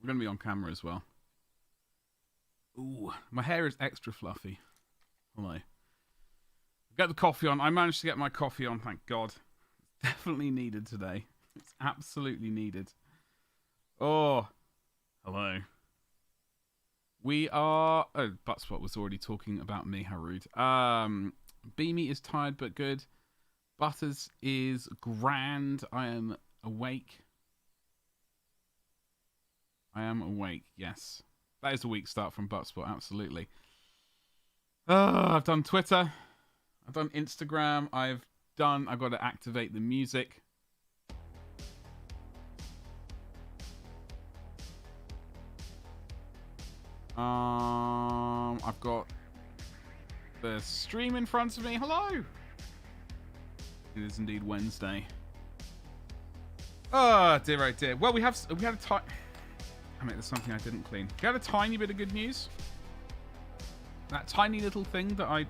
We're going to be on camera as well. Ooh, my hair is extra fluffy. Hello. Get the coffee on. I managed to get my coffee on, thank God. It's definitely needed today. It's absolutely needed. Oh, hello. We are... Oh, Buttspot was already talking about me. How rude. Beamy is tired but good. Butters is grand. I am awake. I am awake, yes. That is a weak start from Buttspot, absolutely. I've done Twitter. I've done Instagram. I've got to activate the music. I've got the stream in front of me. Hello. It is indeed Wednesday. Oh dear, oh dear. Well, we had a tiny. I mean, there's something I didn't clean. We had a tiny bit of good news. That tiny little thing that I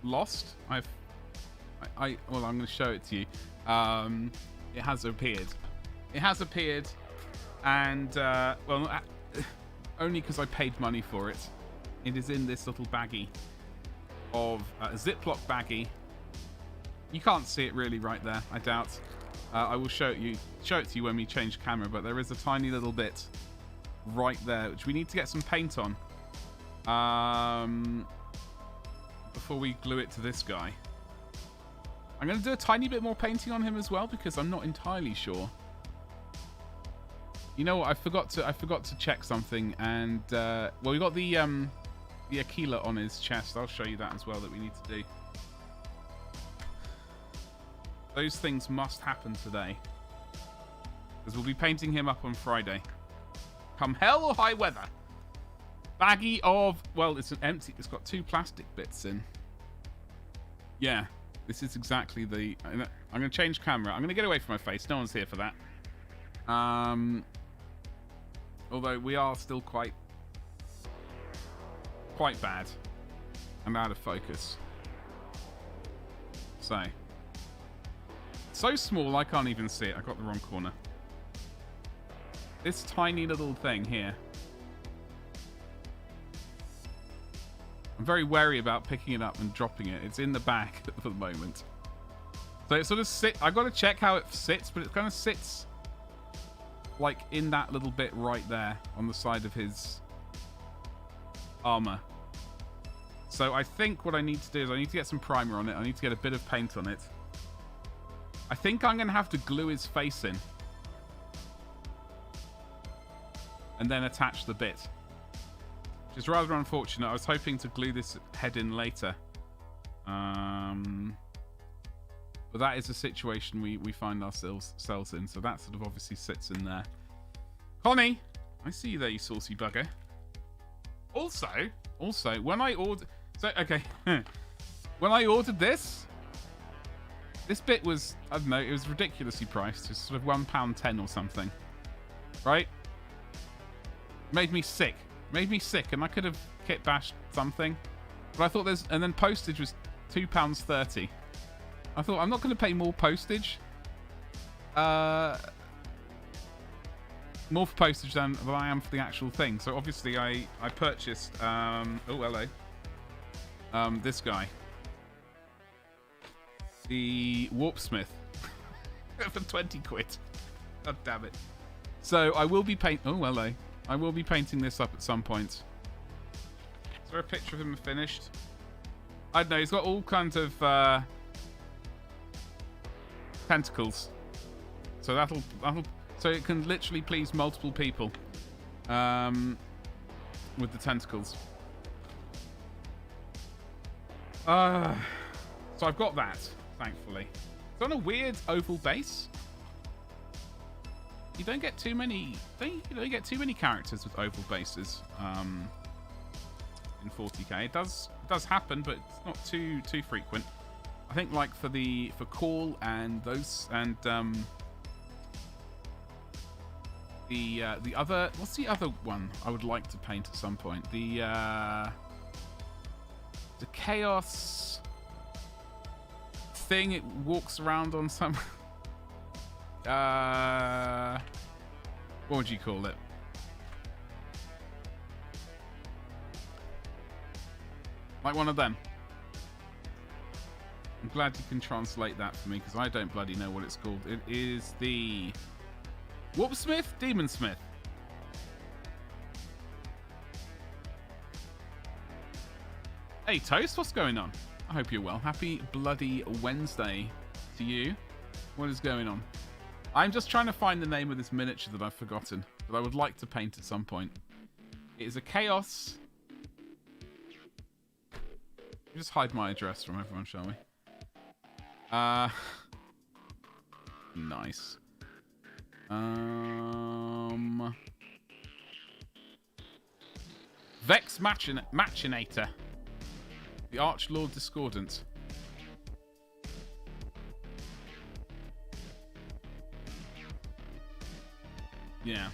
lost. Well, I'm going to show it to you. It has appeared. It has appeared, and well, only because I paid money for it. It is in this little baggie of a Ziploc baggie. You can't see it really right there, I doubt. I will show it to you when we change camera, but there is a tiny little bit right there, which we need to get some paint on before we glue it to this guy. I'm going to do a tiny bit more painting on him as well, because I'm not entirely sure. You know what? I forgot to check something, and well, we got the Aquila on his chest. I'll show you that as well, that we need to do. Those things must happen today, because we'll be painting him up on Friday. Come hell or high weather. Baggie of... Well, it's an empty... It's got 2 plastic bits in. Yeah. This is exactly the... I'm going to change camera. I'm going to get away from my face. No one's here for that. Although we are still quite bad. I'm out of focus. So small I can't even see it. I got the wrong corner. This tiny little thing here. I'm very wary about picking it up and dropping it. It's in the bag at the moment. So it sort of I've got to check how it sits, but it kind of sits like in that little bit right there on the side of his armor. So I think what I need to do is I need to get some primer on it. I need to get a bit of paint on it. I think I'm going to have to glue his face in. And then attach the bit. Which is rather unfortunate. I was hoping to glue this head in later. But that is a situation we find ourselves in. So that sort of obviously sits in there. Connie! I see you there, you saucy bugger. Also, when I ordered... So, okay. When I ordered this bit was, I don't know, it was ridiculously priced. It was sort of £1.10 or something. Right? Made me sick, and I could have kit bashed something, but I thought and then postage was £2.30. I thought, I'm not going to pay more postage, more for postage than I am for the actual thing. So obviously I purchased, oh hello, this guy, the Warpsmith, for 20 quid. God damn it. So I will be oh hello. I will be painting this up at some point. Is there a picture of him finished? I don't know. He's got all kinds of tentacles, so that'll so it can literally please multiple people with the tentacles. So I've got that, thankfully. It's on a weird oval base. You don't get too many. You don't get too many characters with oval bases in 40k. It does happen, but it's not too frequent. I think like for Call and those and the other. What's the other one I would like to paint at some point? The chaos thing. It walks around on some. What would you call it? Like one of them. I'm glad you can translate that for me, because I don't bloody know what it's called. It is the... Whoopsmith? Demonsmith. Hey, Toast, what's going on? I hope you're well. Happy bloody Wednesday to you. What is going on? I'm just trying to find the name of this miniature that I've forgotten, that I would like to paint at some point. It is a chaos... Just hide my address from everyone, shall we? Nice. Vex Machinator. The Archlord Discordant. Yeah.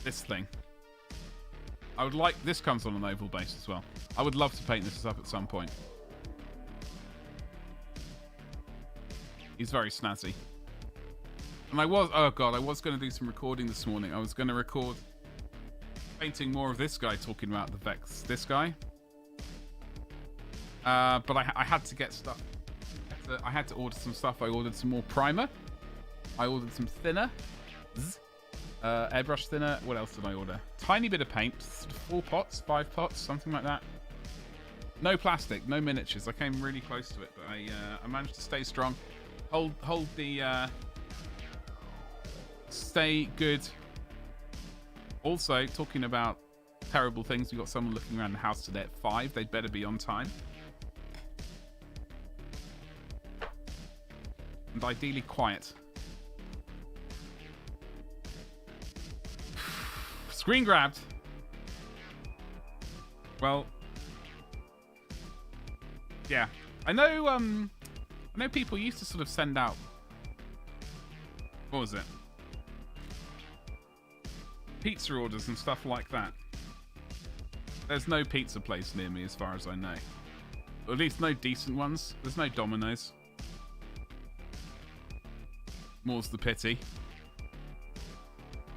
This thing. I would like... This comes on an oval base as well. I would love to paint this up at some point. He's very snazzy. And I was... Oh, God. I was going to do some recording this morning. I was going to record painting more of this guy talking about the Vex. This guy. But I had to get stuff. I had to order some stuff. I ordered some more primer. I ordered some thinner. Airbrush thinner. What else did I order? Tiny bit of paint. 4 pots, 5 pots, something like that. No plastic, no miniatures. I came really close to it, but I managed to stay strong. Hold the... stay good. Also, talking about terrible things, we got someone looking around the house today at 5. They'd better be on time. And ideally quiet. Screen grabbed. Well, yeah. I know people used to sort of send out... What was it? Pizza orders and stuff like that. There's no pizza place near me as far as I know. Or at least no decent ones. There's no Domino's. More's the pity.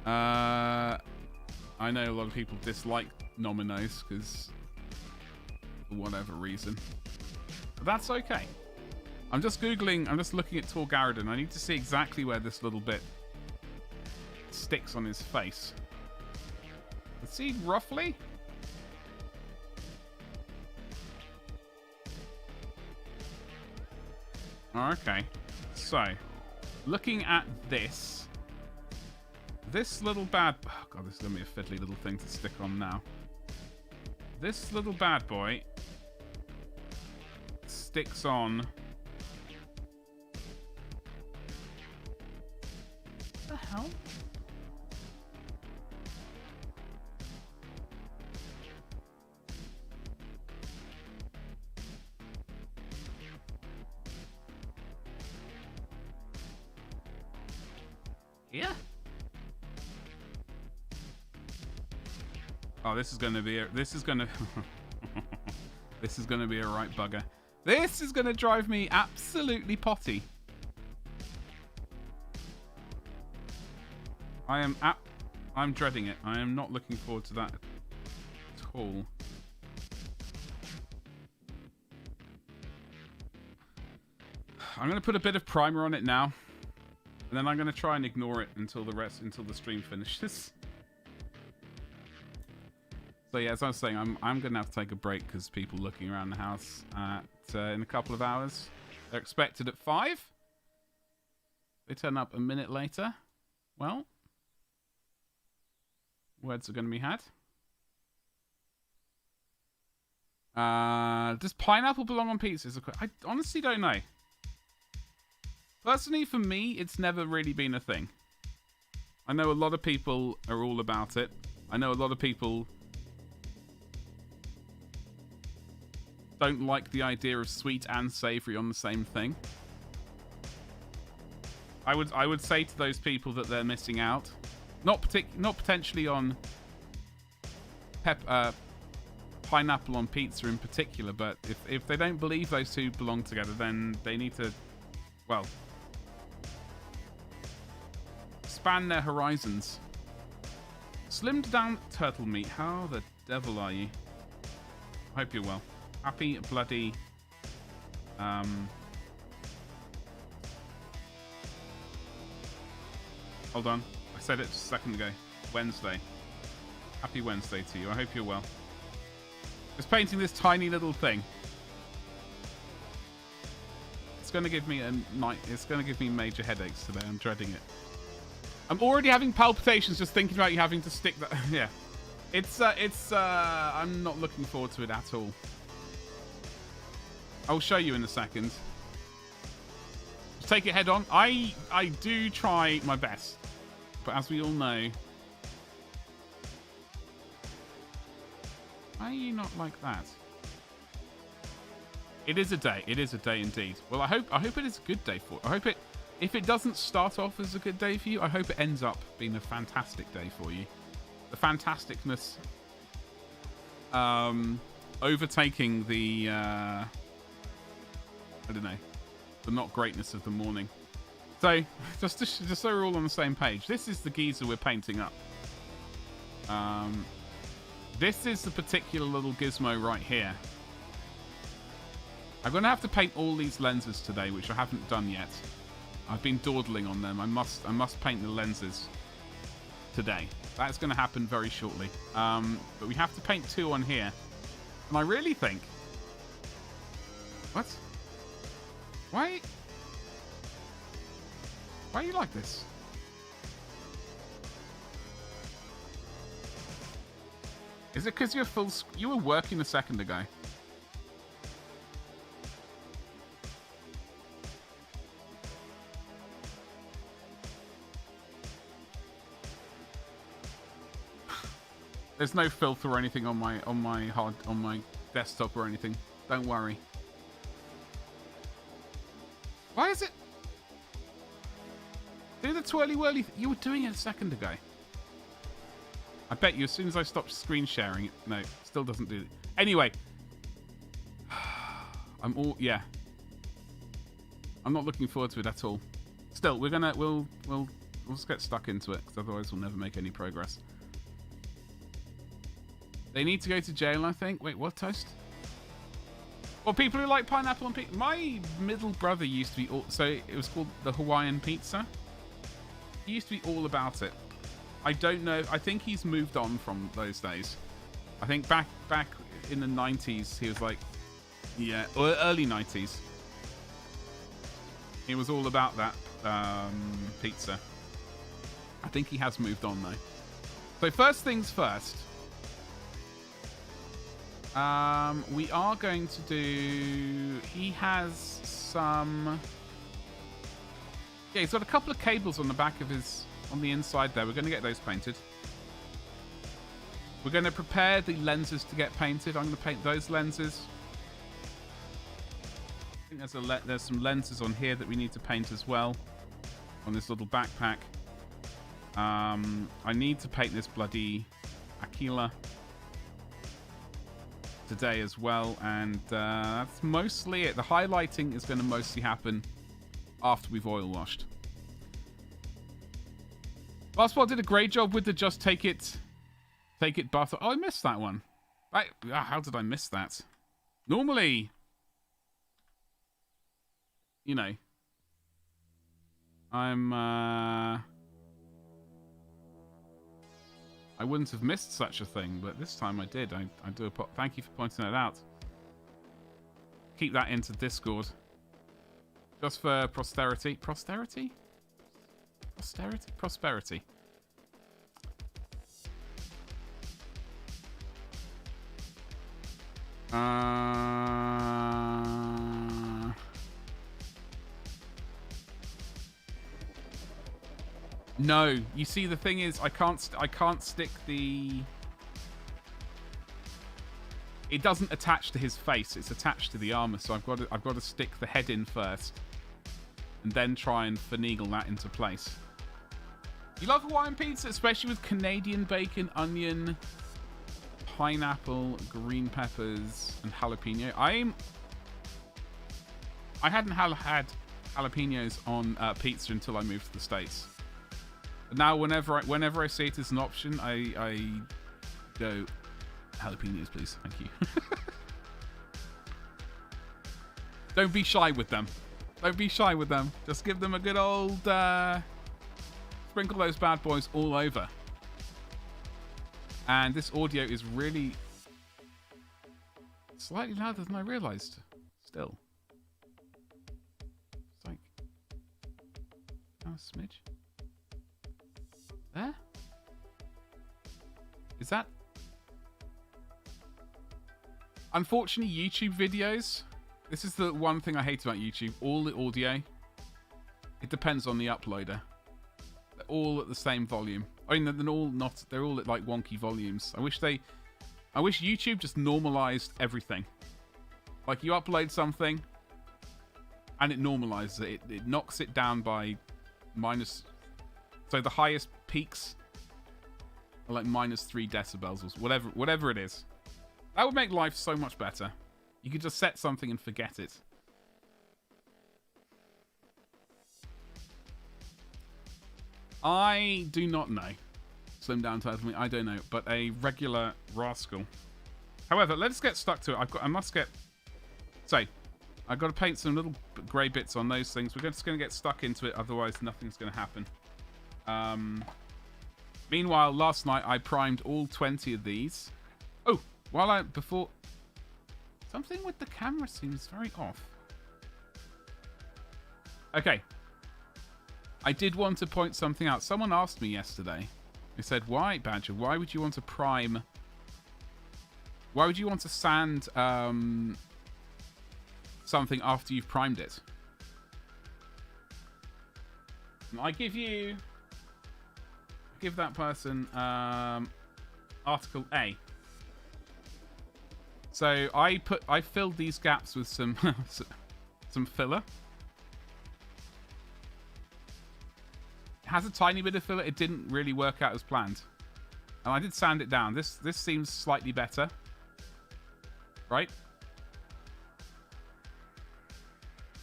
I know a lot of people dislike Domino's because for whatever reason. But that's okay. I'm just looking at Tor Garadon. I need to see exactly where this little bit sticks on his face. Let's see roughly. Okay. So, looking at this little bad... Oh, God, this is going to be a fiddly little thing to stick on now. This little bad boy sticks on... What the hell? Yeah. Oh, this is going to be a right bugger. This is going to drive me absolutely potty. I'm dreading it. I am not looking forward to that at all. I'm going to put a bit of primer on it now. And then I'm going to try and ignore it until the stream finishes. So yeah, as I was saying, I'm going to have to take a break because people looking around the house in a couple of hours. They're expected at 5. They turn up a minute later. Well, words are going to be had. Does pineapple belong on pizzas? I honestly don't know. Personally, for me, it's never really been a thing. I know a lot of people are all about it. I know a lot of people don't like the idea of sweet and savoury on the same thing. I would say to those people that they're missing out. Not potentially on pineapple on pizza in particular, but if they don't believe those two belong together, then they need to, well, expand their horizons. Slimmed down turtle meat. How the devil are you? I hope you're well. Happy bloody... Hold on. I said it just a second ago. Wednesday. Happy Wednesday to you. I hope you're well. Just painting this tiny little thing. It's going to give me It's going to give me major headaches today. I'm dreading it. I'm already having palpitations just thinking about you having to stick that. Yeah. I'm not looking forward to it at all. I'll show you in a second. Just take it head on. I do try my best. But as we all know... Why are you not like that? It is a day. It is a day indeed. Well, I hope it is a good day for you. I hope it... If it doesn't start off as a good day for you, I hope it ends up being a fantastic day for you. The fantasticness overtaking the I don't know, the not greatness of the morning. So just so we're all on the same page, this is the geezer we're painting up. This is the particular little gizmo right here. I'm gonna have to paint all these lenses today, which I haven't done yet. I've been dawdling on them. I must paint the lenses today. That's going to happen very shortly. But we have to paint 2 on here. And I really think... What? Why are you like this? Is it because you're full... You were working a second ago. There's no filter or anything on my desktop or anything. Don't worry. Why is it? Do the twirly whirly. You were doing it a second ago. I bet you as soon as I stopped screen sharing it. No, still doesn't do it. Anyway. Yeah. I'm not looking forward to it at all. Still, we'll just get stuck into it, because otherwise we'll never make any progress. They need to go to jail, I think. Wait, what, Toast? Well, people who like pineapple on pizza. My middle brother used to be all... So it was called the Hawaiian pizza. He used to be all about it. I don't know. I think he's moved on from those days. I think back in the 90s, he was like... Yeah, or early 90s. He was all about that pizza. I think he has moved on, though. So first things first... we are going to do... He has some... Yeah, he's got a couple of cables on the back of his... On the inside there. We're going to get those painted. We're going to prepare the lenses to get painted. I'm going to paint those lenses. I think there's some lenses on here that we need to paint as well. On this little backpack. I need to paint this bloody Aquila today as well, and that's mostly it. The highlighting is going to mostly happen after we've oil washed. Basketball did a great job with the just take it butter. Oh, I missed that one. How did I miss that? Normally, you know, I wouldn't have missed such a thing, but this time I did. I do. Thank you for pointing that out. Keep that into Discord. Just for posterity. Posterity? Posterity? Prosperity. No, you see, the thing is, I can't stick the... It doesn't attach to his face. It's attached to the armor, so I've got to stick the head in first, and then try and finagle that into place. You love Hawaiian pizza, especially with Canadian bacon, onion, pineapple, green peppers, and jalapeno. I hadn't had jalapenos on pizza until I moved to the States. Now, whenever I see it as an option, I go, jalapenos, please. Thank you. Don't be shy with them. Don't be shy with them. Just give them a good old... sprinkle those bad boys all over. And this audio is really... slightly louder than I realised. Still. It's like... oh, a smidge. There? Is that... unfortunately, YouTube videos... this is the one thing I hate about YouTube. All the audio, it depends on the uploader. They're all at the same volume. I mean, they're all not. They're all at like wonky volumes. I wish YouTube just normalized everything. Like you upload something, and it normalizes it. It knocks it down by minus. So the highest peaks are like -3 decibels or whatever it is. That would make life so much better. You could just set something and forget it. I do not know. Slim down title me, I don't know. But a regular rascal. However, let's get stuck to it. I've got to paint some little grey bits on those things. We're just going to get stuck into it. Otherwise, nothing's going to happen. Meanwhile, last night I primed all 20 of these. Oh, before... something with the camera seems very off. Okay. I did want to point something out. Someone asked me yesterday. They said, why, Badger, why would you want to prime... why would you want to sand something after you've primed it? And I give that person Article A. So I filled these gaps with some some filler. It has a tiny bit of filler. It didn't really work out as planned. And I did sand it down. This seems slightly better. Right?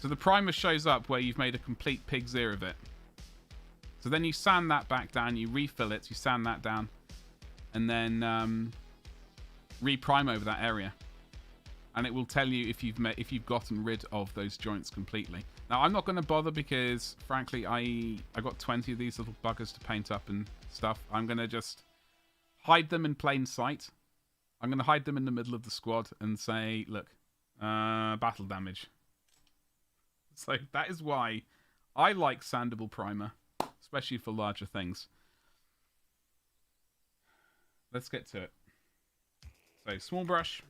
So the primer shows up where you've made a complete pig's ear of it. So then you sand that back down, you refill it, you sand that down, and then reprime over that area. And it will tell you if you've gotten rid of those joints completely. Now, I'm not going to bother because, frankly, I got 20 of these little buggers to paint up and stuff. I'm going to just hide them in plain sight. I'm going to hide them in the middle of the squad and say, look, battle damage. So that is why I like sandable primer, especially for larger things. Let's get to it. So, small brush.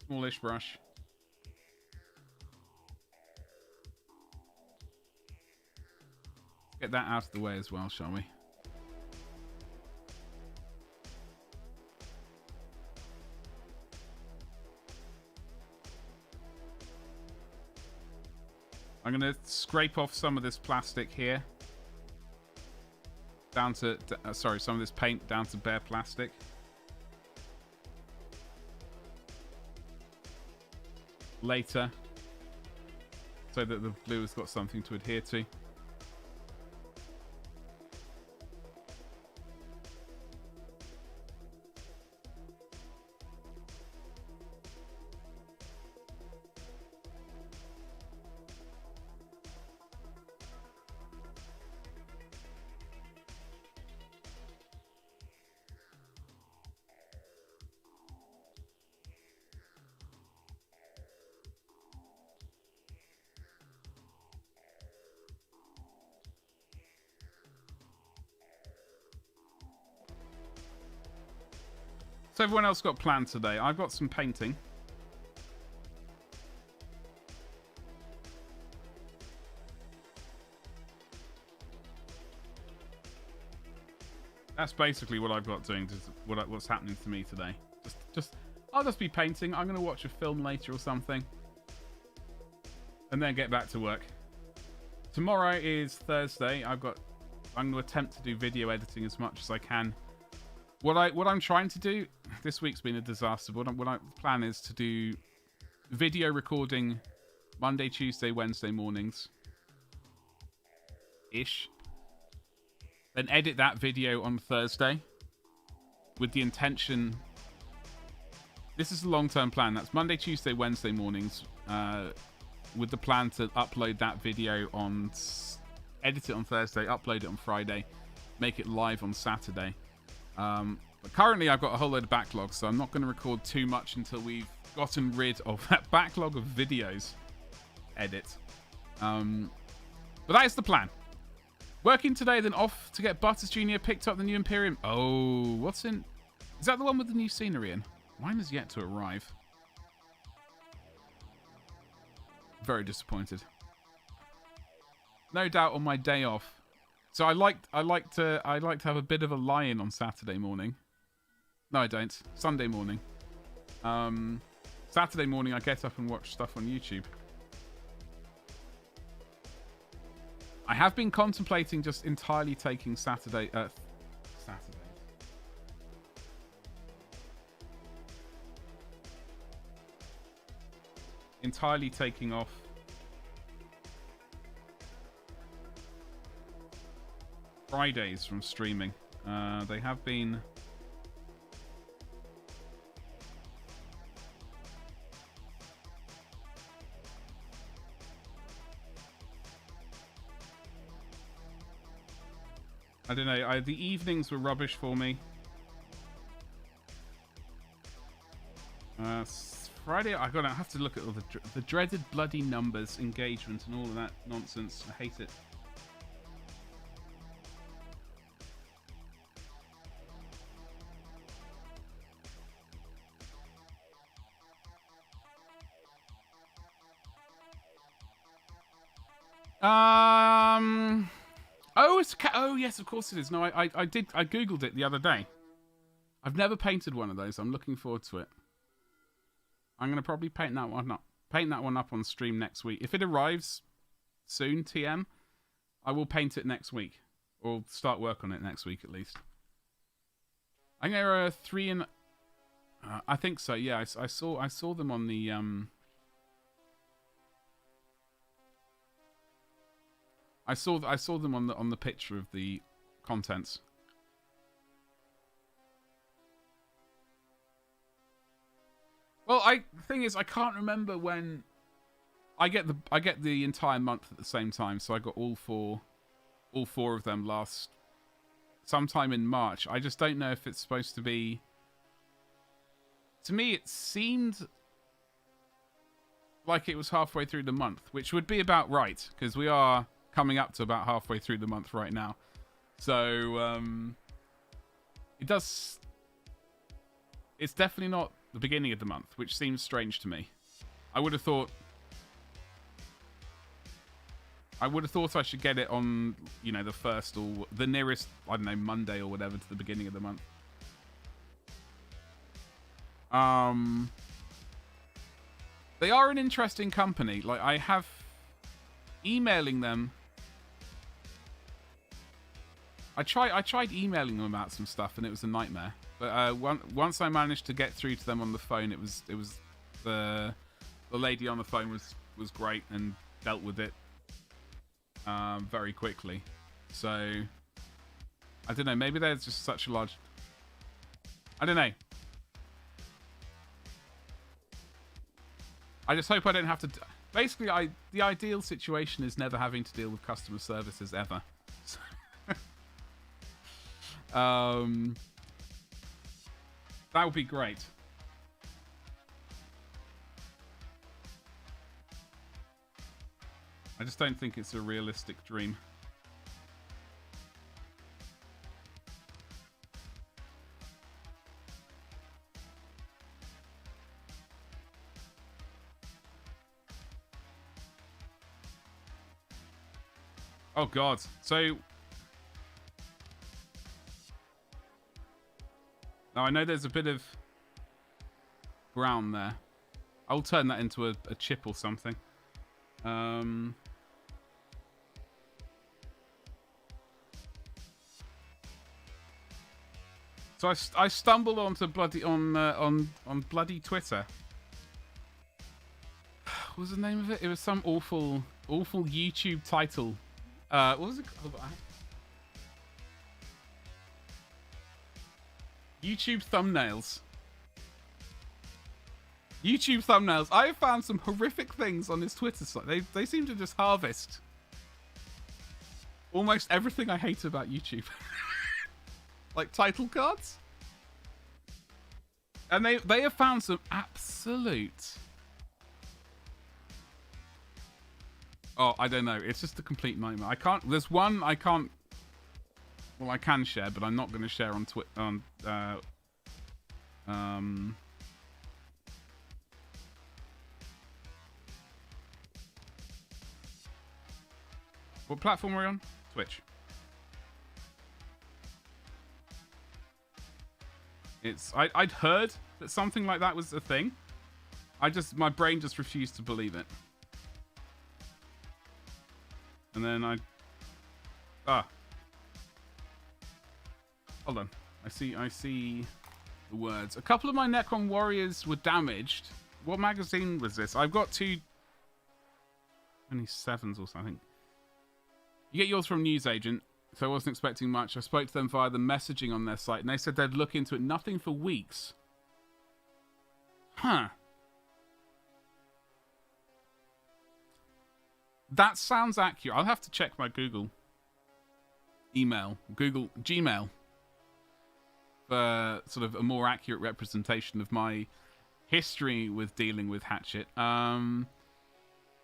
Smallish brush. Get that out of the way as well, shall we? I'm going to scrape off some of this plastic here. Down to, sorry, some of this paint down to bare plastic. Later. So that the blue has got something to adhere to. So everyone else got planned today. I've got some painting. That's basically what I've got doing. What's happening to me today. I'll just be painting. I'm going to watch a film later or something, and then get back to work. Tomorrow is Thursday. I'm going to attempt to do video editing as much as I can. What I'm trying to do, this week's been a disaster. What the plan is to do video recording Monday, Tuesday, Wednesday mornings ish. Then edit that video on Thursday with the intention This is a long-term plan. That's Monday, Tuesday, Wednesday mornings, with the plan to upload that video on, edit it on Thursday, upload it on Friday, make it live on Saturday. But currently I've got a whole load of backlogs, so I'm not going to record too much until we've gotten rid of that backlog of videos. Edit. But that is the plan. Working today, then off to get Butters Jr. picked up the new Imperium. Oh, what's in... Is that the one with the new scenery in? Mine has yet to arrive. Very disappointed. No doubt on my day off. So I like to have a bit of a lie-in on Saturday morning. No, I don't. Sunday morning. Saturday morning I get up and watch stuff on YouTube. I have been contemplating just entirely taking Saturday. Entirely taking off Fridays from streaming. They have been... I don't know. The evenings were rubbish for me. Friday, I have to look at all the dreaded bloody numbers, engagement, and all of that nonsense. I hate it. Oh, it's oh yes, of course it is. No, I googled it the other day. I've never painted one of those. I'm looking forward to it. I'm gonna probably paint that one up. Paint that one up on stream next week. If it arrives soon, TM, I will paint it next week, or start work on it next week at least. I think there are 3 in. I think so. Yeah, I saw them on the I saw them on the picture of the contents. Well, the thing is, I can't remember when I get the entire month at the same time, so I got all four of them sometime in March. I just don't know if it's supposed to be. To me, it seemed like it was halfway through the month, which would be about right, because we are coming up to about halfway through the month right now. So it does. It's definitely not the beginning of the month, which seems strange to me. I would have thought I should get it on, the first or the nearest, I don't know, Monday or whatever to the beginning of the month. They are an interesting company. Like, I have emailing them. I tried emailing them about some stuff, and it was a nightmare. But once I managed to get through to them on the phone, it was the lady on the phone was great and dealt with it very quickly. So I don't know. Maybe there's just such a large. I don't know. I just hope I don't have to. Basically, the ideal situation is never having to deal with customer services ever. That would be great. I just don't think it's a realistic dream. Oh God. So now I know there's a bit of brown there. I'll turn that into a chip or something. So I stumbled onto bloody on bloody Twitter. What was the name of it? It was some awful YouTube title. What was it called? YouTube thumbnails. YouTube thumbnails. I have found some horrific things on his Twitter site. They seem to just harvest almost everything I hate about YouTube. Like title cards. And they have found some absolute... Oh, I don't know. It's just a complete nightmare. I can't... There's one I can't... Well, I can share, but I'm not going to share on Twitter. What platform are we on? Twitch. I'd heard that something like that was a thing. My brain just refused to believe it. And then hold on. I see the words. A couple of my Necron warriors were damaged. What magazine was this? I've got 227s or something. You get yours from Newsagent, so I wasn't expecting much. I spoke to them via the messaging on their site, and they said they'd look into it. Nothing for weeks. Huh. That sounds accurate. I'll have to check my Gmail, for sort of a more accurate representation of my history with dealing with Hatchet.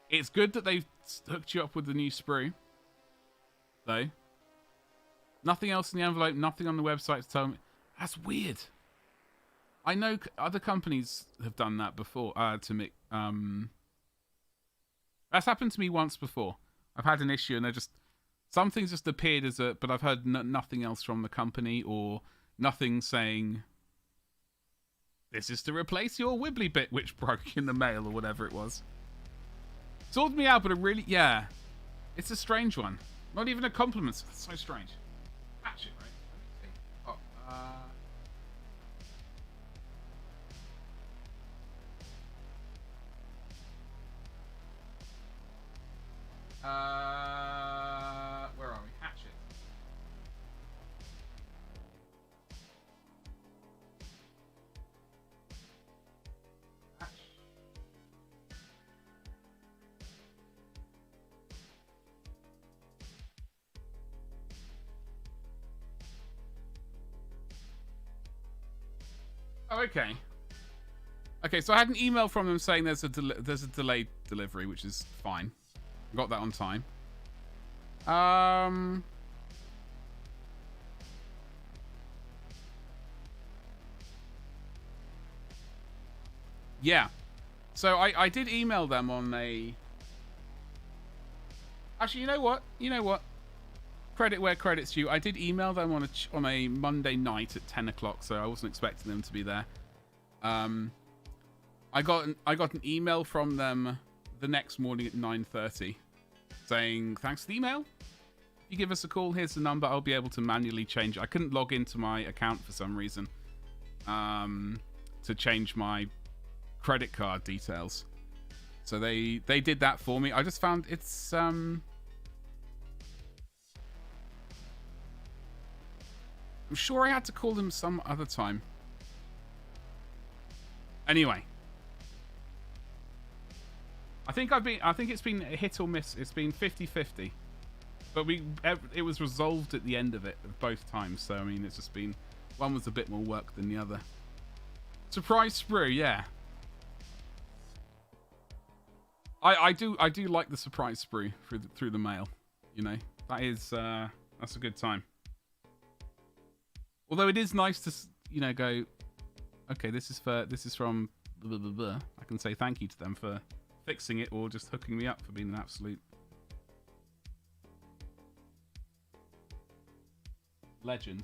It's good that they've hooked you up with the new sprue, though. Nothing else in the envelope, nothing on the website to tell me. That's weird. I know other companies have done that before to me. That's happened to me once before. I've had an issue and something's just appeared but I've heard nothing else from the company or nothing saying this is to replace your Wibbly bit which broke in the mail or whatever it was. Sorted me out, but it's a strange one. Not even a compliment. That's so strange. Hatchet, right? Let me see. Where are we? Hatchet. Oh, okay. Okay, so I had an email from them saying there's a delayed delivery, which is fine. Got that on time. Yeah. So I did email them on a... Actually, you know what? Credit where credit's due. I did email them on a Monday night at 10 o'clock, so I wasn't expecting them to be there. I got an email from them the next morning at 9:30 saying, thanks for the email. You give us a call, here's the number. I'll be able to manually change it. I couldn't log into my account for some reason to change my credit card details. So they did that for me. I just found it's... I'm sure I had to call them some other time. Anyway. I think it's been a hit or miss. It's been 50-50. But it was resolved at the end of it both times. So I mean it's just been one was a bit more work than the other. Surprise sprue, yeah. I do like the surprise sprue through the mail. You know. That is that's a good time. Although it is nice to, you know, go, okay, this is from blah, blah, blah. I can say thank you to them for fixing it or just hooking me up for being an absolute legend.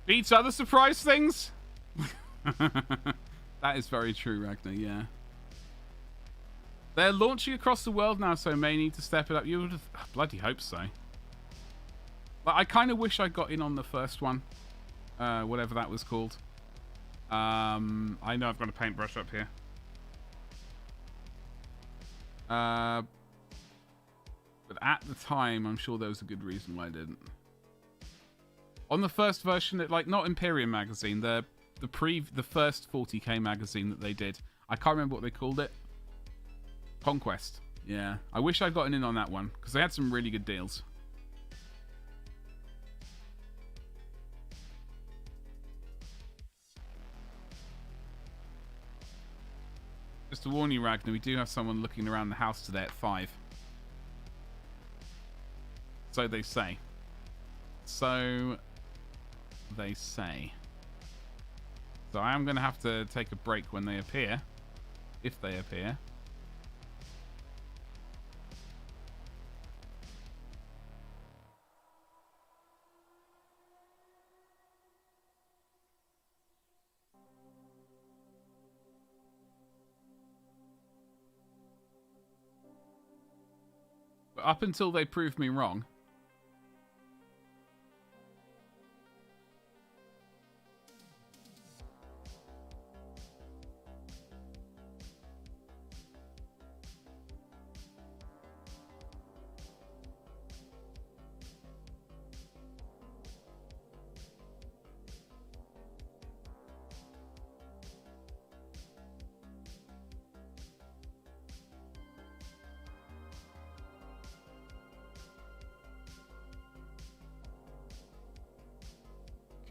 Beats other surprise things? That is very true, Ragnar, yeah. They're launching across the world now, so may need to step it up. You would have... bloody hope so. But I kind of wish I got in on the first one. Whatever that was called. I know I've got a paintbrush up here. But at the time, I'm sure there was a good reason why I didn't. On the first version, like not Imperium magazine, the first 40k magazine that they did. I can't remember what they called it. Conquest. Yeah. I wish I'd gotten in on that one, because they had some really good deals. Just to warn you, Ragnar, we do have someone looking around the house today at 5. So they say. So they say. So I am going to have to take a break when they appear. If they appear. But up until they prove me wrong.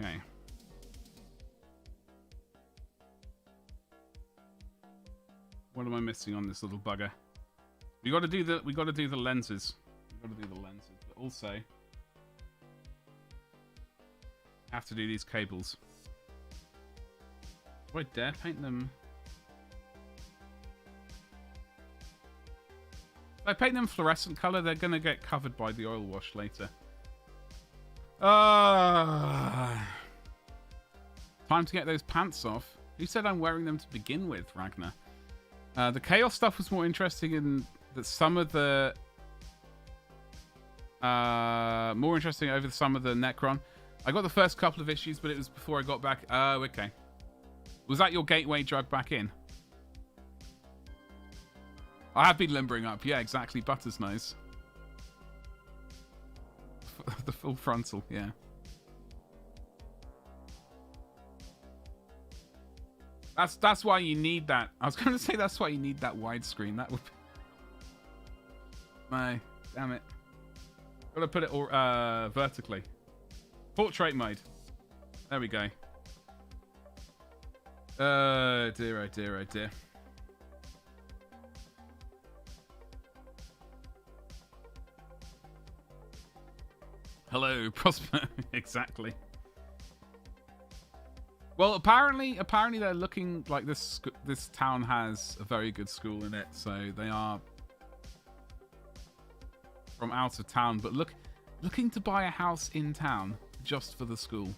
Okay. What am I missing on this little bugger? We got to do the lenses. We got to do the lenses, but also have to do these cables. Do I dare paint them? If I paint them fluorescent color, they're gonna get covered by the oil wash later. Time to get those pants off. Who said I'm wearing them to begin with, Ragnar? The Chaos stuff was more interesting in that some of the... more interesting over some of the Necron. I got the first couple of issues, but it was before I got back. Oh, okay. Was that your gateway drug back in? I have been limbering up. Yeah, exactly. Butter's nose. The full frontal, yeah. That's why you need that. I was going to say that's why you need that widescreen. That would be... No, damn it. Got to put it vertically. Portrait mode. There we go. Dear, oh dear, oh dear. Hello, Prosper. Exactly. Well, apparently they're looking like this town has a very good school in it, so they are from out of town, but looking to buy a house in town just for the school.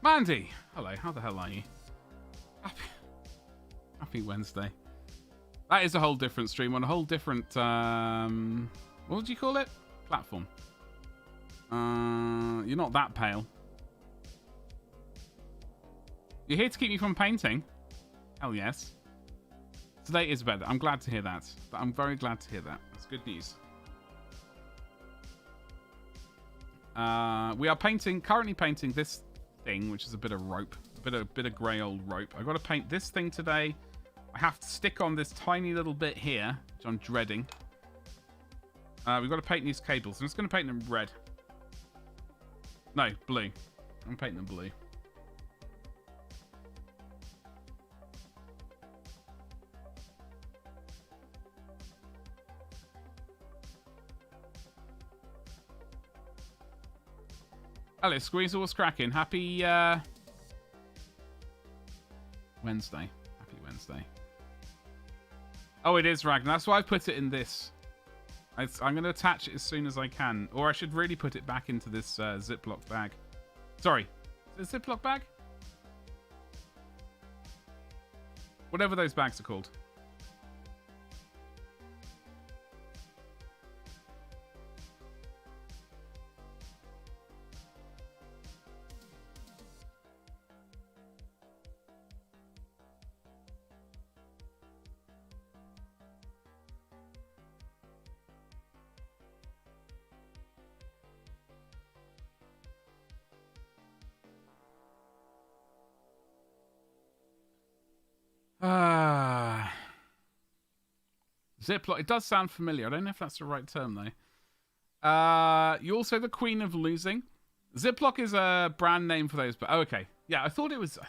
Mandy! Hello, how the hell are you? Happy Wednesday. That is a whole different stream on a whole different, what would you call it? Platform. You're not that pale. You're here to keep me from painting? Hell yes. Today is better. I'm glad to hear that. I'm very glad to hear that. That's good news. We are currently painting this thing, which is a bit of rope, a bit of grey old rope. I've got to paint this thing today. I have to stick on this tiny little bit here, which I'm dreading. We've got to paint these cables. I'm just going to paint them red. No, blue. I'm painting them blue. Hello, Squeezer, what's cracking? Happy Wednesday. Happy Wednesday. Oh, it is, Ragnar. That's why I put it in this. I'm going to attach it as soon as I can. Or I should really put it back into this Ziploc bag. Sorry. Is it a Ziploc bag? Whatever those bags are called. Ziploc. It does sound familiar. I don't know if that's the right term though. You're also the queen of losing. Ziploc is a brand name for those, but oh, okay. Yeah, I thought it was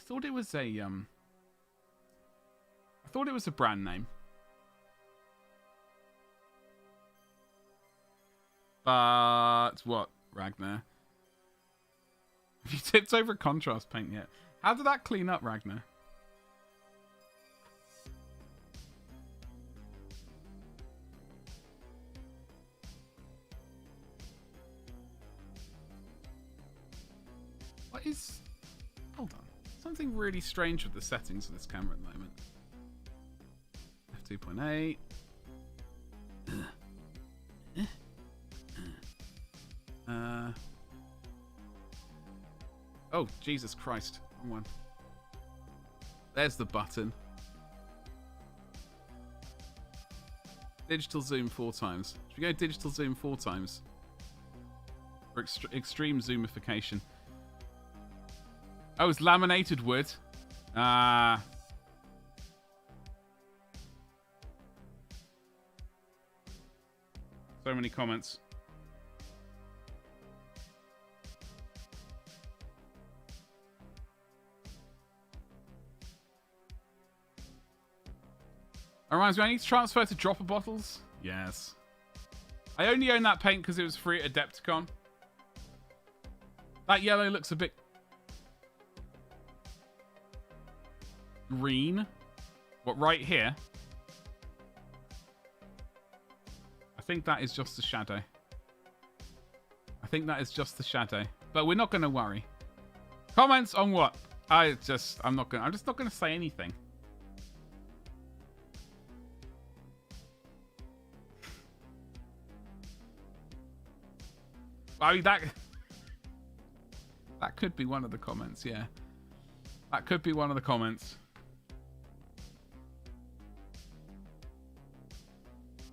a brand name. But what, Ragnar? Have you tipped over contrast paint yet? How did that clean up, Ragnar? What is... Hold on. Something really strange with the settings of this camera at the moment. F2.8. Oh, Jesus Christ. Wrong one. There's the button. Digital zoom 4 times. Should we go digital zoom 4 times? For extreme zoomification. Oh, it's laminated wood. So many comments. Reminds me, I need to transfer to dropper bottles. Yes. I only own that paint because it was free at Adepticon. That yellow looks a bit green. What, right here? I think that is just the shadow. I think that is just the shadow. But we're not going to worry. Comments on what? I'm just not going to say anything. I mean, that could be one of the comments, yeah. That could be one of the comments.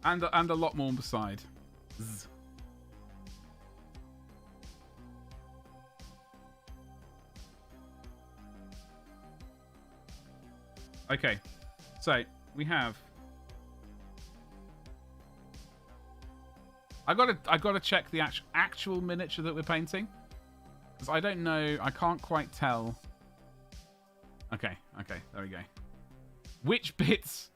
And a lot more beside. Zzz. Okay, so we have. I gotta check the actual miniature that we're painting, because I don't know. I can't quite tell. Okay, there we go. Which bits?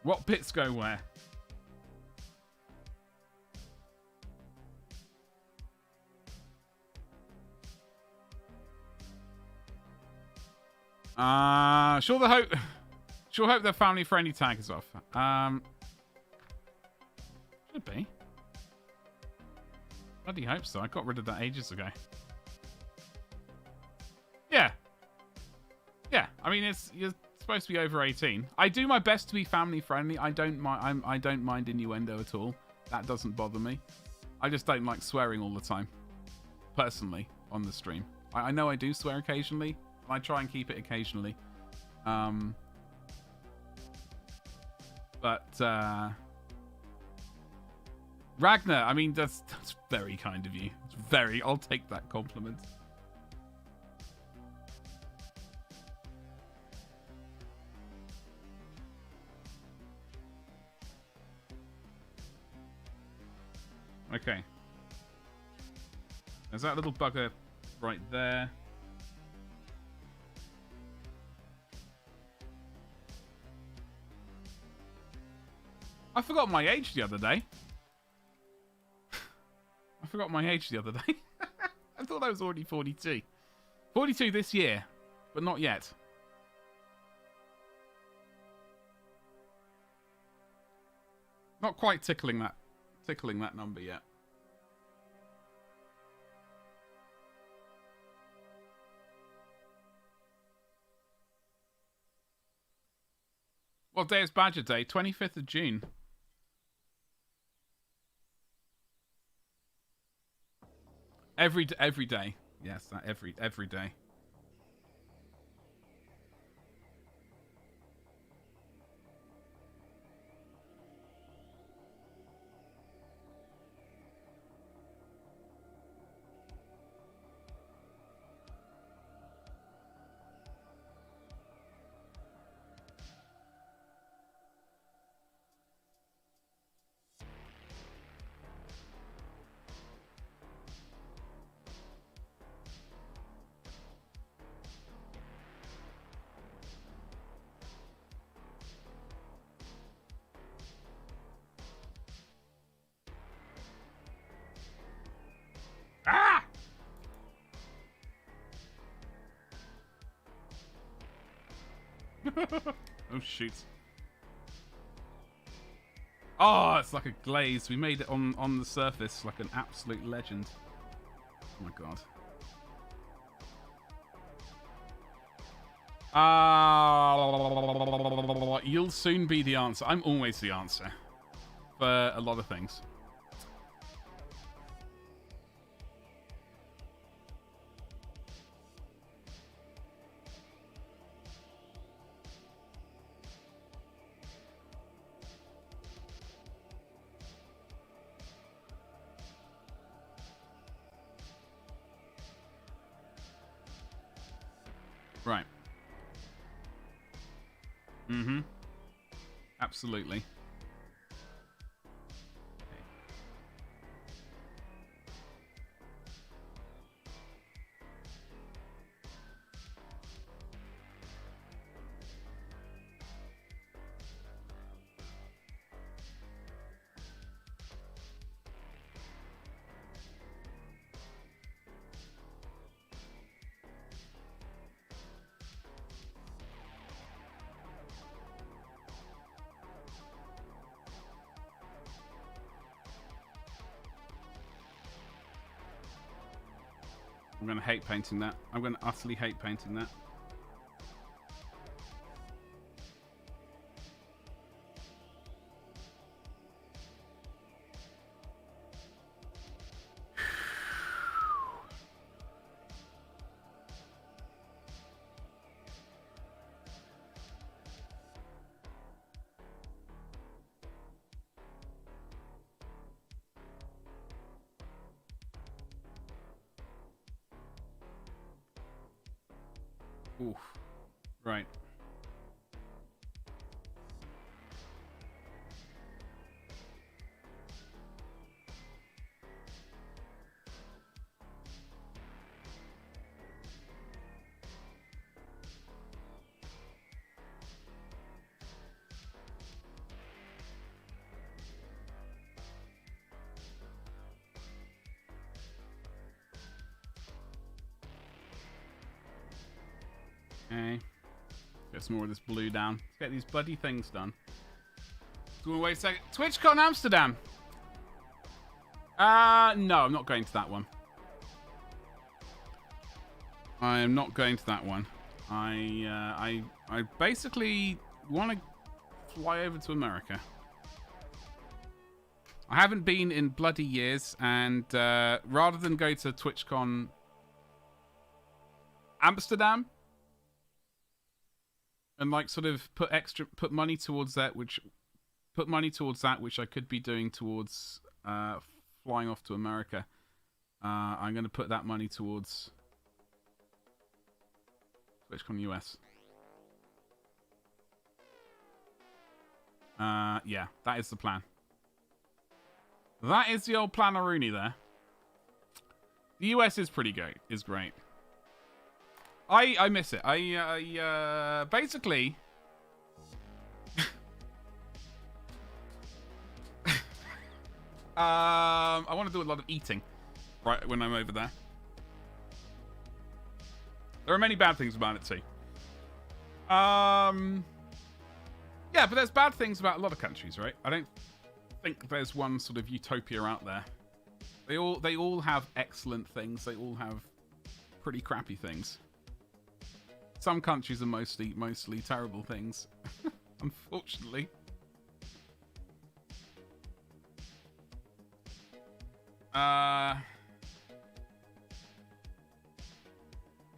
What bits go where? Sure hope the family friendly tag is off. Should be. Bloody hope so. I got rid of that ages ago. Yeah. Yeah. I mean, you're supposed to be over 18. I do my best to be family friendly. I don't mind innuendo at all. That doesn't bother me. I just don't like swearing all the time. Personally, on the stream. I know I do swear occasionally. I try and keep it occasionally. But Ragnar, I mean, that's very kind of you. It's very. I'll take that compliment. Okay. There's that little bugger right there. I forgot my age the other day. forgot my age the other day. I thought I was already 42. 42 this year, but not yet. Not quite tickling that number yet. What day is Badger Day? 25th of June. Every day. Yes, that every day. Oh, shoot. Oh, it's like a glaze. We made it on the surface like an absolute legend. Oh, my God. You'll soon be the answer. I'm always the answer. For a lot of things. Right. Mm-hmm. Absolutely. I'm going to hate painting that. I'm going to utterly hate painting that. Oof. Right. Okay. Get some more of this blue down. Let's get these bloody things done. Wait a second. TwitchCon Amsterdam. No, I'm not going to that one. I am not going to that one. I basically want to fly over to America. I haven't been in bloody years, and rather than go to TwitchCon Amsterdam and like sort of put money towards that, which I could be doing towards flying off to America, I'm going to put that money towards TwitchCon US. Yeah, that is the plan. That is the old plan-a-rooney there. The US is pretty great. Is great. I miss it. I basically I want to do a lot of eating. right when I'm over there. There are many bad things about it too. Yeah, but there's bad things about a lot of countries, right? I don't think there's one sort of utopia out there. They all have excellent things. They all have pretty crappy things. Some countries are mostly terrible things, unfortunately.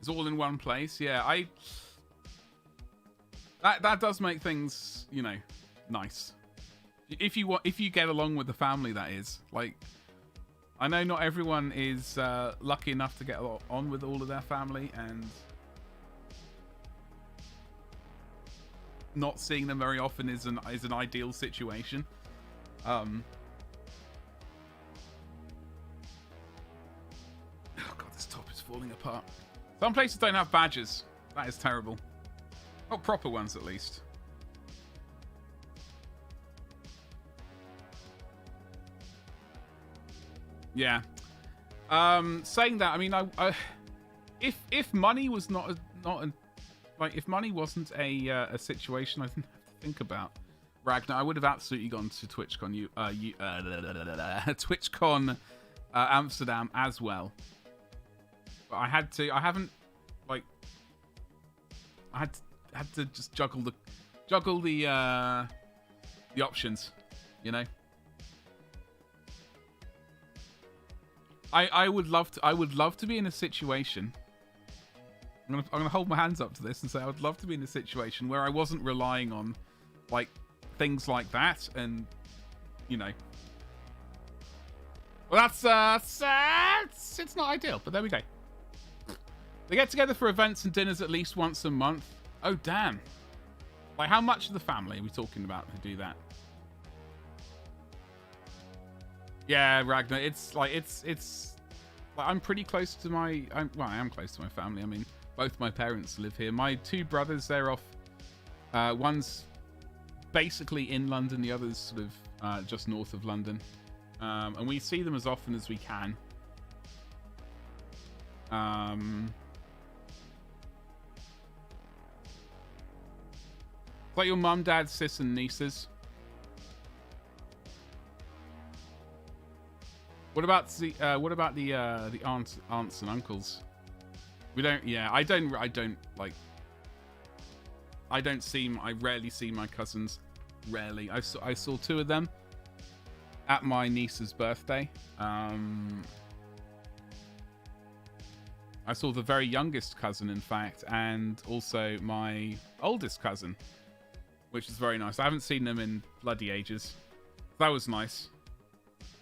It's all in one place. Yeah, that does make things, you know, nice. If you get along with the family, that is. Like, I know not everyone is lucky enough to get on with all of their family, and not seeing them very often is an ideal situation. Oh god, this top is falling apart. Some places don't have badges. That is terrible. Not proper ones, at least. Yeah. Saying that, I mean, if money was if money wasn't a situation I didn't have to think about, Ragnar, I would have absolutely gone to TwitchCon TwitchCon Amsterdam as well. But I had to. I haven't, like, I had to just juggle the options, you know. I would love to be in a situation. I'm gonna hold my hands up to this and say I would love to be in a situation where I wasn't relying on, like, things like that, and, you know. Well, it's not ideal, but there we go. They get together for events and dinners at least once a month. Oh damn! Like, how much of the family are we talking about who do that? Yeah, Ragnar, it's like I'm pretty close to I am close to my family. I mean, both my parents live here. My two brothers, they're off. One's basically in London, the other's sort of just north of London, and we see them as often as we can. It's like your mum, dad, sis, and nieces. What about the aunts and uncles? We don't. Yeah, I rarely see my cousins. Rarely. I saw two of them at my niece's birthday. I saw the very youngest cousin, in fact, and also my oldest cousin, which is very nice. I haven't seen them in bloody ages. That was nice.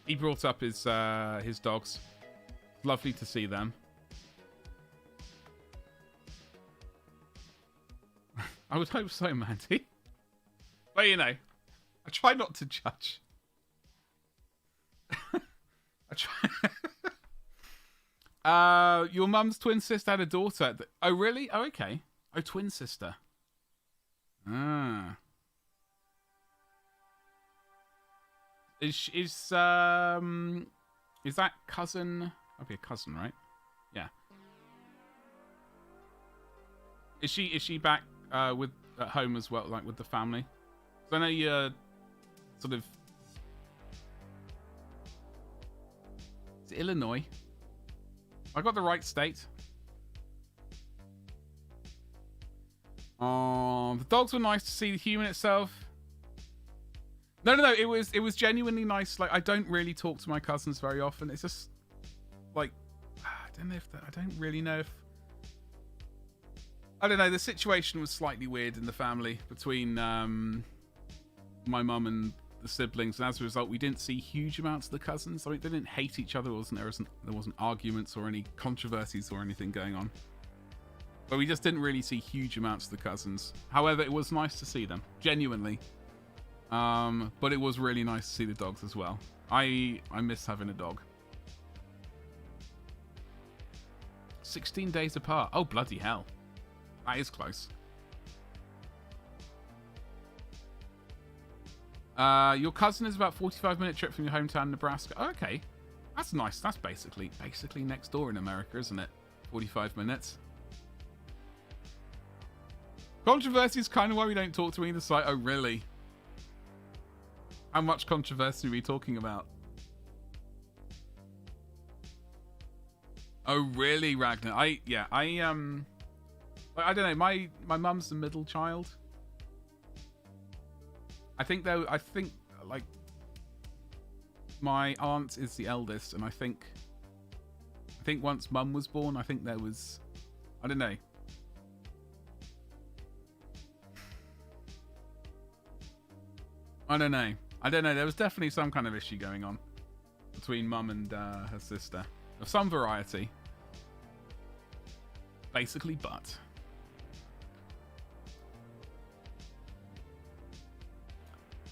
He brought up his dogs. Lovely to see them. I would hope so, Mandy. But, you know, I try not to judge. I try. Your mum's twin sister had a daughter. Oh, really? Oh, okay. Oh, twin sister. Ah. Is that cousin? That'd be a cousin, right? Yeah. Is she back at home as well, like with the family? So I know you're sort of. Is it Illinois? I got the right state. The dogs were nice to see. The human itself. No. It was genuinely nice. Like, I don't really talk to my cousins very often. It's just like, I don't really know if. I don't know. The situation was slightly weird in the family between my mum and the siblings, and as a result, we didn't see huge amounts of the cousins. I mean, they didn't hate each other. There wasn't arguments or any controversies or anything going on. But we just didn't really see huge amounts of the cousins. However, it was nice to see them, genuinely. But it was really nice to see the dogs as well. I miss having a dog. 16 days apart. Oh, bloody hell. That is close. Your cousin is about 45-minute trip from your hometown, Nebraska. Oh, okay. That's nice. That's basically next door in America, isn't it? 45 minutes. Controversy is kind of why we don't talk to either side. Oh, really? How much controversy are we talking about? Oh, really, Ragnar? I don't know. My mum's the middle child. I think like my aunt is the eldest, and I think once mum was born, I think there was, I don't know. I don't know. There was definitely some kind of issue going on between mum and her sister of some variety. Basically, but.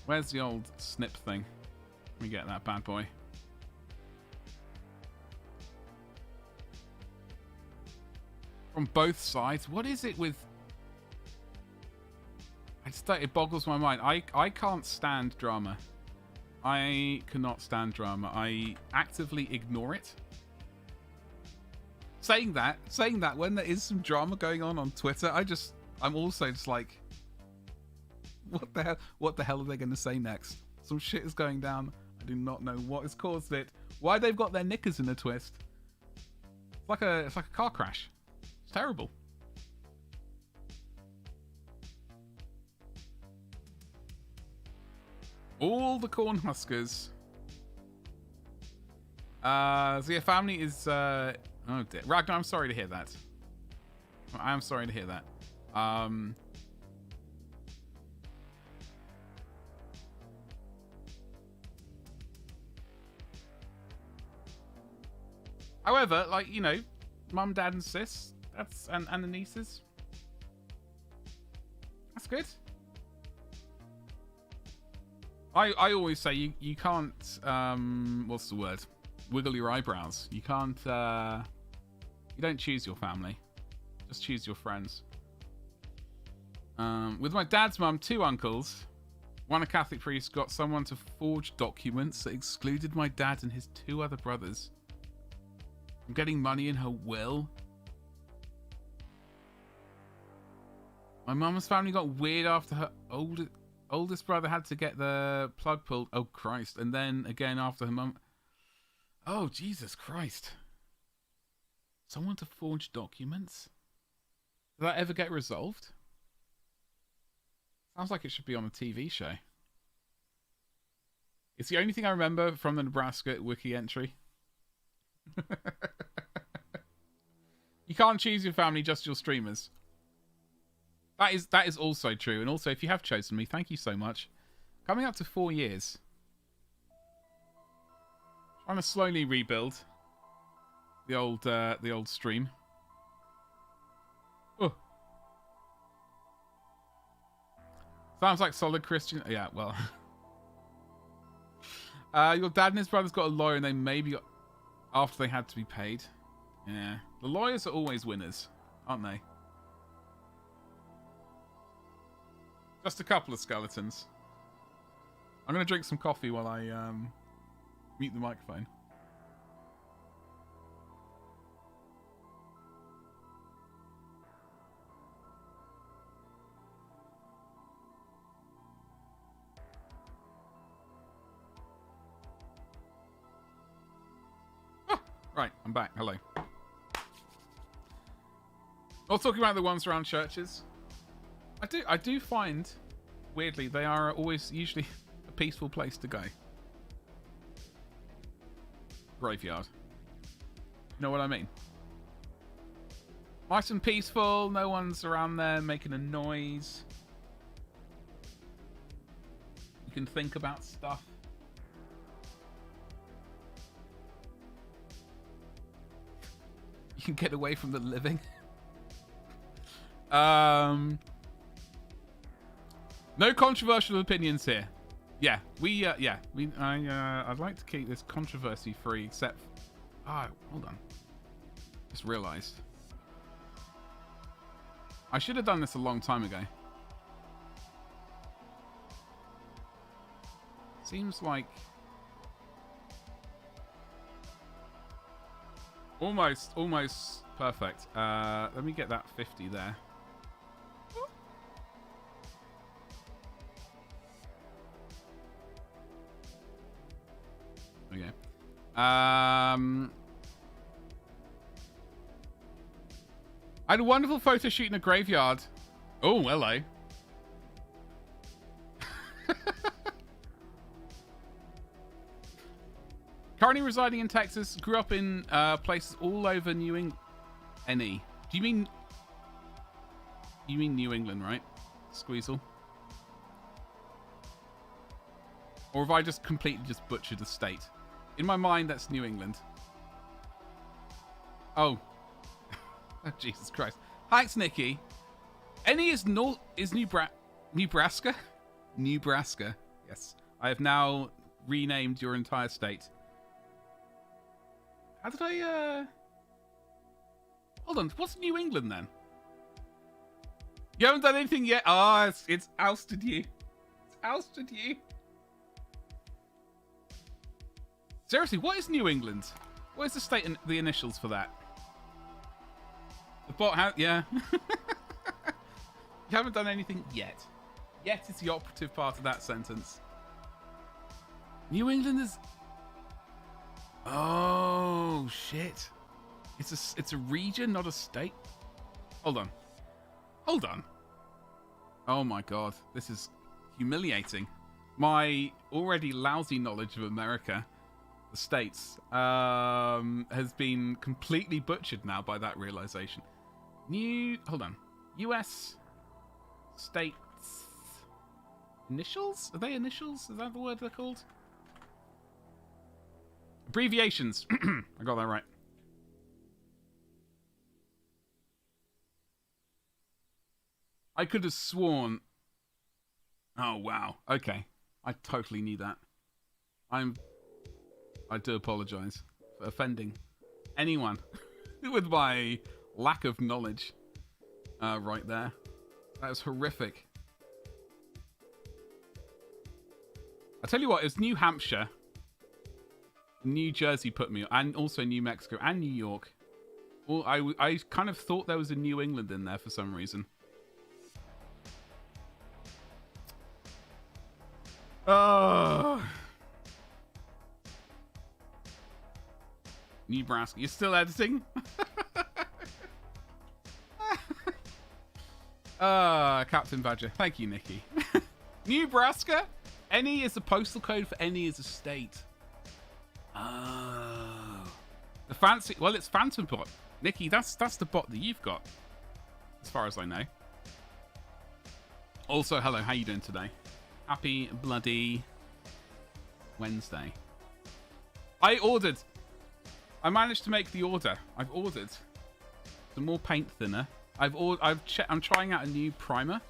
Where's the old snip thing? Let me get that bad boy. From both sides? What is it with... It boggles my mind. I can't stand drama. I cannot stand drama. I actively ignore it. Saying that, when there is some drama going on Twitter, I'm also just like, what the hell are they going to say next? Some shit is going down. I do not know what has caused it. Why they've got their knickers in a twist. It's like a car crash. It's terrible. All the Cornhuskers. So your family is oh dear. Ragnar, I'm sorry to hear that. I am sorry to hear that. However, like, you know, mum, dad, and sis, that's and the nieces. That's good. I always say you can't what's the word? Wiggle your eyebrows. You can't you don't choose your family. Just choose your friends. With my dad's mum, 2 uncles. One a Catholic priest got someone to forge documents that excluded my dad and his 2 other brothers from getting money in her will. My mum's family got weird after her oldest brother had to get the plug pulled. Oh, Christ. And then again after her mum... Oh, Jesus Christ. Someone to forge documents? Did that ever get resolved? Sounds like it should be on a TV show. It's the only thing I remember from the Nebraska wiki entry. You can't choose your family, just your streamers. That is also true. And also, if you have chosen me, thank you so much. Coming up to 4 years. Trying to slowly rebuild the old stream. Oh. Sounds like solid Christian. Yeah, well. Your dad and his brother's got a lawyer, and they maybe got after they had to be paid. Yeah, the lawyers are always winners, aren't they? Just a couple of skeletons. I'm going to drink some coffee while I mute the microphone. Ah, right, I'm back. Hello. I was talking about the ones around churches. I do find, weirdly, they are always usually a peaceful place to go. Graveyard. You know what I mean? Nice and peaceful, no one's around there making a noise. You can think about stuff. You can get away from the living. No controversial opinions here. Yeah, I'd like to keep this controversy free, except... Oh, hold on. Just realised. I should have done this a long time ago. Seems like... Almost perfect. Let me get that 50 there. Okay. I had a wonderful photo shoot in a graveyard. Oh, hello. Currently residing in Texas. Grew up in places all over New England. Do you mean New England, right? Squeezle. Or have I just completely just butchered a state? In my mind, that's New England. Oh. Jesus Christ. Thanks, Nikki. Any is Nebraska? Nebraska. Yes. I have now renamed your entire state. How did I, Hold on. What's New England, then? You haven't done anything yet? Ah, it's ousted you. It's ousted you. Seriously, what is New England? What is the state and the initials for that? The bot yeah. You haven't done anything yet. Yet is the operative part of that sentence. New England is... Oh, shit. It's a region, not a state. Hold on. Hold on. Oh my god. This is humiliating. My already lousy knowledge of America... the States has been completely butchered now by that realization. Hold on. US states initials? Are they initials? Is that the word they're called? Abbreviations. I got that right. I could have sworn. Oh wow. Okay. I totally knew that. I do apologise for offending anyone with my lack of knowledge right there. That was horrific. I tell you what, it was New Hampshire. New Jersey put me, and also New Mexico and New York. Well, I kind of thought there was a New England in there for some reason. Oh... Nebraska. You're still editing? Captain Badger. Thank you, Nikki. Nebraska? Any is the postal code for any is a state. Oh. The fancy... Well, it's Phantom Bot. Nikki, that's the bot that you've got. As far as I know. Also, hello. How you doing today? Happy bloody Wednesday. I managed to make the order. I've ordered some more paint thinner. I'm trying out a new primer.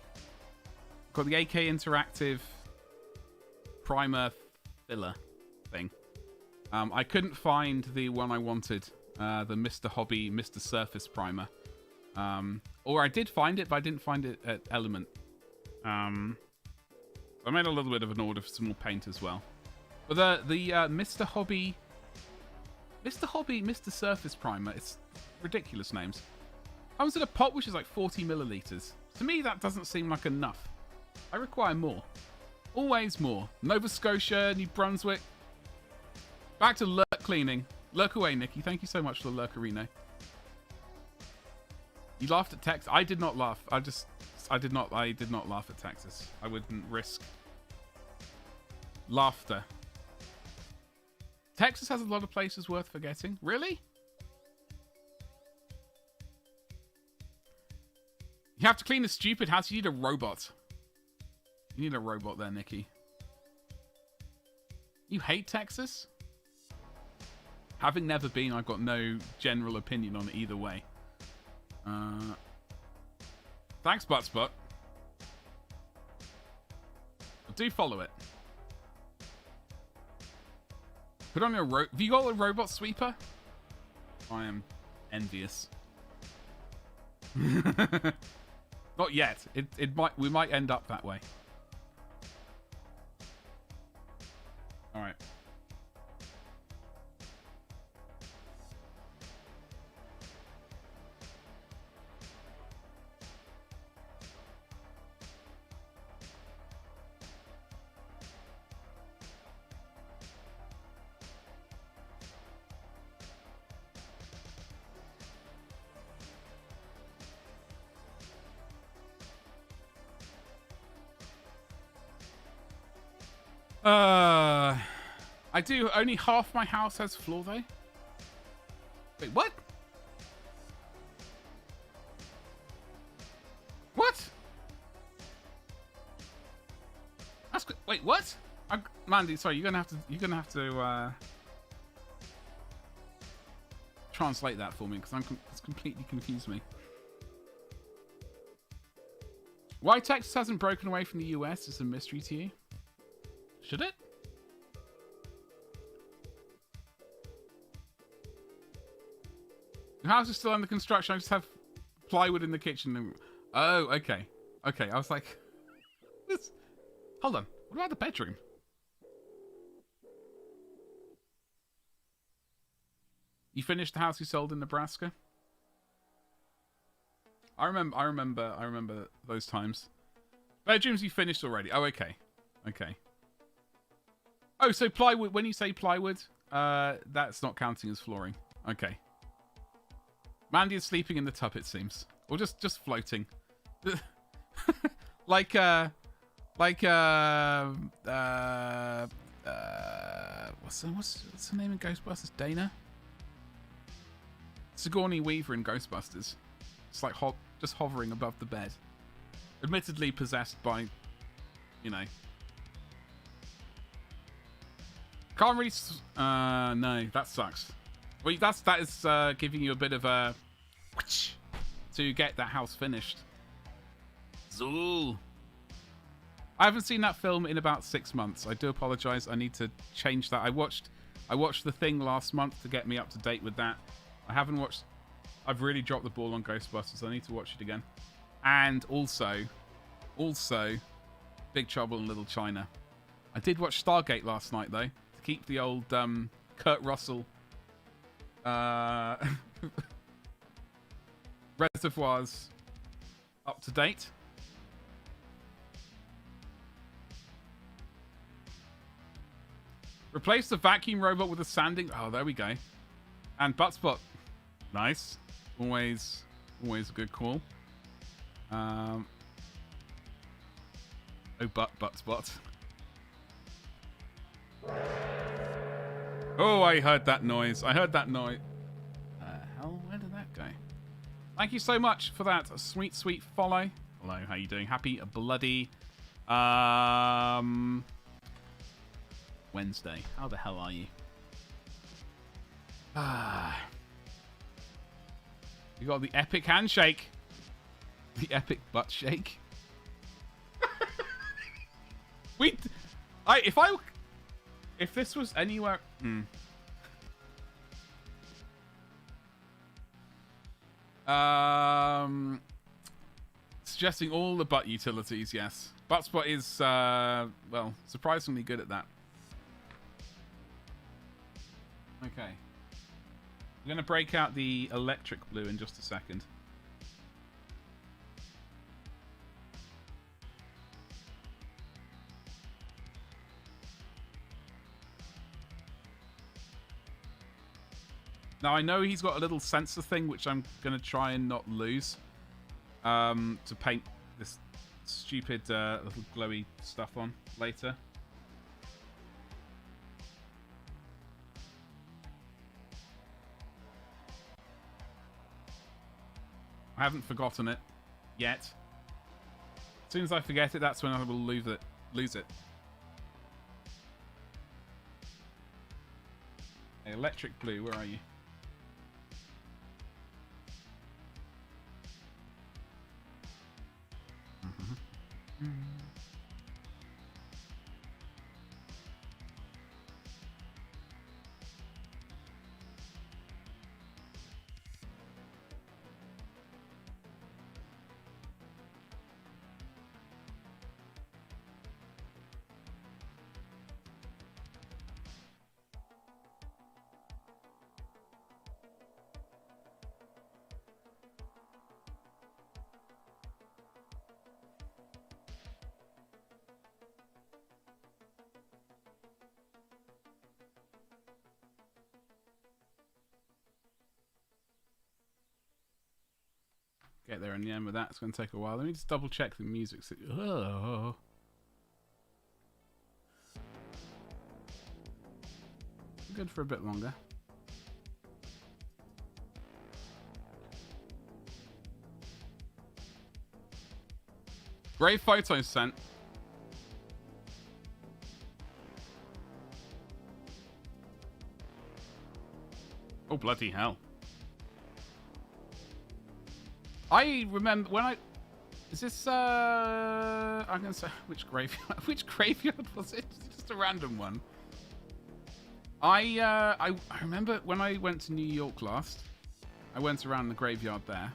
Got the AK Interactive primer filler thing. I couldn't find the one I wanted, the Mr. Hobby, Mr. Surface primer. Or I did find it, but I didn't find it at Element. I made a little bit of an order for some more paint as well. But the Mr. Hobby, Mr. Surface Primer, it's ridiculous names. Comes in a pot which is like 40 milliliters. To me, that doesn't seem like enough. I require more. Always more. Nova Scotia, New Brunswick. Back to lurk cleaning. Lurk away, Nikki. Thank you so much for the lurkerino. You laughed at Texas. I did not laugh. I did not laugh at Texas. I wouldn't risk laughter. Texas has a lot of places worth forgetting. Really? You have to clean a stupid house. You need a robot. You need a robot there, Nikki. You hate Texas? Having never been, I've got no general opinion on it either way. Thanks, Buttspot. Do follow it. Put on your have you got a robot sweeper? I am envious. Not yet. We might end up that way. All right. I do. Only half my house has floor, though. Wait, what? What? That's good. Wait, what? Mandy, sorry, you're gonna have to translate that for me because it's completely confused me. Why Texas hasn't broken away from the US is a mystery to you. Should it? The house is still under construction. I just have plywood in the kitchen. Oh, okay. Okay, I was like... Hold on. What about the bedroom? You finished the house you sold in Nebraska? I remember those times. Bedrooms you finished already. Oh, okay. Okay. Oh, so plywood, when you say plywood, that's not counting as flooring. Okay. Mandy is sleeping in the tub, it seems. Or just floating. what's the name in Ghostbusters? Dana? Sigourney Weaver in Ghostbusters. It's like just hovering above the bed. Admittedly possessed by, you know. Can't really... no, that sucks. Well, that is giving you a bit of a... to get that house finished. Zool. I haven't seen that film in about 6 months. I do apologise. I need to change that. I watched The Thing last month to get me up to date with that. I haven't watched... I've really dropped the ball on Ghostbusters. I need to watch it again. And also, Big Trouble in Little China. I did watch Stargate last night, though, to keep the old Kurt Russell reservoirs up to date. Replace the vacuum robot with a sanding... Oh, there we go. And Buttspot. Nice. Always a good call. Oh, Buttspot. Oh, I heard that noise. Hell, where did that go? Thank you so much for that sweet, sweet follow. Hello, how you doing? Happy bloody Wednesday. How the hell are you? You got the epic handshake. The epic butt shake. If this was anywhere... Suggesting all the butt utilities, yes. Buttspot is, well, surprisingly good at that. Okay. I'm going to break out the electric blue in just a second. Now, I know he's got a little sensor thing, which I'm going to try and not lose, to paint this stupid little glowy stuff on later. I haven't forgotten it yet. As soon as I forget it, that's when I will lose it. Hey, electric blue, where are you? Get there in the end with that. It's going to take a while. Let me just double check the music. Oh. good for a bit longer. Great photos sent. Oh, bloody hell. I remember when I... Is this, I'm going to say... Which graveyard? Which graveyard was it? Just a random one. I remember when I went to New York last, I went around the graveyard there.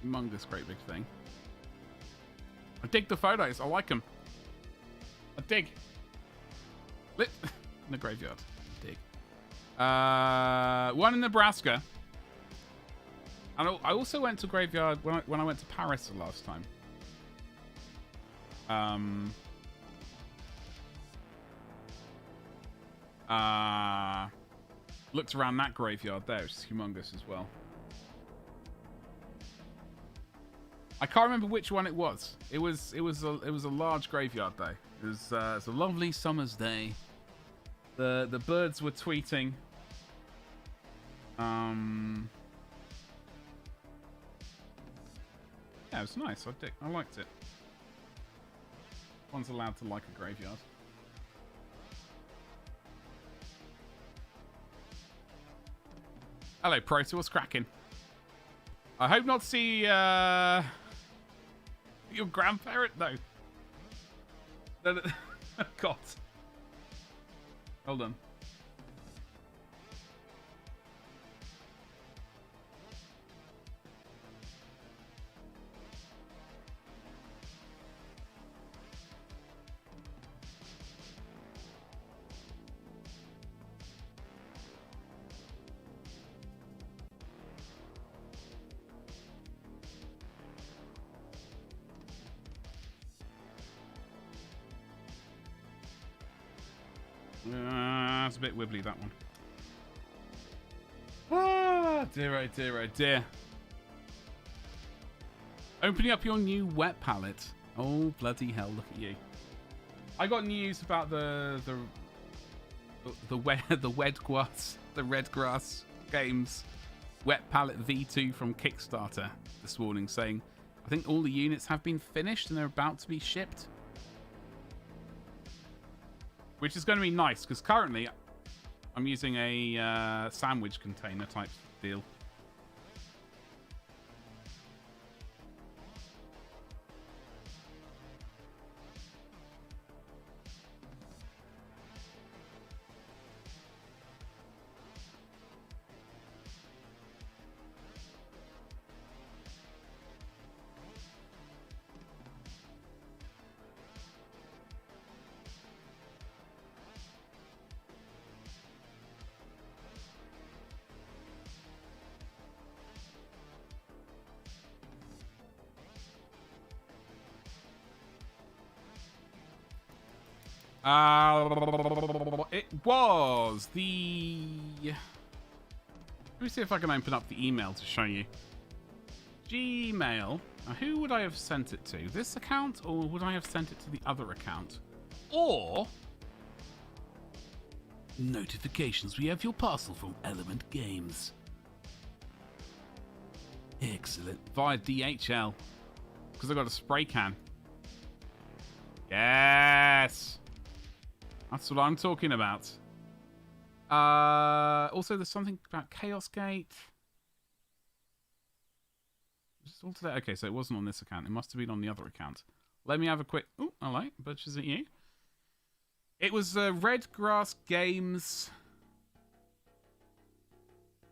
Humongous, great big thing. I dig the photos. I like them. I dig. Lit in the graveyard. Dig. One in Nebraska. And I also went to graveyard when I went to Paris the last time. Looked around that graveyard there, which is humongous as well. I can't remember which one it was. It was a large graveyard though. It was a lovely summer's day. The birds were tweeting. Yeah, it was nice. I liked it. One's allowed to like a graveyard. Hello, Proto. What's cracking? I hope not to see your grandparent. No. God. Hold on. It's a bit wibbly, that one. Ah, dear, oh dear, oh dear. Opening up your new wet palette. Oh, bloody hell, look at you. I got news about the red grass games wet palette V2 from Kickstarter this morning, saying I think all the units have been finished and they're about to be shipped. Which is going to be nice, because currently I'm using a sandwich container type deal. It was the... Let me see if I can open up the email to show you. Gmail. Now, who would I have sent it to? This account, or would I have sent it to the other account? Or... Notifications. We have your parcel from Element Games. Excellent. Via DHL. Because I got a spray can. Yes! That's what I'm talking about. Also, there's something about Chaos Gate. Is this all today? Okay, so it wasn't on this account. It must have been on the other account. Let me have a quick... Oh, hello. Butch, is it you? It was Red Grass Games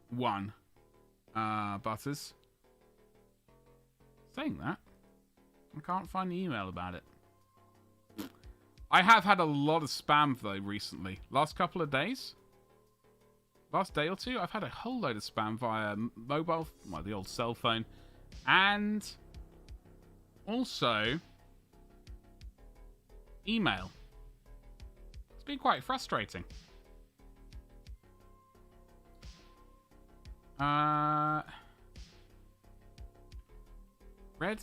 1. Butters. Saying that, I can't find the email about it. I have had a lot of spam, though, recently. Last couple of days. Last day or two, I've had a whole load of spam via mobile, well, the old cell phone. And also email. It's been quite frustrating. Red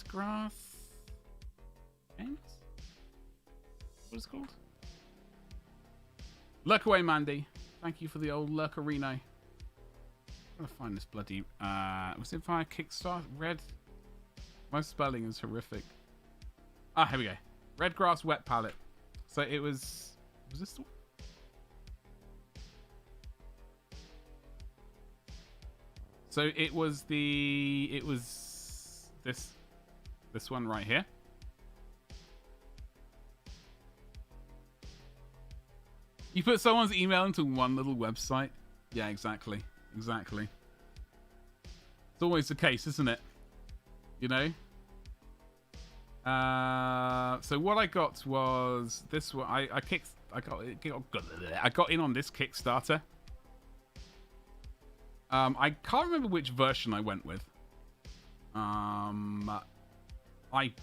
Grass Games? What is it called? Look away, Mandy. Thank you for the old Lurkerino. I'm gonna find this bloody. Was it via Kickstarter? Red. My spelling is horrific. Ah, here we go. Red grass wet palette. So it was. Was this the one? So it was the. It was this one right here. You put someone's email into one little website. Yeah, exactly. Exactly. It's always the case, isn't it? You know? So what I got was this one. I got in on this Kickstarter. I can't remember which version I went with. I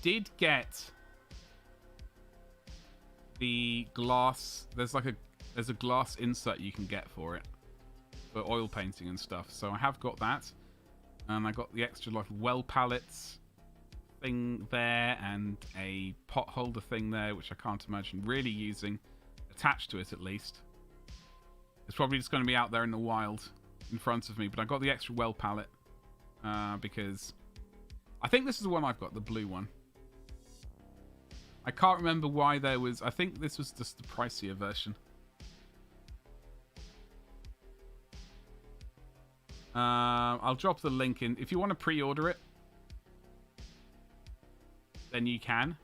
did get the glass. There's a glass insert you can get for it for oil painting and stuff. So I have got that, and I got the extra like well palettes thing there and a pot holder thing there, which I can't imagine really using attached to it. At least it's probably just going to be out there in the wild in front of me. But I got the extra well palette because I think this is the one I've got, the blue one. I can't remember why there was. I think this was just the pricier version. I'll drop the link in. If you want to pre-order it, then you can.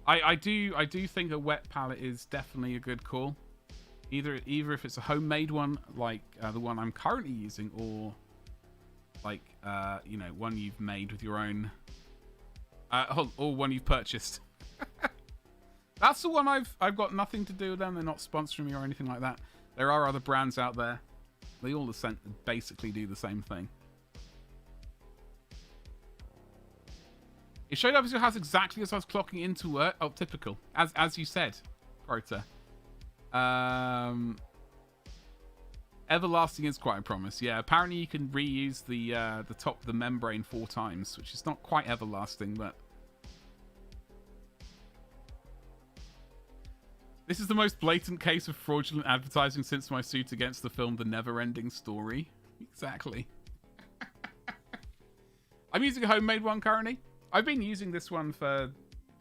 I do think a wet palette is definitely a good call. Either if it's a homemade one like the one I'm currently using, or like you know, one you've made with your own, or one you've purchased. That's the one I've got nothing to do with them. They're not sponsoring me or anything like that. There are other brands out there. They all basically do the same thing. It showed up as your house exactly as I was clocking into work. Oh, typical. As you said, Crota. Everlasting is quite a promise. Yeah, apparently you can reuse the top of the membrane 4 times, which is not quite everlasting, but this is the most blatant case of fraudulent advertising since my suit against the film The Never-Ending Story. Exactly. I'm using a homemade one currently. I've been using this one for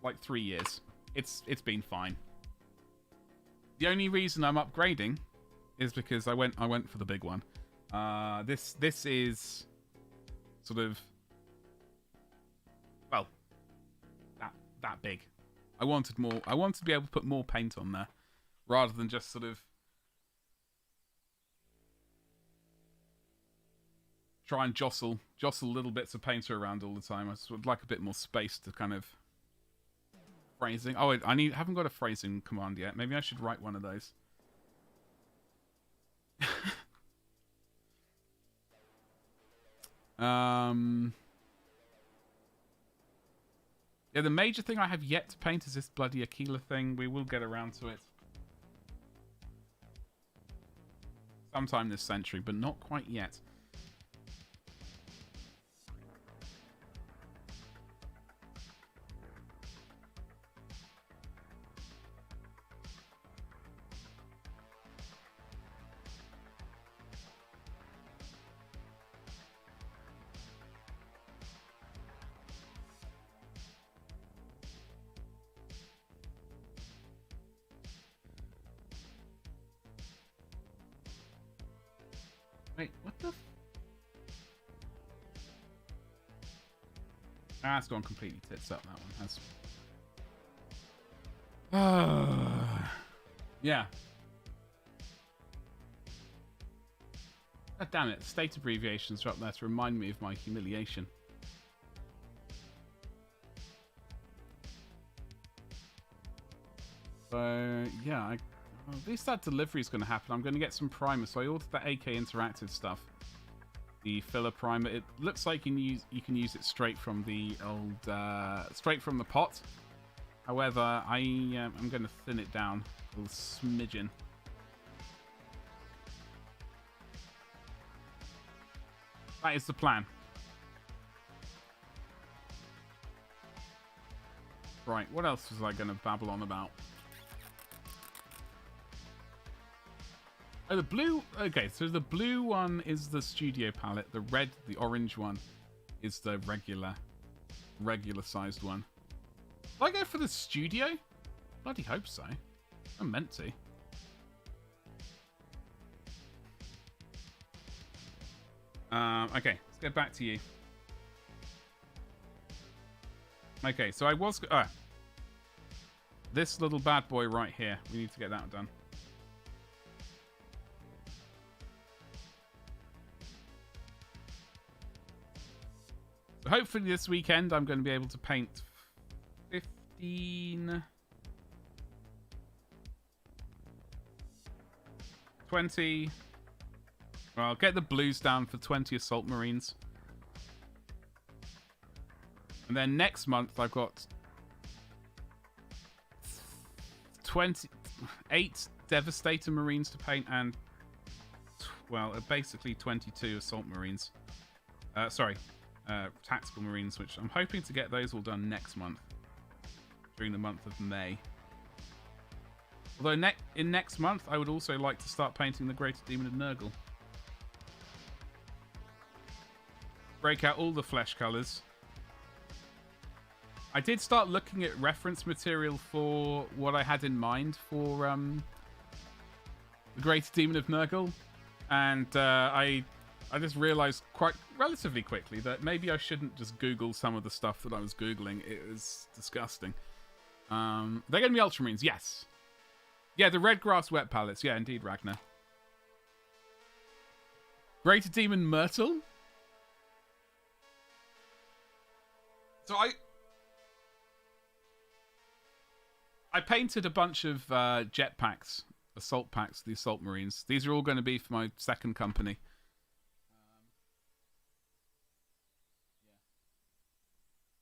like 3 years. It's been fine. The only reason I'm upgrading is because I went for the big one. This is sort of, well, that big. I wanted more. I wanted to be able to put more paint on there, rather than just sort of try and jostle little bits of paint around all the time. I just would like a bit more space to kind of phrasing. Oh, haven't got a phrasing command yet. Maybe I should write one of those. Yeah, the major thing I have yet to paint is this bloody Aquila thing. We will get around to it sometime this century, but not quite yet. Wait, what the? It's gone completely tits up, that one has. Yeah. God damn it, state abbreviations are up there to remind me of my humiliation. So, yeah, at least that delivery is going to happen. I'm going to get some primer. So I ordered that AK Interactive stuff, the filler primer. It looks like you can use it straight from the old, straight from the pot. However, I'm going to thin it down a little smidgen. That is the plan. Right, what else was I going to babble on about? Oh, the blue... Okay, so the blue one is the studio palette. The orange one is the regular sized one. Did I go for the studio? Bloody hope so. I'm meant to. Okay, let's get back to you. Okay, so I was... this little bad boy right here. We need to get that done. So hopefully this weekend I'm going to be able to paint 15... 20... Well, I'll get the blues down for 20 Assault Marines. And then next month I've got 8 Devastator Marines to paint and, well, basically 22 Assault Marines. Tactical Marines, which I'm hoping to get those all done next month. During the month of May. Although in next month, I would also like to start painting the Greater Demon of Nurgle. Break out all the flesh colours. I did start looking at reference material for what I had in mind for the Greater Demon of Nurgle. And I just realised quite relatively quickly that maybe I shouldn't just Google some of the stuff that I was Googling. It was disgusting. They're going to be Ultramarines, yes. Yeah, the Red Grass Wet Palettes. Yeah, indeed, Ragnar. Greater Demon Myrtle? So I painted a bunch of jetpacks, assault packs, the Assault Marines. These are all going to be for my second company.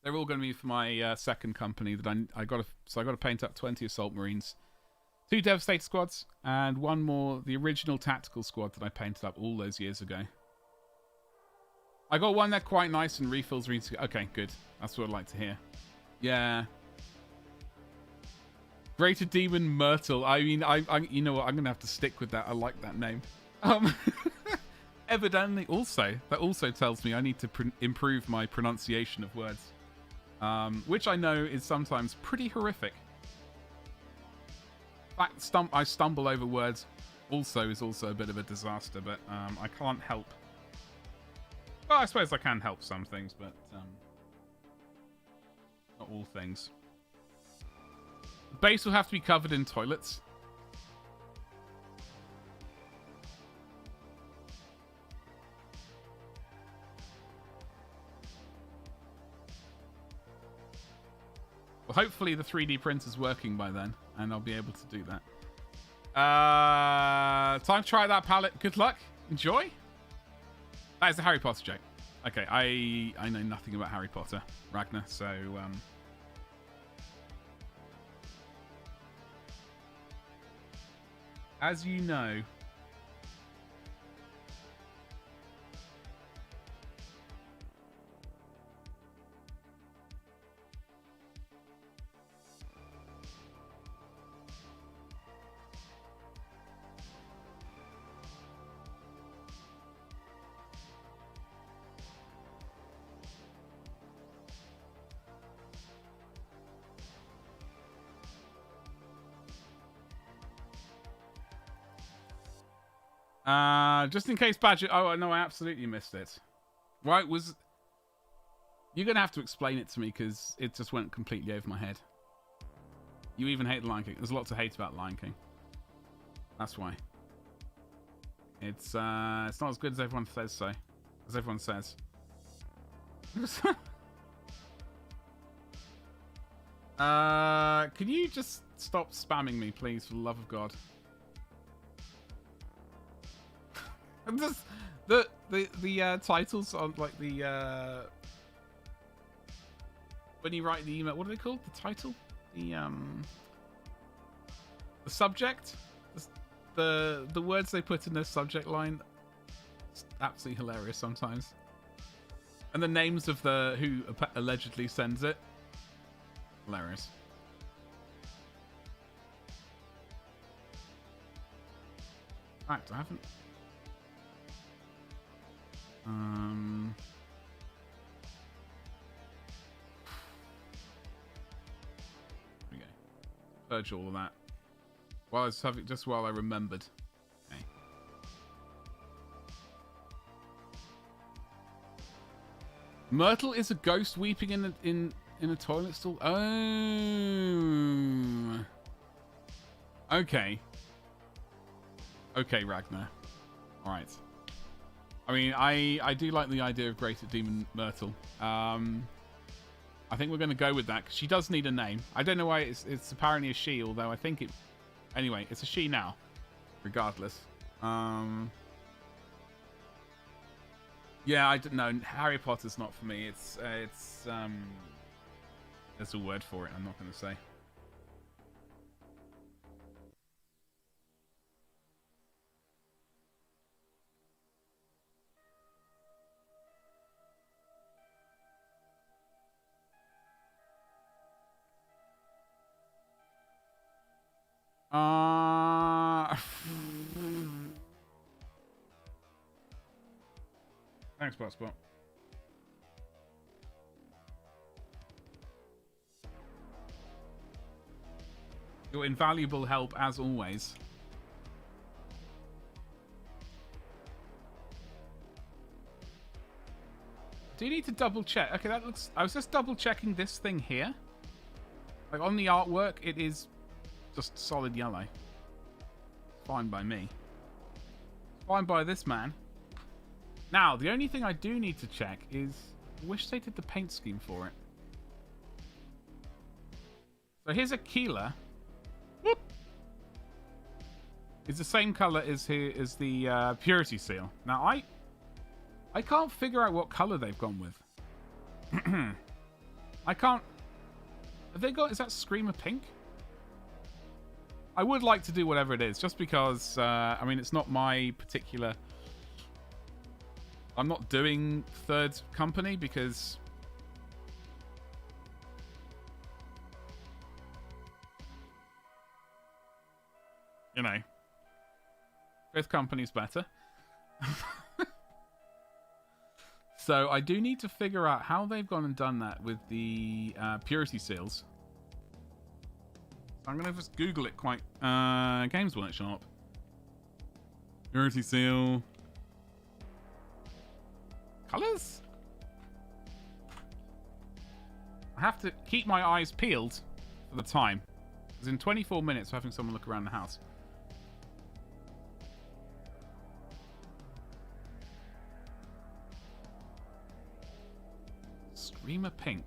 They're all going to be for my second company that I got to paint up 20 Assault Marines, 2 Devastator squads, and one more, the original tactical squad that I painted up all those years ago. I got one there quite nice and refills. Okay, good. That's what I'd like to hear. Yeah. Greater Demon Myrtle. I mean, I you know what? I'm gonna have to stick with that. I like that name. Evidently, that also tells me I need to improve my pronunciation of words, which I know is sometimes pretty horrific. In fact, I stumble over words. Is also a bit of a disaster, but I can't help. Well, I suppose I can help some things, but not all things. The base will have to be covered in toilets. Well, hopefully the 3D printer's working by then, and I'll be able to do that. Time to try that palette. Good luck. Enjoy. That is a Harry Potter joke. Okay, I know nothing about Harry Potter, Ragnar, so... As you know... just in case Badger... Oh, no, I absolutely missed it. Right, was... You're going to have to explain it to me, because it just went completely over my head. You even hate the Lion King. There's a lot to hate about Lion King. That's why. It's not as good as everyone says so. As everyone says. Can you just stop spamming me, please, for the love of God? Just the titles on like the when you write the email, what are they called? The title, the subject, the words they put in the subject line. It's absolutely hilarious sometimes. And the names of the who allegedly sends it. Hilarious. fact, I haven't... There we go. Purge all of that. While I was having, just while I remembered. Okay. Myrtle is a ghost weeping in a toilet stall. Oh. Okay. Okay, Ragnar. All right. I mean, I do like the idea of Greater Demon Myrtle. I think we're going to go with that because she does need a name. I don't know why it's apparently a she, although I think it. Anyway, it's a she now, regardless. Yeah, I don't know. Harry Potter's not for me. There's a word for it. I'm not going to say. Thanks, Spot. Your invaluable help, as always. Do you need to double check? Okay, that looks... I was just double checking this thing here. Like, on the artwork, it is just solid yellow. Fine by me. Fine by this man. Now, the only thing I do need to check is... I wish they did the paint scheme for it. So here's Aquila. Whoop! It's the same colour as the Purity Seal. Now, I can't figure out what colour they've gone with. I can't... Have they got... Is that Screamer Pink? I would like to do whatever it is, just because, I mean, it's not my particular... I'm not doing third company because... You know. Fifth company's better. So I do need to figure out how they've gone and done that with the Purity Seals. I'm going to just Google it quite... Games Workshop. Purity Seal... Colours? I have to keep my eyes peeled for the time. Because in 24 minutes, we're having someone look around the house. Screamer Pink.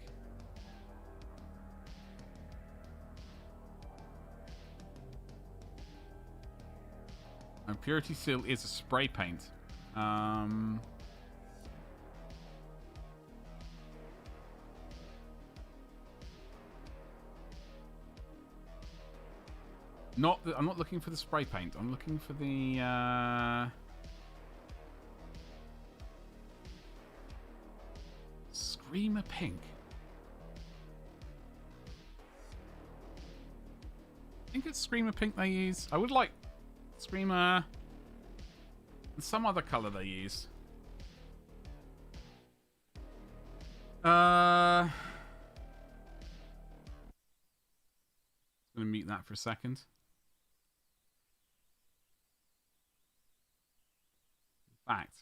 And Purity Seal is a spray paint. I'm not looking for the spray paint. I'm looking for the Screamer Pink. I think it's Screamer Pink they use. I would like Screamer and some other colour they use. I'm gonna mute that for a second. In fact,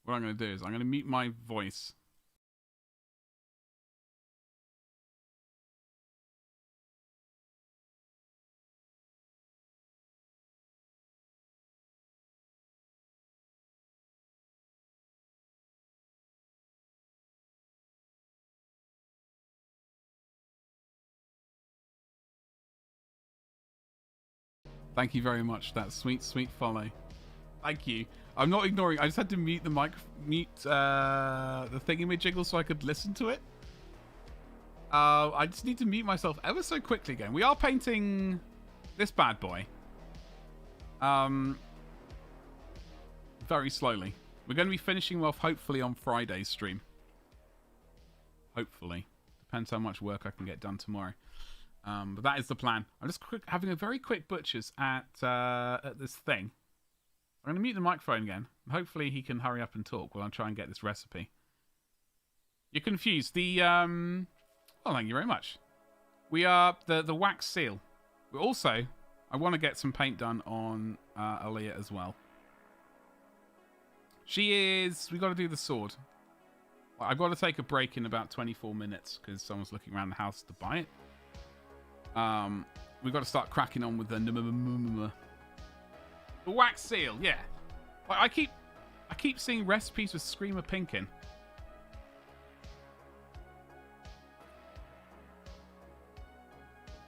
what I'm going to do is I'm going to mute my voice. Thank you very much. That sweet, sweet follow. Thank you. I'm not ignoring. I just had to mute the the thingamajiggle so I could listen to it. I just need to mute myself ever so quickly again. We are painting this bad boy. Very slowly. We're going to be finishing off hopefully on Friday's stream. Hopefully. Depends how much work I can get done tomorrow. But that is the plan. I'm just having a very quick butcher's at this thing. I'm going to mute the microphone again. Hopefully he can hurry up and talk while I try and get this recipe. You're confused. Oh, thank you very much. We are the wax seal. We're also, I want to get some paint done on Aleya as well. We've got to do the sword. I've got to take a break in about 24 minutes because someone's looking around the house to buy it. We've got to start cracking on with the wax seal, yeah. I keep seeing recipes with Screamer Pink in.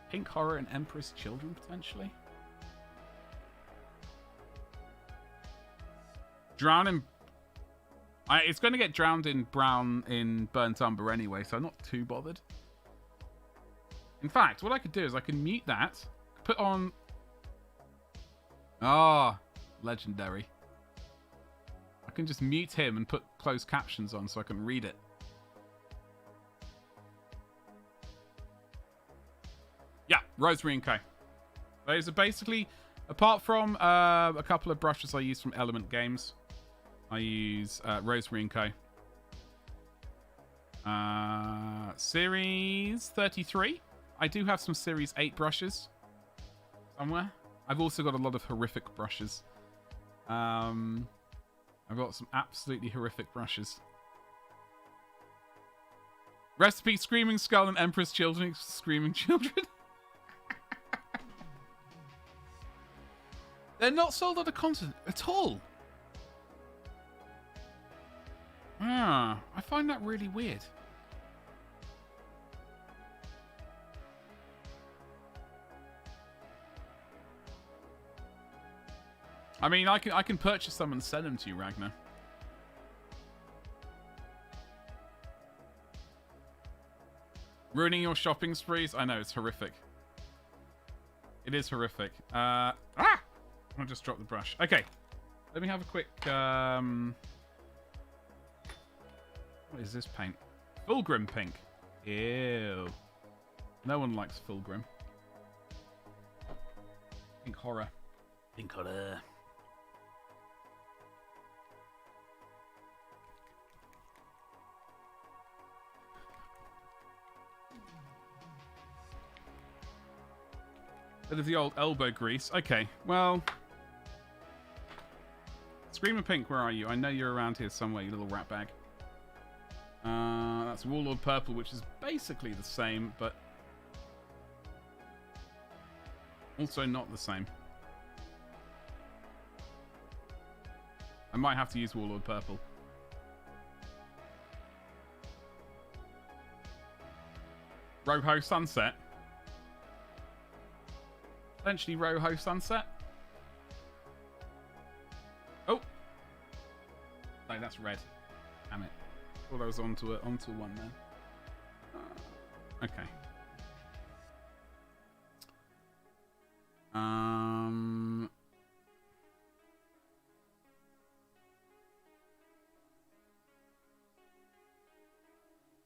Pink Horror and Emperor's Children, potentially? Drown in... it's going to get drowned in brown in Burnt Umber anyway, so I'm not too bothered. In fact, what I could do is I can mute that, put on... Ah, legendary. I can just mute him and put closed captions on so I can read it. Yeah, Rosemary and Co. Those are basically, apart from a couple of brushes I use from Element Games, I use Rosemary and Co. Series 33. I do have some Series 8 brushes somewhere. I've also got a lot of horrific brushes. I've got some absolutely horrific brushes. Recipe: Screaming Skull and Emperor's Children. Screaming Children. They're not sold on the continent at all. I find that really weird. I mean, I can purchase them and send them to you, Ragnar. Ruining your shopping sprees? I know, it's horrific. It is horrific. I'll just drop the brush. Okay. Let me have a quick... What is this paint? Fulgrim pink. Ew. No one likes Fulgrim. Pink horror. Pink horror. Bit of the old elbow grease. Okay, well... Screamer Pink, where are you? I know you're around here somewhere, you little rat bag. That's Warlord Purple, which is basically the same, but... also not the same. I might have to use Warlord Purple. Rojo Sunset. Potentially Rojo Sunset. Oh! No, that's red. Damn it. Thought I was onto one then. Okay. Can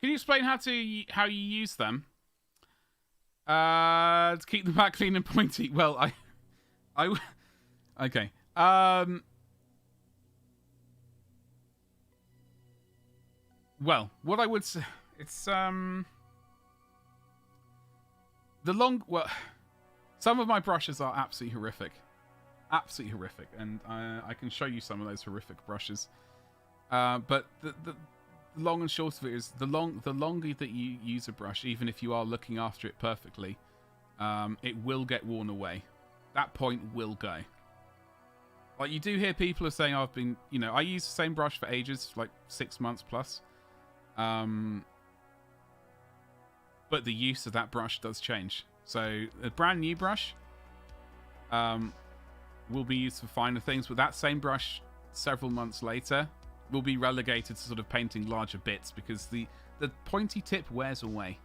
you explain how you use them? To keep them back clean and pointy. Well, okay. Well, what I would say, it's some of my brushes are absolutely horrific, and I can show you some of those horrific brushes. But the long and short of it is the longer that you use a brush, even if you are looking after it perfectly, it will get worn away. That point will go. Like, you do hear people are saying, I've been, I use the same brush for ages, like 6 months plus. But the use of that brush does change. So a brand new brush will be used for finer things, but that same brush several months later will be relegated to sort of painting larger bits because the pointy tip wears away.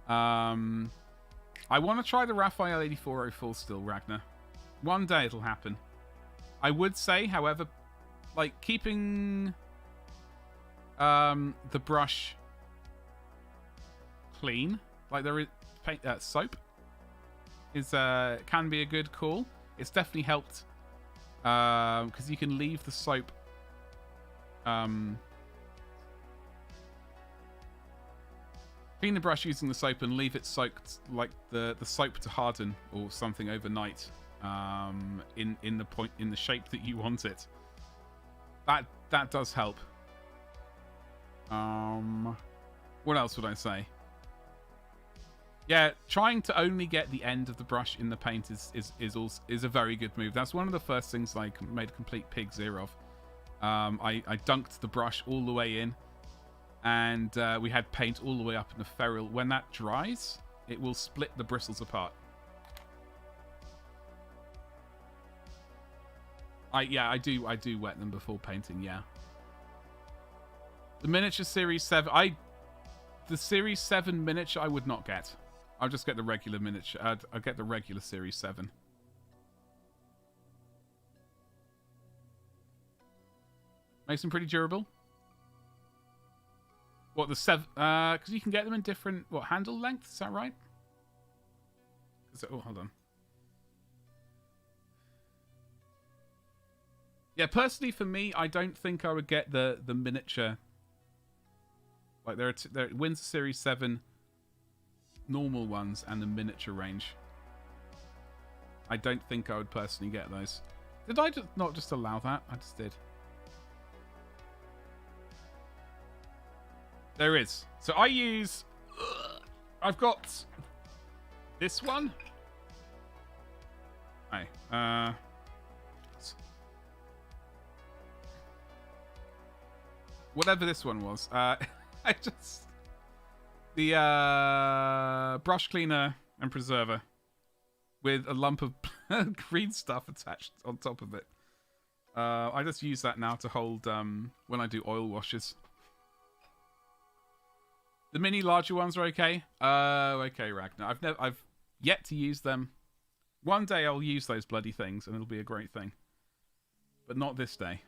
I want to try the Raphael 8404 still, Ragnar. One day it'll happen. I would say, however, like keeping the brush clean, like there is soap, is can be a good call. It's definitely helped Because you can leave the soap. Clean the brush using the soap and leave it soaked, like the soap to harden or something overnight. In the shape that you want it. That does help. What else would I say? Yeah, trying to only get the end of the brush in the paint is a very good move. That's one of the first things I made a complete pig's ear of. I dunked the brush all the way in, and we had paint all the way up in the ferrule. When that dries, it will split the bristles apart. I do wet them before painting, yeah. The miniature Series 7, the Series 7 miniature I would not get. I'll just get the regular miniature. I'll get the regular Series 7. Makes them pretty durable. What, the 7? Because you can get them in different, handle lengths? Is that right? Oh, hold on. Yeah, personally for me, I don't think I would get the miniature. Like there are Windsor Series 7 normal ones and the miniature range. I don't think I would personally get those. Did I not just allow that? I just did. There is. So I use... I've got this one. Hey. Whatever this one was. The brush cleaner and preserver with a lump of green stuff attached on top of it. I just use that now to hold when I do oil washes. The mini larger ones are okay. Okay, Ragnar. I've yet to use them. One day I'll use those bloody things and it'll be a great thing. But not this day.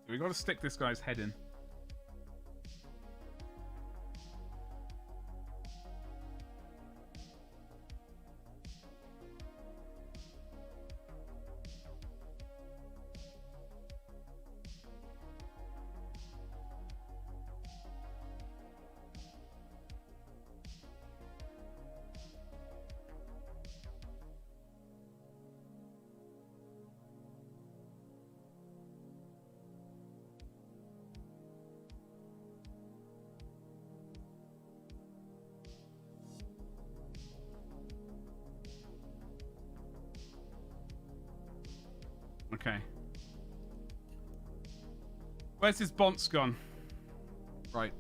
We got to stick this guy's head in. Okay. Where's his bonce gone? Right.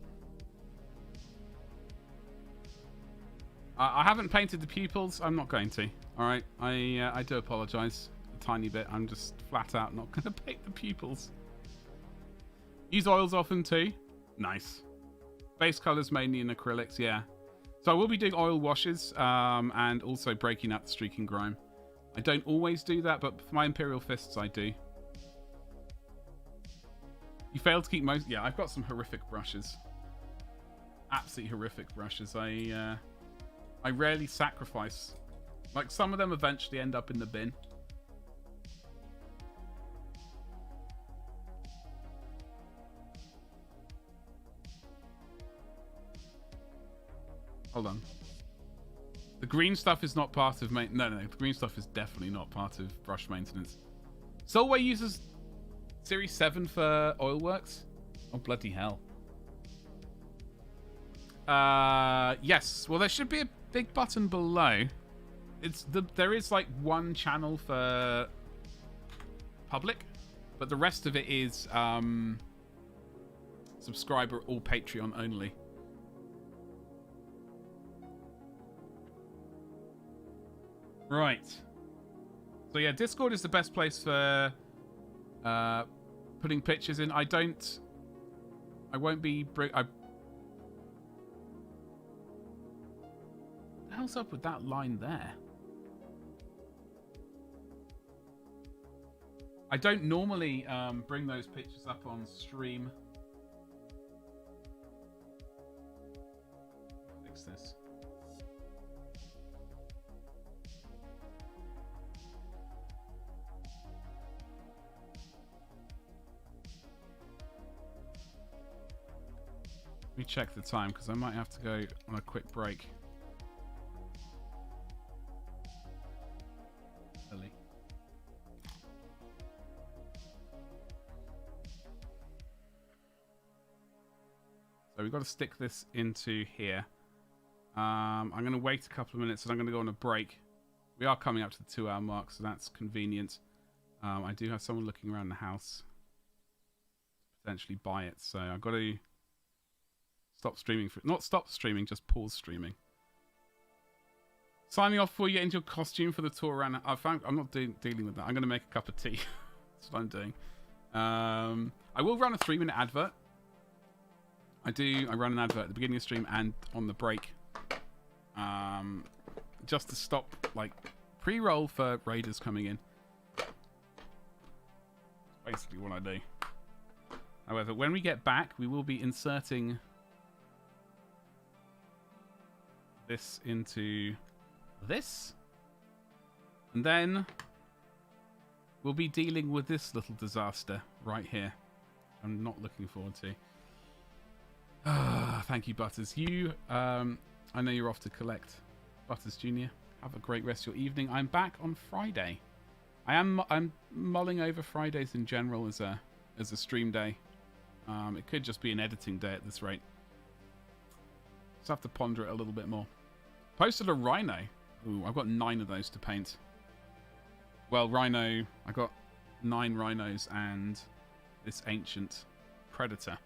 I haven't painted the pupils. I'm not going to. All right. I do apologize a tiny bit. I'm just flat out not going to paint the pupils. Use oils often too. Nice. Base colors mainly in acrylics. Yeah. So I will be doing oil washes and also breaking up the streak and grime. I don't always do that, but for my Imperial Fists, I do. You failed to keep most... Yeah, I've got some horrific brushes. Absolutely horrific brushes. I rarely sacrifice. Like, some of them eventually end up in the bin. Hold on. The green stuff is not part of... No. The green stuff is definitely not part of brush maintenance. Solway uses Series 7 for oilworks? Oh, bloody hell. Yes. Well, there should be a big button below. There is like one channel for public, but the rest of it is subscriber or Patreon only. Right. So yeah, Discord is the best place for putting pictures in. I won't be... What the hell's up with that line there? I don't normally bring those pictures up on stream. Let me check the time because I might have to go on a quick break. Early. So we've got to stick this into here. I'm going to wait a couple of minutes and I'm going to go on a break. We are coming up to the 2-hour mark, so that's convenient. I do have someone looking around the house to potentially buy it, so I've got to stop streaming. Not stop streaming, just pause streaming. Signing off before you get into your costume for the tour around. I'm not dealing with that. I'm going to make a cup of tea. That's what I'm doing. I will run a 3-minute advert. I run an advert at the beginning of the stream and on the break. Just to stop, like, pre-roll for raiders coming in. That's basically what I do. However, when we get back, we will be inserting this into this. And then we'll be dealing with this little disaster right here. I'm not looking forward to. Thank you, Butters. I know you're off to collect Butters Jr. Have a great rest of your evening. I'm back on Friday. I'm mulling over Fridays in general as a stream day. It could just be an editing day at this rate. Just have to ponder it a little bit more. Posted a rhino. Ooh, I've got 9 of those to paint. Well, rhino. I got 9 rhinos and this ancient predator.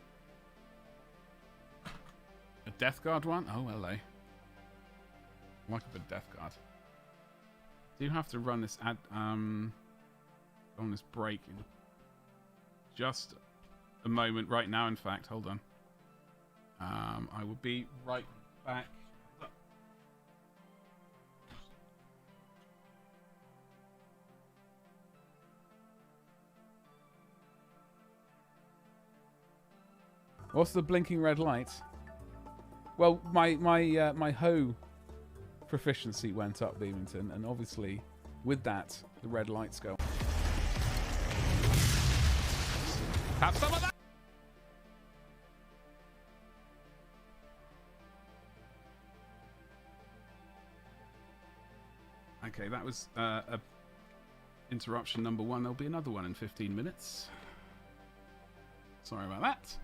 A Death Guard one? Oh, hello. I like a bit of Death Guard. Do have to run this on this break in just a moment right now. In fact, hold on. I will be right back. What's the blinking red light? Well, my hoe proficiency went up, Beamington, and obviously with that the red lights go. Have some of that. Okay, that was a interruption number 1. There'll be another one in 15 minutes. Sorry about that.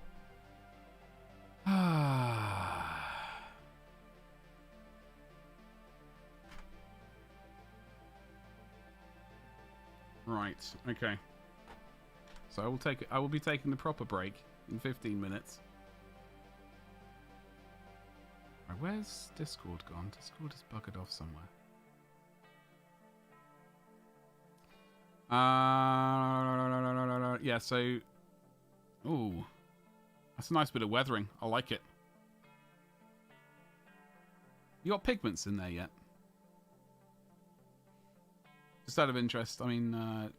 Right. Okay. So I will be taking the proper break in 15 minutes. Right, where's Discord gone? Discord is buggered off somewhere. Yeah. So. Ooh. That's a nice bit of weathering. I like it. You got pigments in there yet? Just out of interest, I mean,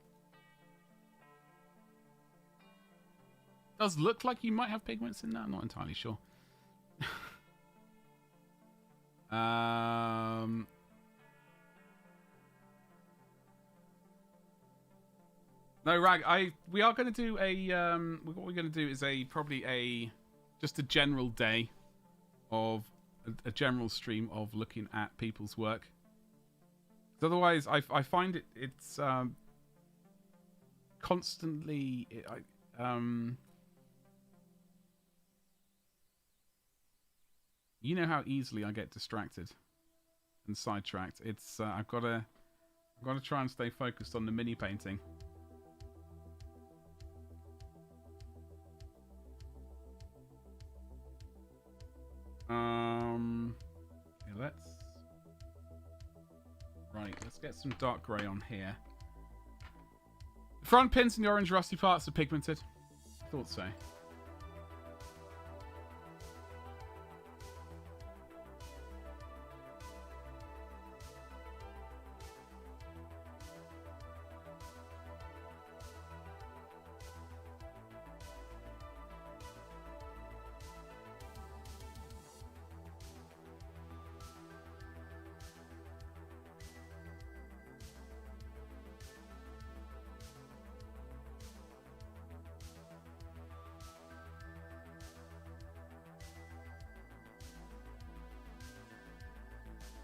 does look like you might have pigments in there. I'm not entirely sure. No, Rag. We are going to do a. What we're going to do is just a general day of a general stream of looking at people's work. Because otherwise, I find it's constantly. You know how easily I get distracted and sidetracked. It's I've got to try and stay focused on the mini painting. Yeah, let's get some dark grey on here. The front pins and the orange rusty parts are pigmented. Thought so.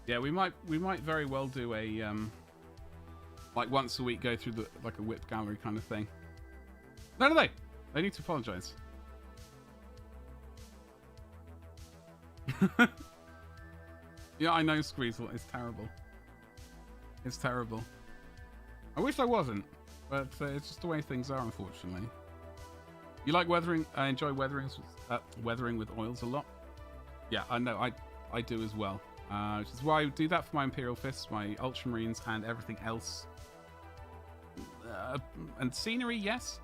Yeah, we might very well do a like once a week go through the like a whip gallery kind of thing. No. They need to apologize. Yeah, I know, Squeezel. It's terrible. It's terrible. I wish I wasn't, but it's just the way things are, unfortunately. You like weathering? I enjoy weathering with oils a lot. Yeah, I know. I do as well. Which is why I do that for my Imperial Fists, my Ultramarines, and everything else. And scenery, yes.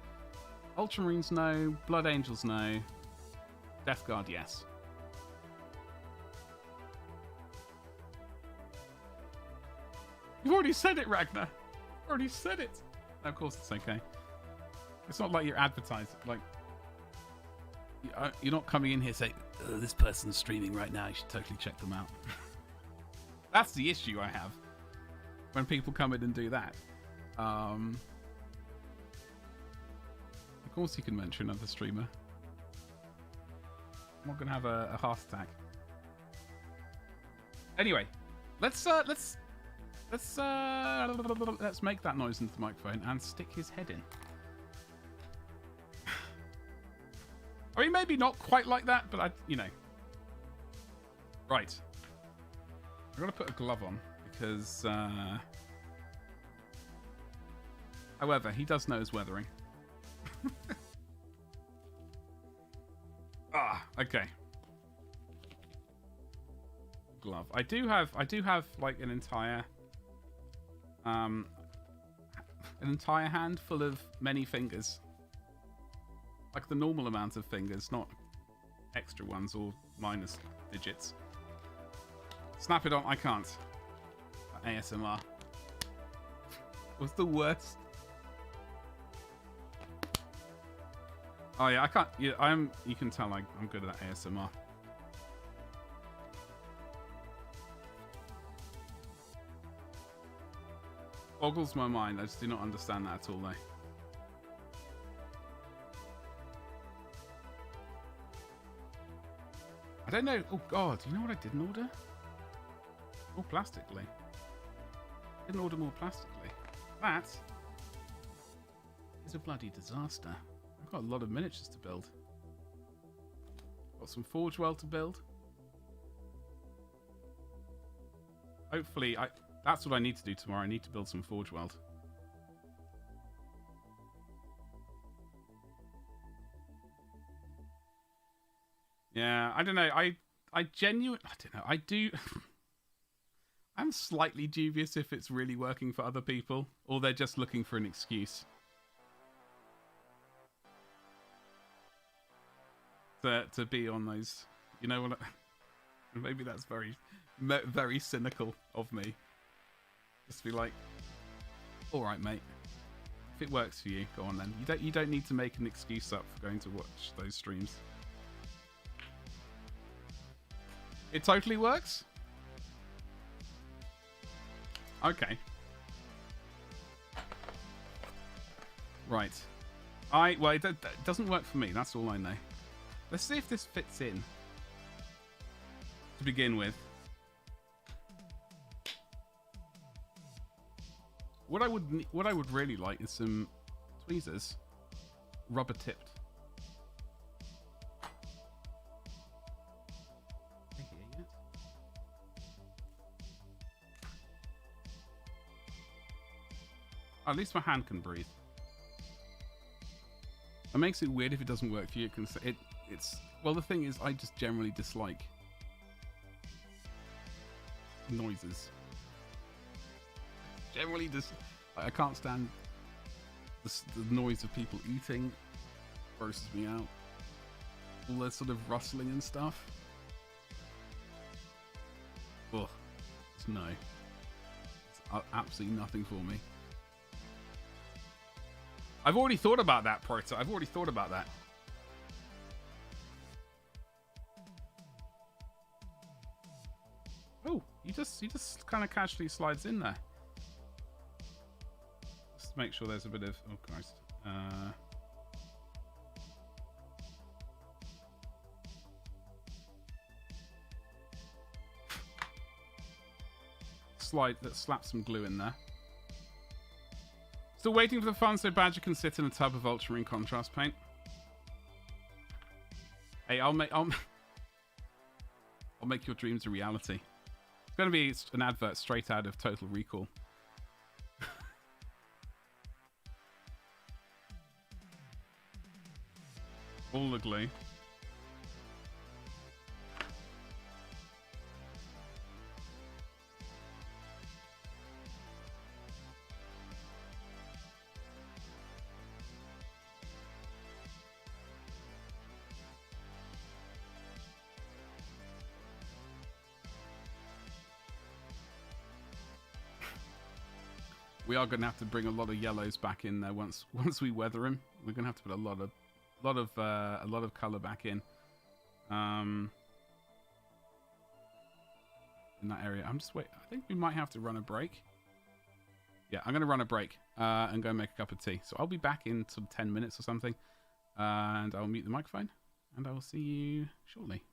Ultramarines, no. Blood Angels, no. Death Guard, yes. You've already said it, Ragnar. Already said it. No, of course it's okay. It's not like you're advertising. Like, you're not coming in here saying, this person's streaming right now. You should totally check them out. That's the issue I have when people come in and do that. Of course you can mention another streamer. I'm not going to have a heart attack. Anyway, let's make that noise into the microphone and stick his head in. I mean, maybe not quite like that, but Right. I'm going to put a glove on because, however, he does know his weathering. Okay. Glove. I do have like an entire hand full of many fingers. Like the normal amount of fingers, not extra ones or minus digits. Snap it on. I can't. ASMR was the worst. Oh yeah, I can't. Yeah, you can tell I'm good at ASMR. Boggles my mind. I just do not understand that at all, though. I don't know. Oh God, you know what I didn't order? More plastically. Didn't order more plastically. That is a bloody disaster. I've got a lot of miniatures to build. Got some Forge World to build. Hopefully, that's what I need to do tomorrow. I need to build some Forge World. Yeah, I don't know. I don't know. I do. I'm slightly dubious if it's really working for other people or they're just looking for an excuse to be on those. You know what? Maybe that's very, very cynical of me. Just be like, all right, mate. If it works for you, go on then. You don't need to make an excuse up for going to watch those streams. It totally works? Okay. Right. Well, it doesn't work for me. That's all I know. Let's see if this fits in. To begin with. What I would really like is some tweezers. Rubber tipped. At least my hand can breathe. It makes it weird if it doesn't work for you. Well, the thing is, I just generally dislike noises. Generally, I can't stand the noise of people eating. Grosses me out. All that sort of rustling and stuff. Ugh. No. It's absolutely nothing for me. I've already thought about that, Porter. I've already thought about that. Oh, he just kind of casually slides in there. Just make sure there's a bit of... Oh, Christ. let's slap some glue in there. Still waiting for the fun so Badger can sit in a tub of ultramarine contrast paint. Hey, I'll make your dreams a reality. It's going to be an advert straight out of Total Recall. All the glue. We are going to have to bring a lot of yellows back in there once we weather him. We're going to have to put a lot of color back in that area. I think we might have to run a break. Yeah, I'm going to run a break and go make a cup of tea. So I'll be back in some 10 minutes or something, and I'll mute the microphone, and I will see you shortly.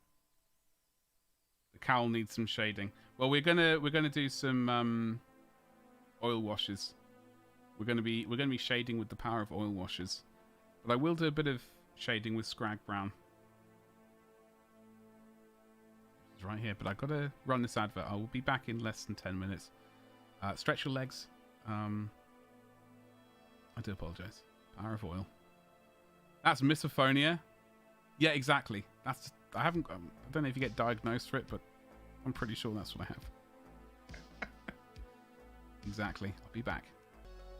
The cowl needs some shading. Well, we're gonna do some oil washes. We're gonna be shading with the power of oil washes, but I will do a bit of shading with Scrag Brown. It's right here, but I've got to run this advert. I will be back in less than 10 minutes. Stretch your legs. I do apologize. Power of oil. That's misophonia. Yeah, exactly. I don't know if you get diagnosed for it, but I'm pretty sure that's what I have. Exactly. I'll be back.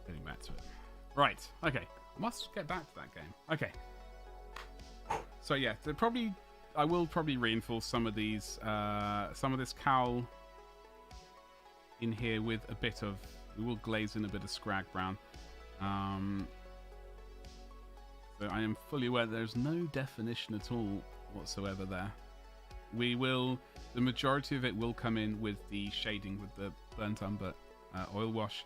Getting back to it. Right. Okay. Must get back to that game. Okay. So yeah, I will probably reinforce some of this cowl in here with a bit of. We will glaze in a bit of Scrag Brown. So I am fully aware there's no definition at all whatsoever there. The majority of it will come in with the shading with the burnt umber oil wash,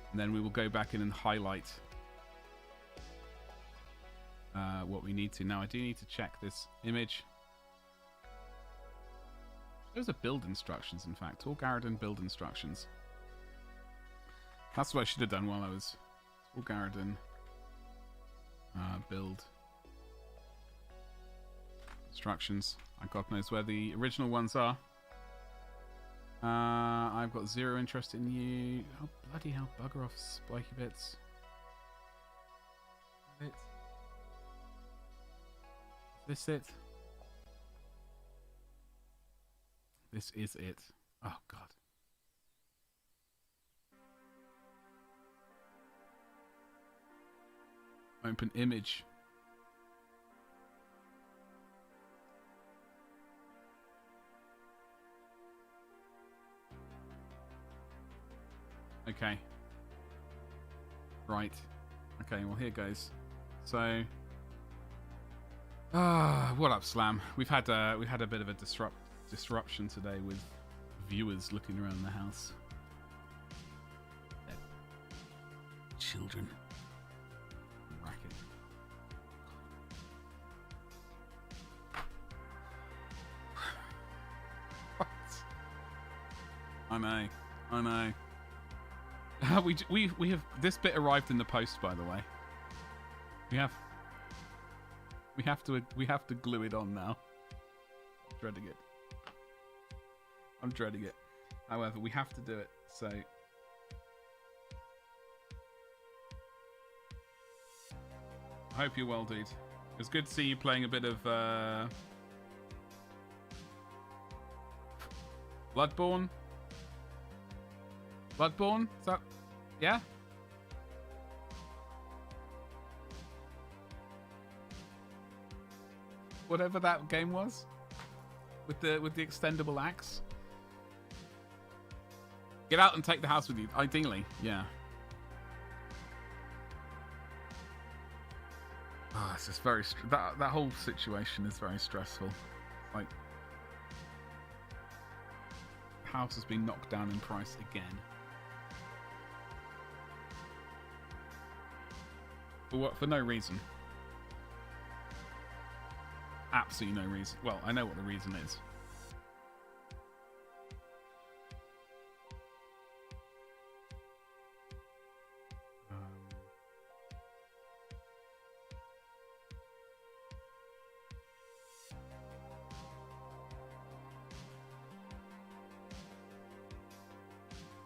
and then we will go back in and highlight what we need to. Now I do need to check this image. Those are build instructions, in fact. Tor Garadon build instructions. That's what I should have done while I was Tor Garadon build instructions. God knows where the original ones are. I've got zero interest in you. Oh, bloody hell. Bugger off, spiky bits. Is this it? This is it. Oh, God. Open image. Okay. Right. Okay, well here goes. So what up, Slam? We've had a bit of a disruption today with viewers looking around the house. Children. Racket. What? I know. We have this bit arrived in the post, by the way. We have to glue it on now. I'm dreading it. However, we have to do it. So I hope you're well, dude. It was good to see you playing a bit of Bloodborne. Is that? Yeah. Whatever that game was, with the extendable axe. Get out and take the house with you. Ideally, yeah. Oh, it's just very that whole situation is very stressful. Like, the house has been knocked down in price again. For what? For no reason. Absolutely no reason. Well, I know what the reason is.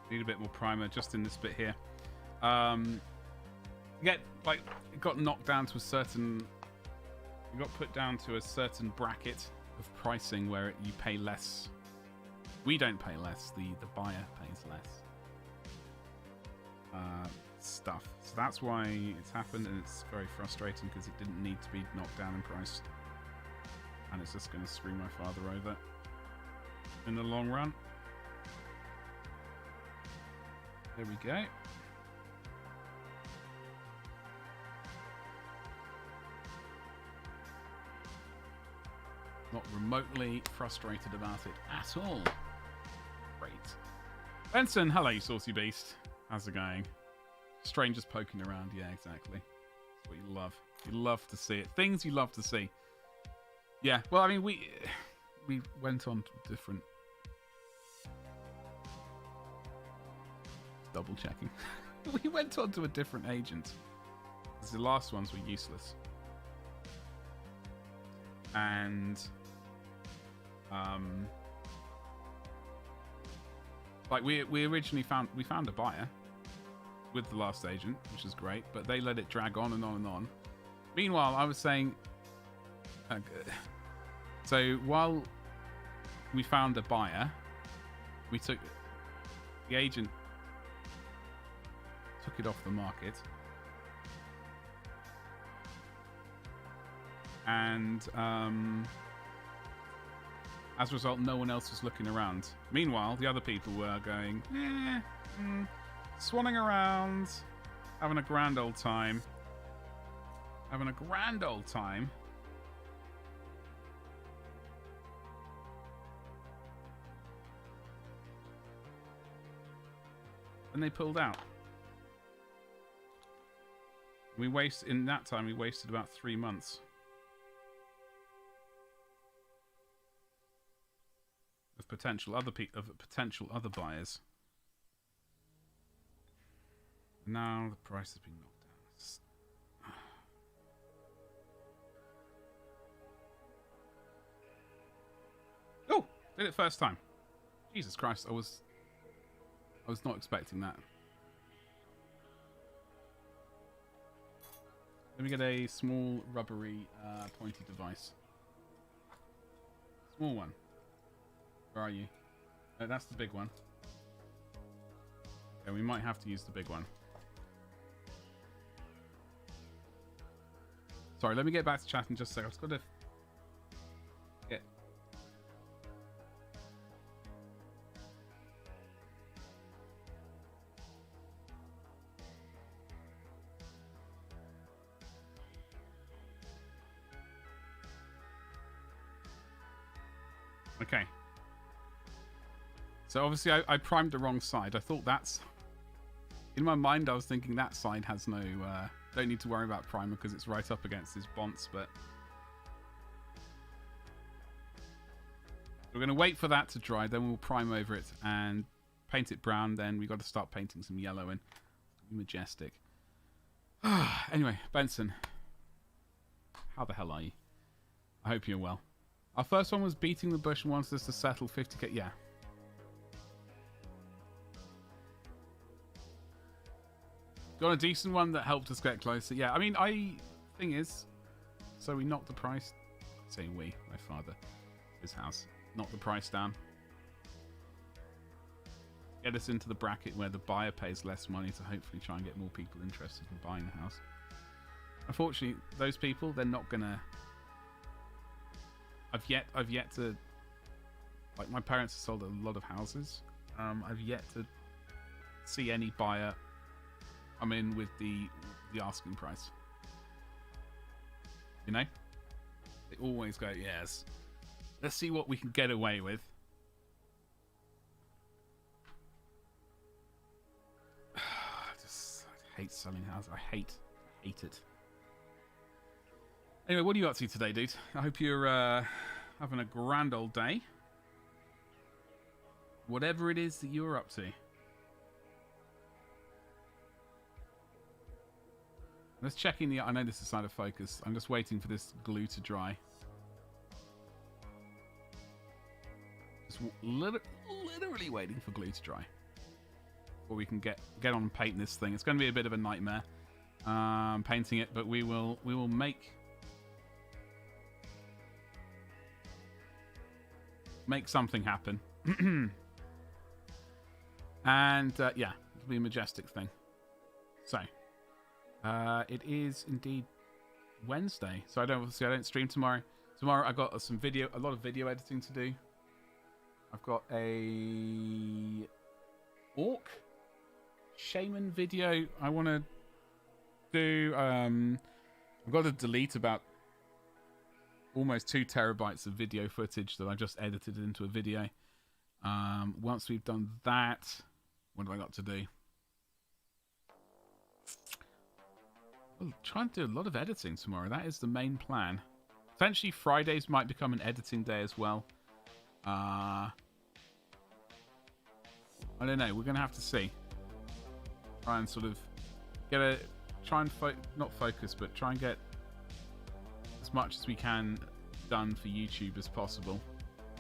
Need a bit more primer just in this bit here. It got knocked down to a certain... It got put down to a certain bracket of pricing where you pay less. We don't pay less. The buyer pays less. Stuff. So that's why it's happened, and it's very frustrating because it didn't need to be knocked down in price. And it's just going to screw my father over in the long run. There we go. Not remotely frustrated about it at all. Great. Benson, hello, you saucy beast. How's it going? Strangers poking around. Yeah, exactly. That's what you love. You love to see it. Things you love to see. Yeah, well, I mean, we went on to different... Double checking. We went on to a different agent. Because the last ones were useless. And... like we originally found a buyer with the last agent, which is great, but they let it drag on and on and on. Meanwhile, I was saying, so while we found a buyer, the agent took it off the market, and as a result, no one else was looking around. Meanwhile, the other people were going, swanning around, having a grand old time. Having a grand old time. And they pulled out. In that time, we wasted about 3 months. Of potential other buyers. Now the price has been knocked down. Oh, did it first time. Jesus Christ, I was not expecting that. Let me get a small rubbery pointy device. Small one. Where are you? No, that's the big one. Okay, we might have to use the big one. Sorry, let me get back to chat in just a second. I've just got to get... Okay. So obviously I primed the wrong side. I thought that's... In my mind I was thinking that side has no... don't need to worry about primer because it's right up against his bonce, but... We're going to wait for that to dry, then we'll prime over it and paint it brown, then we've got to start painting some yellow in. Majestic. Anyway, Benson. How the hell are you? I hope you're well. Our first one was beating the bush and wants us to settle 50k. Yeah. Got a decent one that helped us get closer. Yeah, I mean, thing is, so we knocked the price. I say we, my father, his house, knocked the price down. Get us into the bracket where the buyer pays less money to hopefully try and get more people interested in buying the house. Unfortunately, those people, they're not gonna... I've yet to... Like, my parents have sold a lot of houses. I've yet to see any buyer come in with the asking price. You know? They always go, yes. Let's see what we can get away with. I hate selling houses. I hate it. Anyway, what are you up to today, dude? I hope you're having a grand old day. Whatever it is that you're up to. Let's check in the... I know this is out of focus. I'm just waiting for this glue to dry. Just literally waiting for glue to dry. before we can get on and paint this thing. It's going to be a bit of a nightmare painting it, but we will make something happen. And yeah, it'll be a majestic thing. So it is indeed Wednesday, so I don't stream tomorrow. Tomorrow I got a lot of video editing to do. I've got a orc shaman video I want to do. I've got to delete about almost 2 terabytes of video footage that I just edited into a video. Once we've done that, what have I got to do? I'll try and do a lot of editing tomorrow. That is the main plan. Potentially Fridays might become an editing day as well. I don't know. We're going to have to see. Try and sort of not focus, but try and get as much as we can done for YouTube as possible.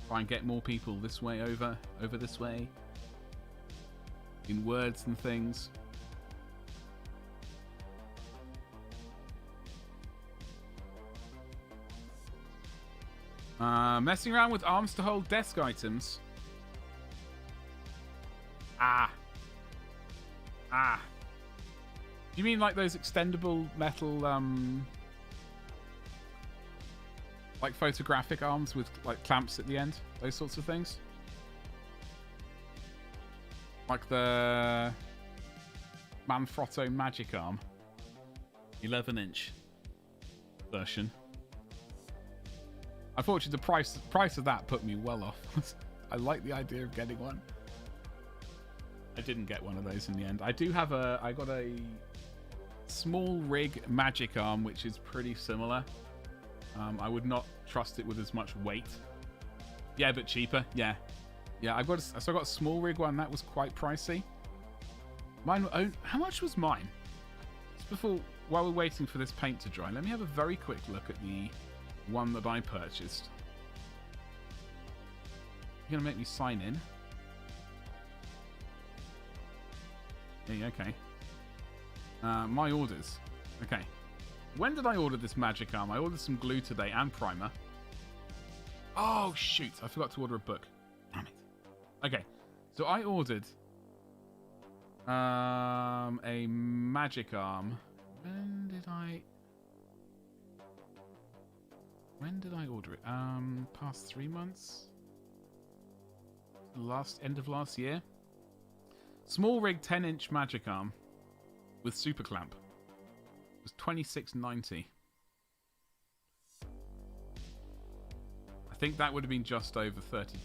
Try and get more people this way over this way. In words and things. Messing around with arms to hold desk items. You mean like those extendable metal, like photographic arms with like clamps at the end? Those sorts of things? Like the Manfrotto Magic Arm. 11-inch version. Unfortunately, the price of that put me well off. I like the idea of getting one. I didn't get one of those in the end. I got a small rig magic arm, which is pretty similar. I would not trust it with as much weight. Yeah, but cheaper. Yeah. I got a small rig one. That was quite pricey. How much was mine? Just while we're waiting for this paint to dry, let me have a very quick look at the one that I purchased. You're gonna make me sign in? Yeah, okay. My orders. Okay. When did I order this magic arm? I ordered some glue today and primer. Oh, shoot. I forgot to order a book. Damn it. Okay. So I ordered a magic arm. When did I order it? Past 3 months? End of last year? Small rig 10-inch magic arm with super clamp. It was $26.90. I think that would have been just over 30.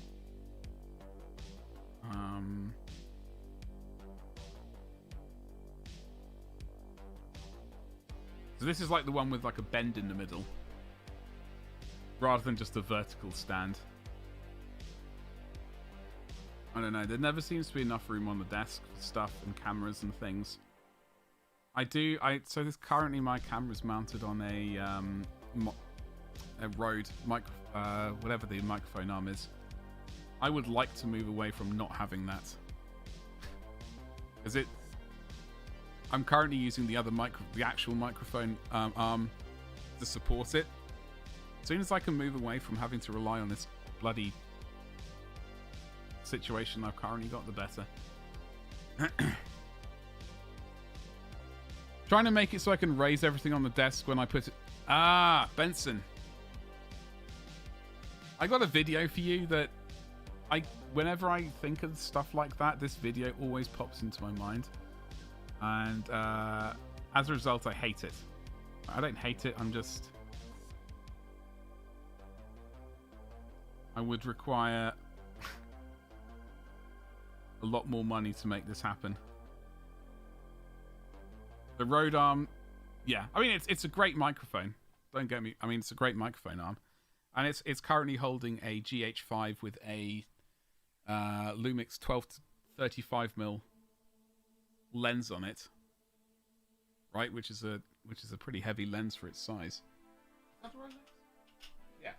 So this is like the one with like a bend in the middle, rather than just a vertical stand. I don't know. There never seems to be enough room on the desk for stuff and cameras and things. So currently my camera's mounted on a Rode whatever the microphone arm is. I would like to move away from not having that, because I'm currently using the actual microphone arm to support it. As soon as I can move away from having to rely on this bloody situation I've currently got, the better. Trying to make it so I can raise everything on the desk when I put it... Benson. I got a video for you that whenever I think of stuff like that, this video always pops into my mind. And as a result, I hate it. I don't hate it, I'm just... I would require a lot more money to make this happen. The Rode arm, yeah. I mean, it's a great microphone. Don't get me... I mean, it's a great microphone arm. And it's currently holding a GH5 with a Lumix 12 to 35mm lens on it. Right, which is a pretty heavy lens for its size. Is that the right lens? Yeah.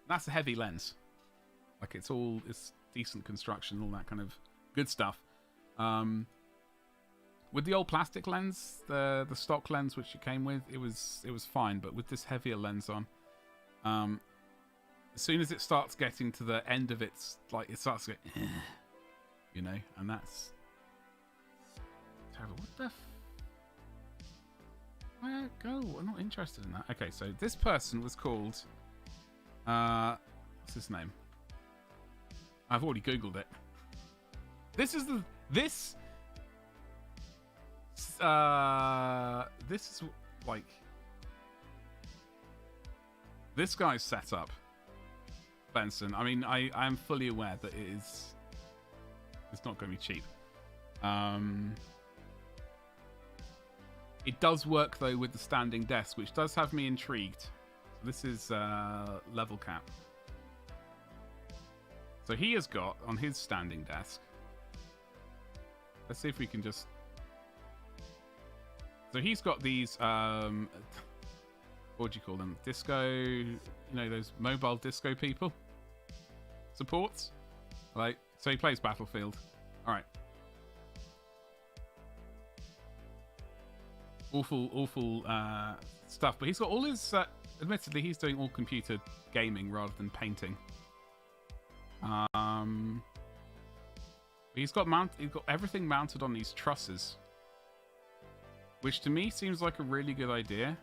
That's a heavy lens. Like it's decent construction, all that kind of good stuff. with the old plastic lens, the stock lens which it came with, it was fine. But with this heavier lens on, as soon as it starts getting to the end of its, like, it starts to go, you know, and that's terrible. What the where go? I'm not interested in that. Okay, so this person was called, what's his name? I've already Googled it. This is like, this guy's setup, Benson. I mean, I am fully aware that it's not going to be cheap. It does work though with the standing desk, which does have me intrigued. So this is level cap. So he has got on his standing desk. Let's see if we can just. So he's got these. What do you call them? Disco. You know, those mobile disco people. Supports. Right. So he plays Battlefield. All right. Awful stuff. But he's got all his. Admittedly, he's doing all computer gaming rather than painting. He's got everything mounted on these trusses, which to me seems like a really good idea.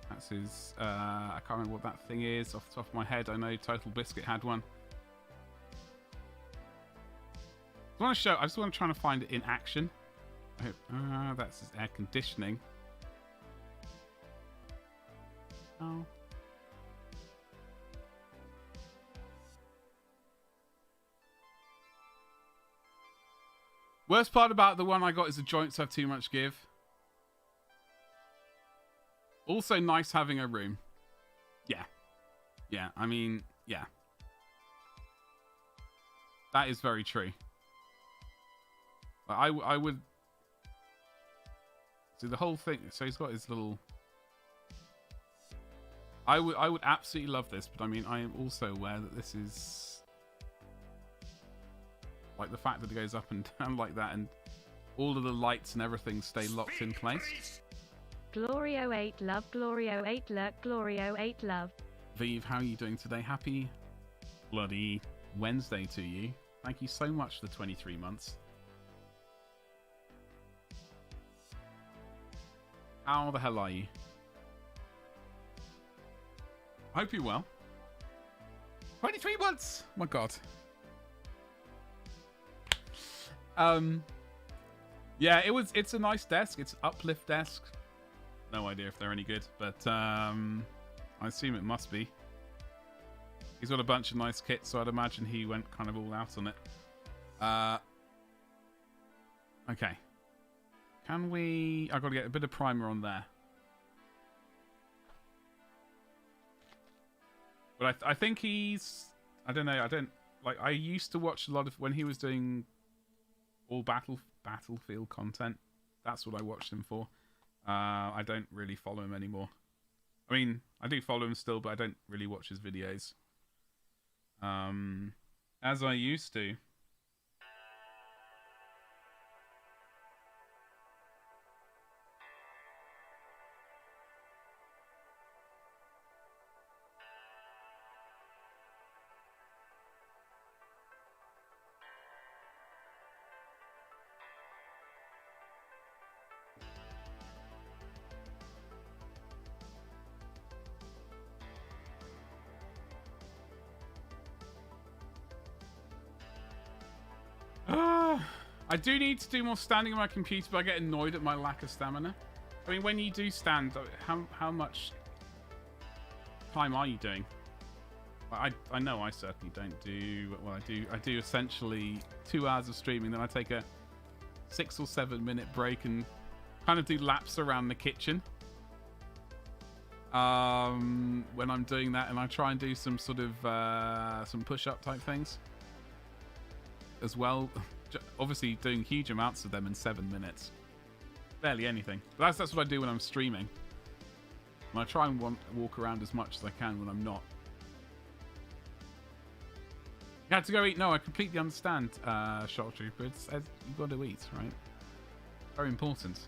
That's his. I can't remember what that thing is off the top of my head. I know Total Biscuit had one. I just want to try to find it in action. That's his air conditioning. Oh. Worst part about the one I got is the joints have too much give. Also nice having a room. Yeah. Yeah, I mean, yeah. That is very true. I would... See, the whole thing... So he's got his little... I would absolutely love this, but I mean, I am also aware that this is... Like, the fact that it goes up and down like that, and all of the lights and everything stay locked in place. Glorio 8 love, Glorio 8 lurk, Glorio 8 love. Vive, how are you doing today? Happy bloody Wednesday to you. Thank you so much for the 23 months. How the hell are you? I hope you're well. 23 months! Oh my god. Yeah, it's a nice desk. It's an uplift desk. No idea if they're any good, but I assume it must be. He's got a bunch of nice kits, so I'd imagine he went kind of all out on it. Okay. Can we... I've got to get a bit of primer on there. But I think he's... I don't know. I don't... Like, I used to watch a lot of... When he was doing all Battlefield content, that's what I watched him for. I don't really follow him anymore. I mean, I do follow him still, but I don't really watch his videos. As I used to. I do need to do more standing on my computer, but I get annoyed at my lack of stamina. I mean, when you do stand, how much time are you doing? I know I certainly don't do... Well, I do essentially 2 hours of streaming, then I take a 6 or 7 minute break and kind of do laps around the kitchen. When I'm doing that, and I try and do some sort of some push-up type things as well. Obviously doing huge amounts of them in 7 minutes. Barely anything. But that's what I do when I'm streaming. And I try and walk around as much as I can when I'm not. You had to go eat. No, I completely understand, Shock Trooper. It's, you've got to eat, right? Very important.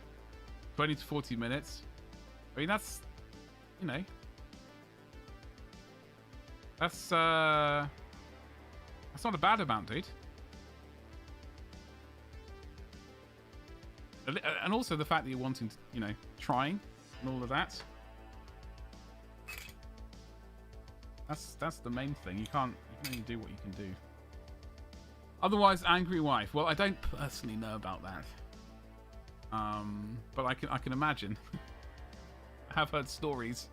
20 to 40 minutes. I mean, that's, you know, that's not a bad amount, dude. And also the fact that you're wanting to, you know, trying and all of that. That's the main thing. You can only do what you can do. Otherwise, angry wife. Well, I don't personally know about that. But I can imagine. I have heard stories.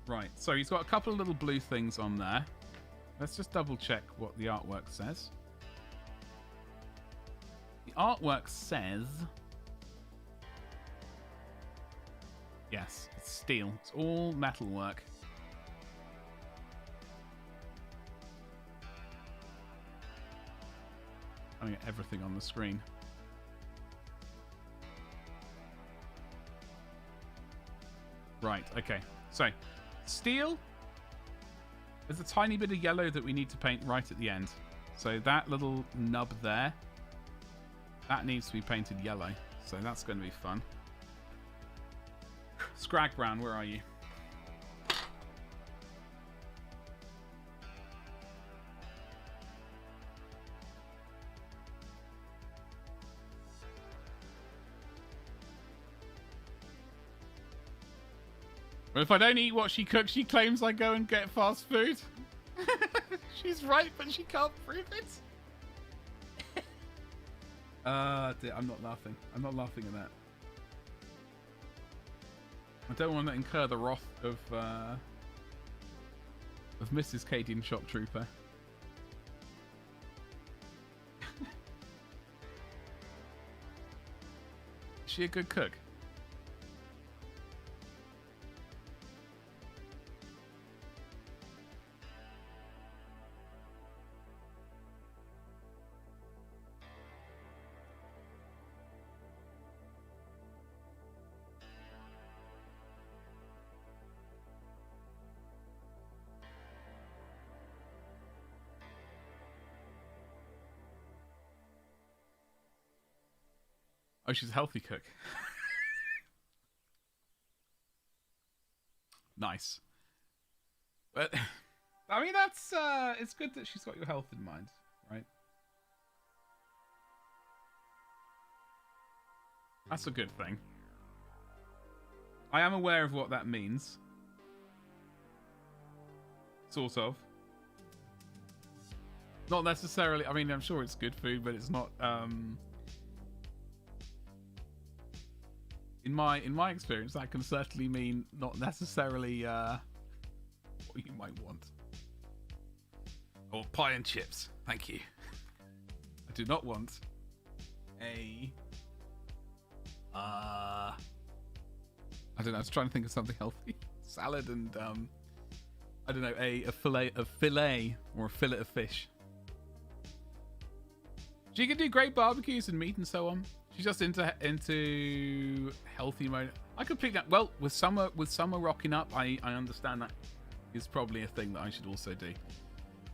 Right, so he's got a couple of little blue things on there. Let's just double check what the artwork says. The artwork says... Yes, it's steel. It's all metal work. I get everything on the screen. Right, okay. So, steel. There's a tiny bit of yellow that we need to paint right at the end. So that little nub there, that needs to be painted yellow. So that's going to be fun. Scrag Brown, where are you? Well, if I don't eat what she cooks, she claims I go and get fast food. She's right, but she can't prove it. Dear, I'm not laughing. I'm not laughing at that. I don't want to incur the wrath of Mrs. Cadian Shock Trooper. Is she a good cook? Oh, she's a healthy cook. Nice. But, I mean, that's, it's good that she's got your health in mind, right? That's a good thing. I am aware of what that means. Sort of. Not necessarily, I mean, I'm sure it's good food, but it's not, In my experience, that can certainly mean not necessarily what you might want. Or pie and chips. Thank you. I do not want a... I don't know, I was trying to think of something healthy. Salad and, I don't know, a fillet or a fillet of fish. She can do great barbecues and meat and so on. She's just into healthy mode. I completely that. Well, with summer rocking up, I understand that is probably a thing that I should also do.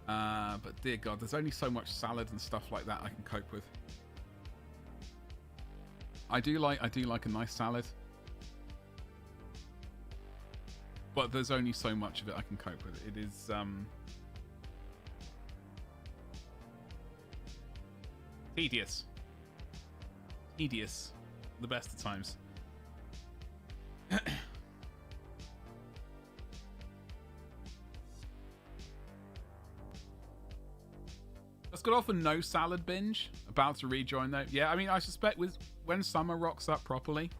But dear God, there's only so much salad and stuff like that I can cope with. I do like a nice salad, but there's only so much of it I can cope with. It is tedious. Tedious, the best of times. Let's get off a no salad binge. About to rejoin though. Yeah, I mean, I suspect when summer rocks up properly.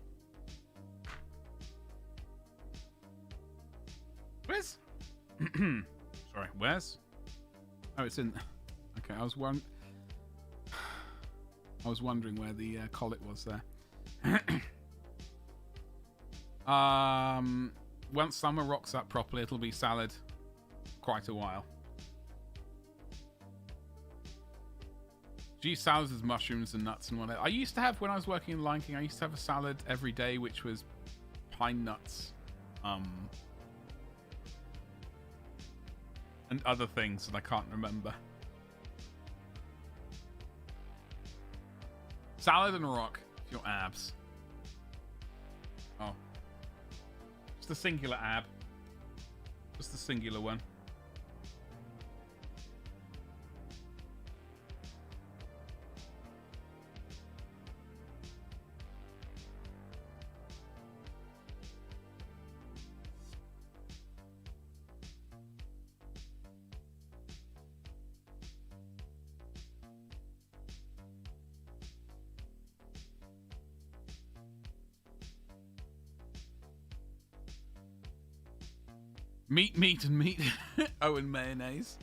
Where's? Sorry, where's? Oh, it's in. Okay, I was wondering where the collet was there. Once summer rocks up properly, it'll be salad quite a while. Do you use salads as mushrooms and nuts and whatever? I used to have, when I was working in Lion King, I used to have a salad every day, which was pine nuts And other things that I can't remember. Salad and rock. Your abs. Oh. Just a singular ab. Just a singular one. Meat and meat. Oh, and mayonnaise.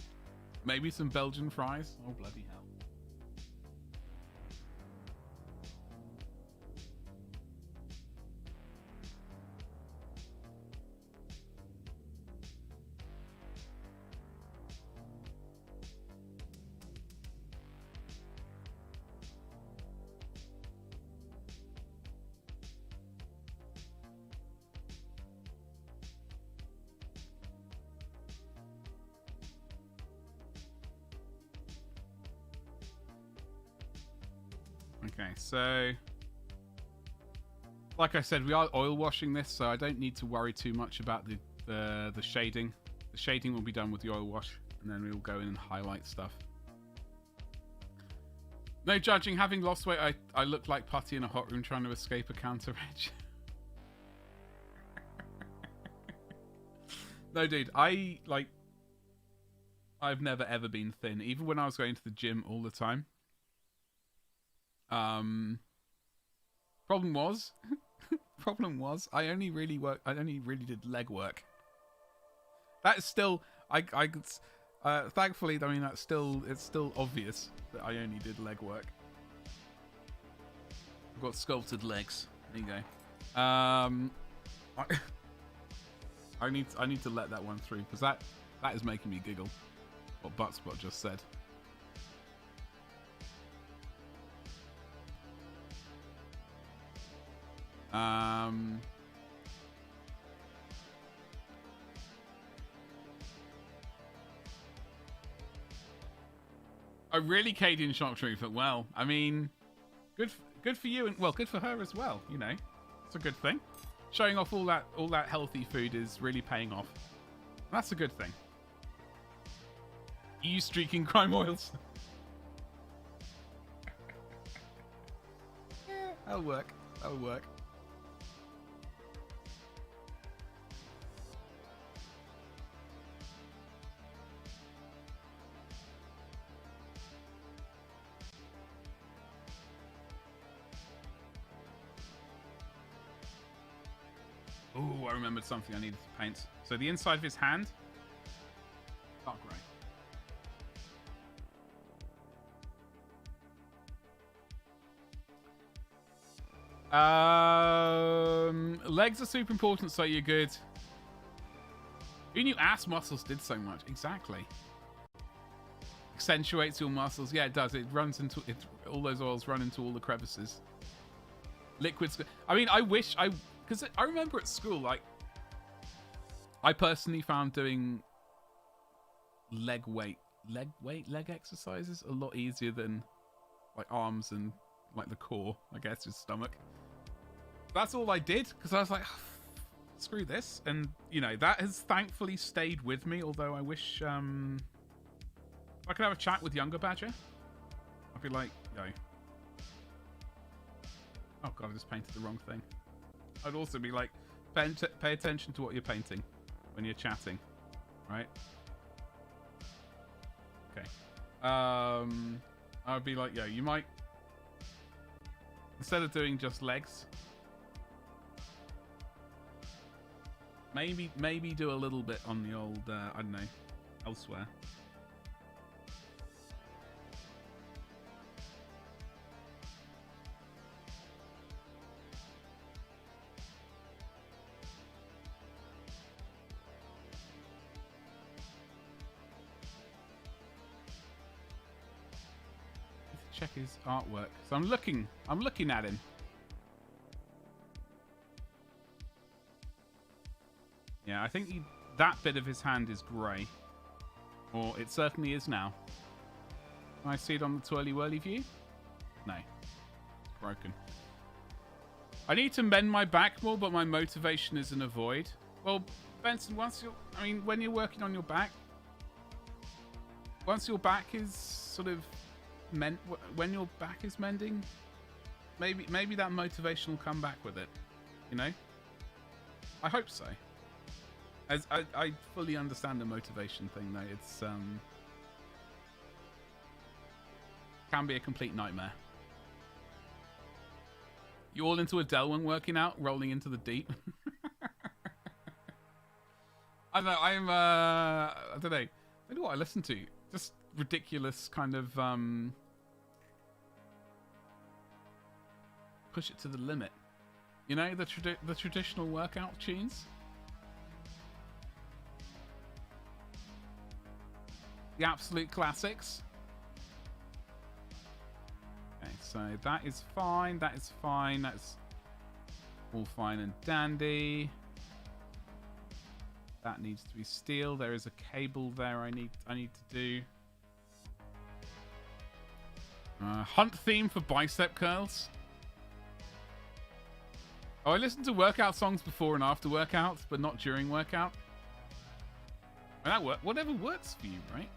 Maybe some Belgian fries. Oh, bloody hell. Okay, so like I said, we are oil washing this, so I don't need to worry too much about the shading. The shading will be done with the oil wash, and then we'll go in and highlight stuff. No judging. Having lost weight, I look like Putty in a hot room trying to escape a counter edge. No, dude, I've never ever been thin, even when I was going to the gym all the time. Problem was I only really did leg work. That is still thankfully, I mean, it's still obvious that I only did leg work. I've got sculpted legs. There you go. I need to let that one through, because that is making me giggle. What Buttspot just said. I really Cadian shock truth, but well, I mean, good for you, and well, good for her as well. You know, it's a good thing. Showing off all that healthy food is really paying off. That's a good thing. You streaking crime oils. Yeah, that'll work. That'll work. Oh, I remembered something I needed to paint. So the inside of his hand, dark grey. Legs are super important, so you're good. Who knew ass muscles did so much? Exactly. Accentuates your muscles. Yeah, it does. It runs into it. All those oils run into all the crevices. Liquids. I mean, I wish I. Because I remember at school, like, I personally found doing leg exercises a lot easier than, like, arms and, like, the core, I guess, his stomach. That's all I did, because I was like, screw this. And, you know, that has thankfully stayed with me, although I wish, I could have a chat with younger Badger. I'd be like, yo. Oh, God, I just painted the wrong thing. I'd also be like, pay attention to what you're painting when you're chatting, right? Okay. I'd be like, yo, you might, instead of doing just legs, maybe do a little bit on the old, I don't know, elsewhere. Check his artwork. So I'm looking at him. I think that bit of his hand is grey. Or it certainly is now. Can I see it on the twirly-whirly view? No. It's broken. I need to mend my back more, but my motivation is an avoid. Well, Benson, when you're working on your back, once your back is sort of when your back is mending, maybe that motivation will come back with it. You know? I hope so. As I fully understand the motivation thing, though. It's can be a complete nightmare. You all into Adele when working out, rolling into the deep. I don't know. I don't know. I don't know what I listen to. Just ridiculous kind of push it to the limit. You know, the traditional workout tunes. The absolute classics. Okay, so that is fine. That is fine. That's all fine and dandy. That needs to be steel. There is a cable there I need to do. Hunt theme for bicep curls. Oh, I listen to workout songs before and after workouts, but not during workout. And that whatever works for you, right?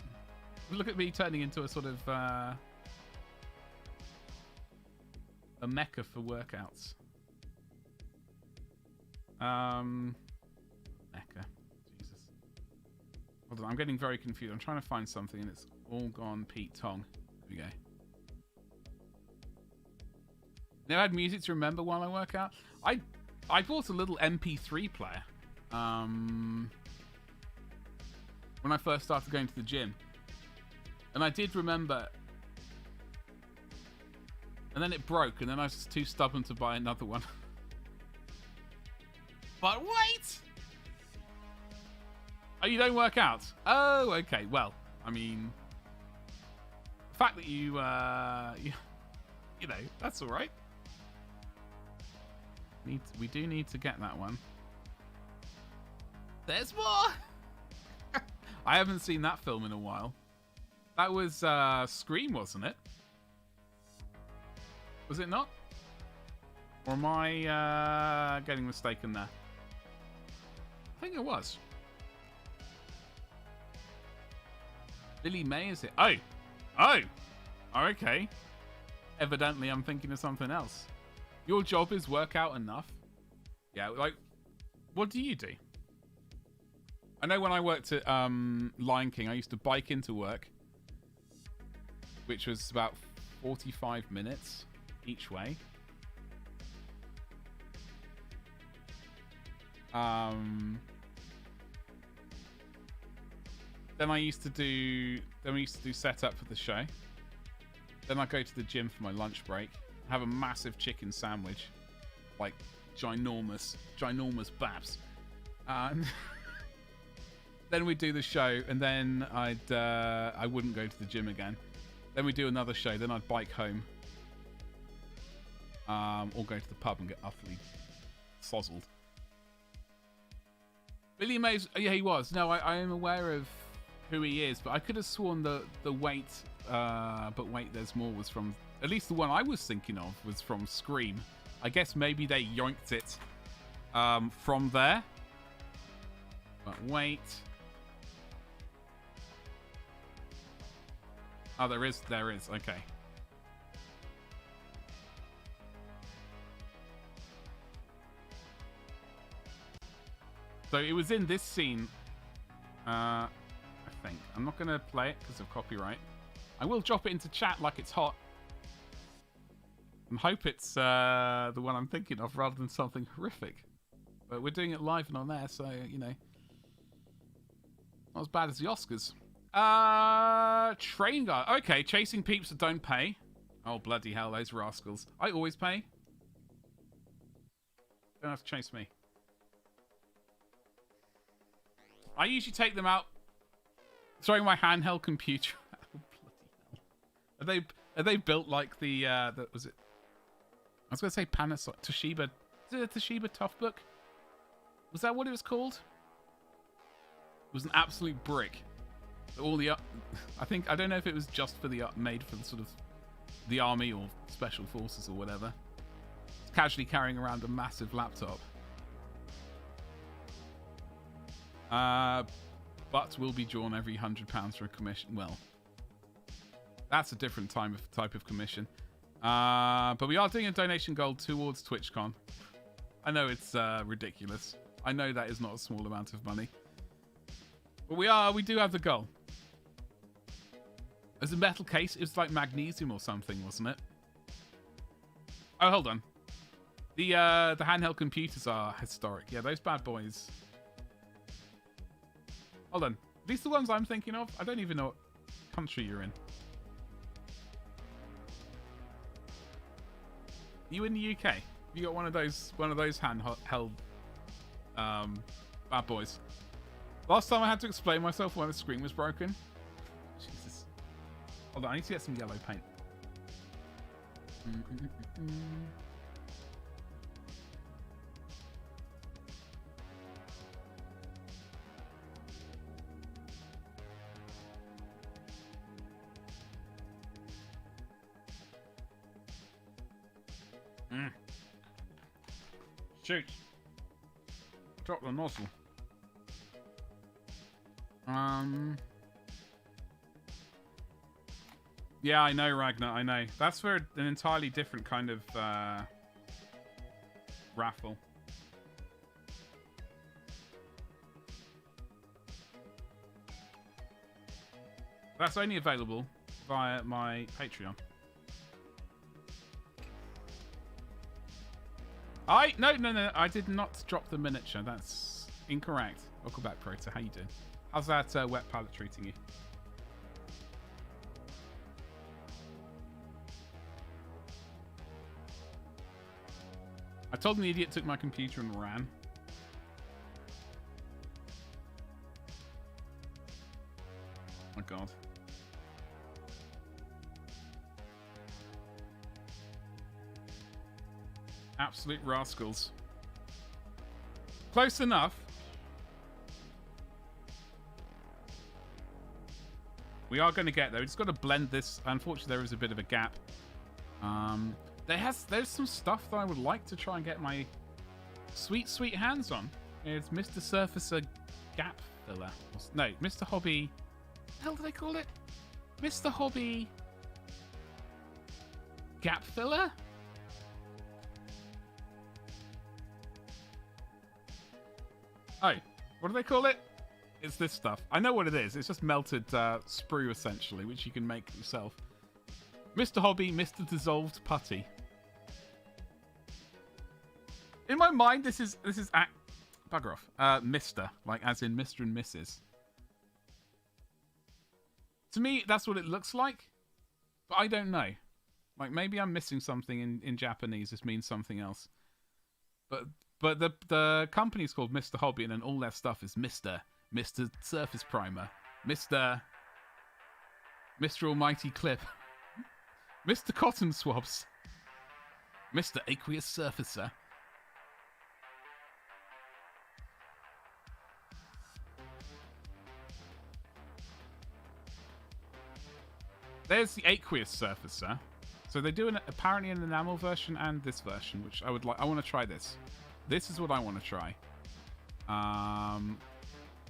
Look at me turning into a sort of a mecca for workouts. Mecca. Jesus. Hold on, I'm getting very confused. I'm trying to find something and it's all gone Pete Tong. There we go. Never had music to remember while I work out. I bought a little MP3 player when I first started going to the gym. And I did remember, and then it broke, and then I was just too stubborn to buy another one. But wait! Oh, you don't work out? Oh, okay. Well, I mean, the fact that you know, that's all right. We do need to get that one. There's more! I haven't seen that film in a while. That was Scream, wasn't it? Was it not? Or am I getting mistaken there? I think it was. Billy May, is it? Oh! Oh! Oh, okay. Evidently, I'm thinking of something else. Your job is workout enough. Yeah, like, what do you do? I know when I worked at Lion King, I used to bike into work, which was about 45 minutes each way. Then we used to do setup for the show. Then I go to the gym for my lunch break. Have a massive chicken sandwich, like ginormous babs. Then we do the show, and then I wouldn't go to the gym again. Then we do another show. Then I'd bike home, or go to the pub and get utterly sozzled. Billy Mays, yeah, he was. No, I am aware of who he is, but I could have sworn the Wait, but Wait, There's More was from, at least the one I was thinking of was from Scream. I guess maybe they yoinked it from there. But wait. Oh, there is. Okay. So it was in this scene. I think. I'm not going to play it because of copyright. I will drop it into chat like it's hot. And hope it's the one I'm thinking of rather than something horrific. But we're doing it live and on air, so, you know. Not as bad as the Oscars. Train guard. Okay, chasing peeps that don't pay. Oh, bloody hell, those rascals. I always pay. Don't have to chase me. I usually take them out throwing my handheld computer. Oh, bloody hell. Are they built like the was it? I was going to say Panasonic, Toshiba. Is it a Toshiba Toughbook? Was that what it was called? It was an absolute brick. All the I don't know if it was just for the made for the sort of the army or special forces or whatever. It's casually carrying around a massive laptop. But will be drawn every £100 for a commission. Well, that's a different type of commission. But we are doing a donation goal towards TwitchCon. I know it's ridiculous. I know that is not a small amount of money. But we do have the goal. As a metal case, it was like magnesium or something, wasn't it? Oh, hold on. The handheld computers are historic. Yeah, those bad boys. Hold on. Are these the ones I'm thinking of? I don't even know what country you're in. You in the UK? You got one of those handheld bad boys. Last time I had to explain myself when the screen was broken. Jesus. Hold on, I need to get some yellow paint. Shoot. Drop the nozzle. Yeah, I know, Ragnar, I know. That's for an entirely different kind of raffle. That's only available via my Patreon. No, I did not drop the miniature. That's incorrect. Welcome back, Prota. How you doing? How's that wet palette treating you? I told him the idiot took my computer and ran. Oh my god. Absolute rascals. Close enough. We are going to get there. We just got to blend this. Unfortunately, there is a bit of a gap. There's some stuff that I would like to try and get my sweet hands on. It's Mr. Surfacer Gap Filler. No, Mr. Hobby. What the hell do they call it? Mr. Hobby Gap Filler? Oh, what do they call it? It's this stuff. I know what it is. It's just melted sprue, essentially, which you can make yourself. Mr. Hobby, Mr. Dissolved Putty. In my mind, this is bugger off. Mr. Like, as in Mr. and Mrs. To me, that's what it looks like. But I don't know. Like, maybe I'm missing something in Japanese. This means something else. But the company's called Mr. Hobby, and then all their stuff is Mr. Surface Primer, Mr. Almighty Clip, Mr. Cotton Swabs, Mr. Aqueous Surfacer. There's the aqueous surfacer. So they do apparently an enamel version and this version, which I would like. I want to try this. This is what I want to try.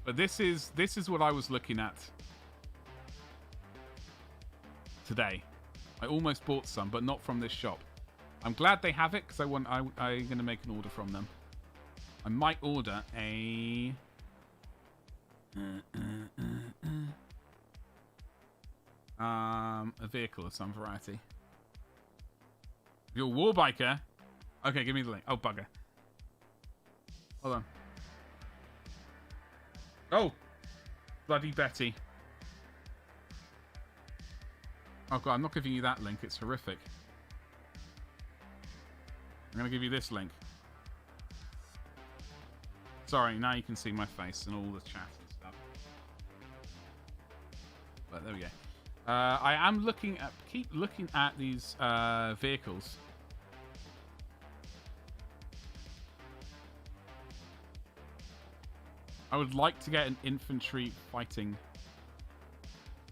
But this is what I was looking at today. I almost bought some, but not from this shop. I'm glad they have it because I'm going to make an order from them. I might order a vehicle of some variety. If you're a war biker, okay, give me the link. Oh, bugger. Hold on. Oh, bloody Betty. Oh god, I'm not giving you that link. It's horrific. I'm going to give you this link. Sorry, now you can see my face and all the chat and stuff. But there we go. I am keep looking at these vehicles. I would like to get an infantry fighting...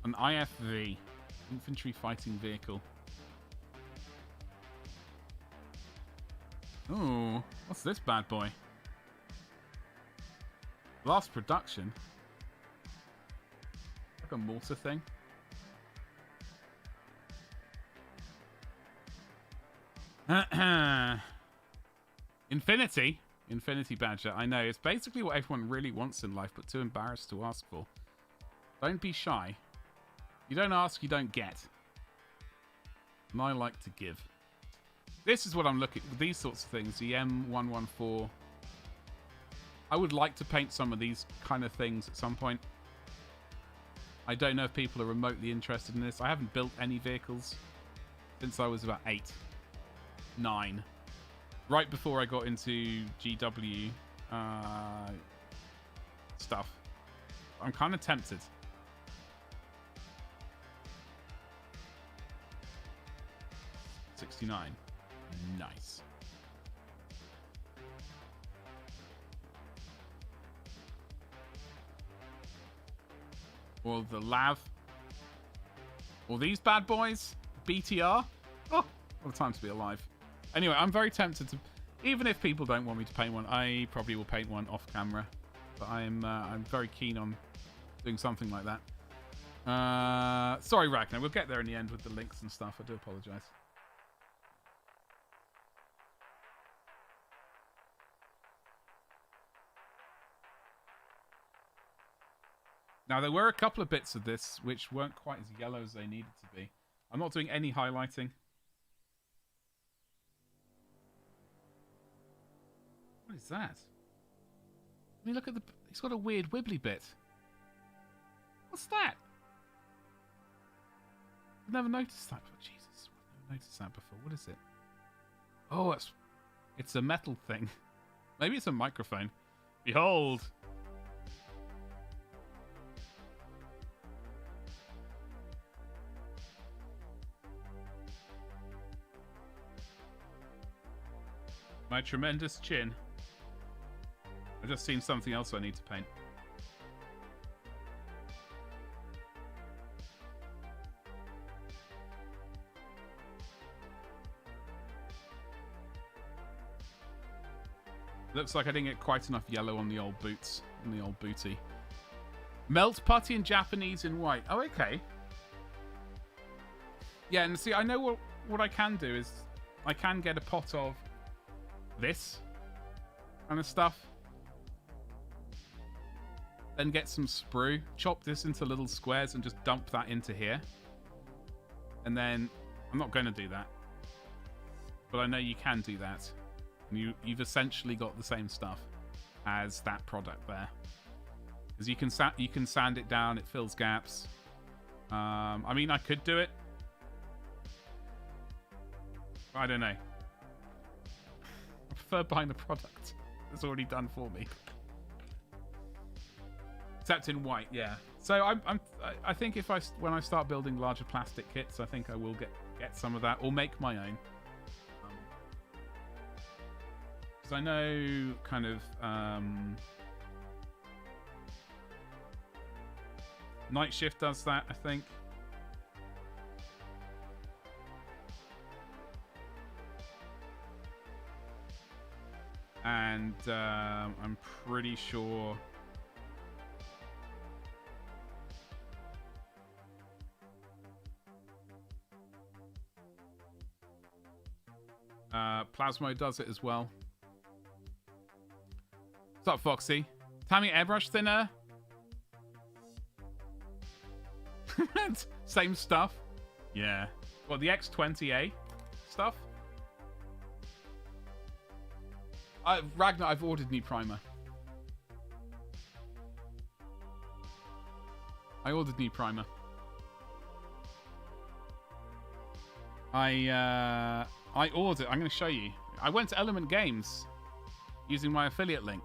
An IFV. Infantry fighting vehicle. Ooh, what's this bad boy? Last production? Like a mortar thing? Infinity? Infinity Badger. I know, it's basically what everyone really wants in life, but too embarrassed to ask for. Don't be shy. You don't ask, you don't get. And I like to give. This is what I'm looking for. These sorts of things. The M114. I would like to paint some of these kind of things at some point. I don't know if people are remotely interested in this. I haven't built any vehicles since I was about 8, 9. Right before I got into GW stuff. I'm kind of tempted. $69. Nice. Or the Lav. Or these bad boys. BTR. Oh, what a time to be alive. Anyway, I'm very tempted to... Even if people don't want me to paint one, I probably will paint one off camera. But I'm very keen on doing something like that. Sorry, Ragnar. We'll get there in the end with the links and stuff. I do apologise. Now, there were a couple of bits of this which weren't quite as yellow as they needed to be. I'm not doing any highlighting. What is that? I mean, look at the... He's got a weird wibbly bit. What's that? I've never noticed that. Oh, Jesus. I've never noticed that before. What is it? Oh, it's a metal thing. Maybe it's a microphone. Behold! My tremendous chin. I've just seen something else I need to paint. Looks like I didn't get quite enough yellow on the old boots, on the old booty. Melt putty in Japanese in white. Oh, okay. Yeah, and see, I know what I can do is I can get a pot of this kind of stuff. Then get some sprue, chop this into little squares and just dump that into here. And then, I'm not going to do that. But I know you can do that. And you've essentially got the same stuff as that product there. Because you can sand it down, it fills gaps. I mean, I could do it. I don't know. I prefer buying the product that's already done for me. Except in white, yeah. So I think when I start building larger plastic kits, I think I will get some of that or make my own. Because I know kind of Night Shift does that, I think. And I'm pretty sure Plasmo does it as well. What's up, Foxy? Tammy airbrush thinner? Same stuff? Yeah. Well, the X20A stuff? Ragnar, I've ordered new primer. I ordered new primer. I ordered... I'm going to show you. I went to Element Games using my affiliate link.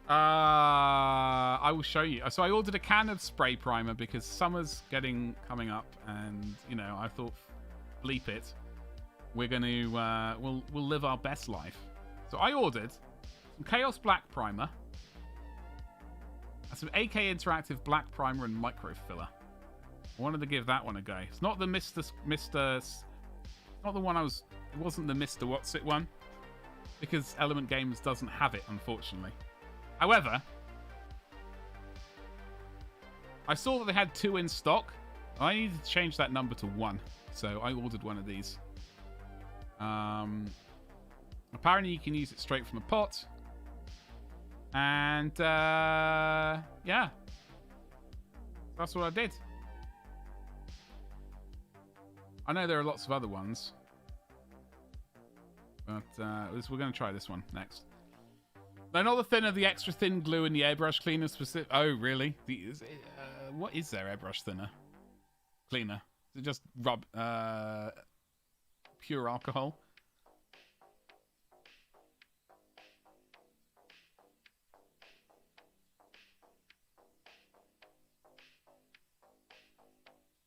I will show you. So I ordered a can of spray primer because summer's coming up, and you know, I thought, bleep it. We're going to we'll live our best life. So I ordered some Chaos Black Primer, and some AK Interactive Black Primer and Microfiller. I wanted to give that one a go. It's not the not the one I was... It wasn't the Mr. What's It one, because Element Games doesn't have it, unfortunately. However, I saw that they had 2 in stock. I needed to change that number to 1, so I ordered one of these. Apparently you can use it straight from the pot. And, yeah. That's what I did. I know there are lots of other ones. But we're going to try this one next. No, not the thinner, the extra thin glue and the airbrush cleaner specific. Oh, really? What is their airbrush thinner? Cleaner? Is it just pure alcohol?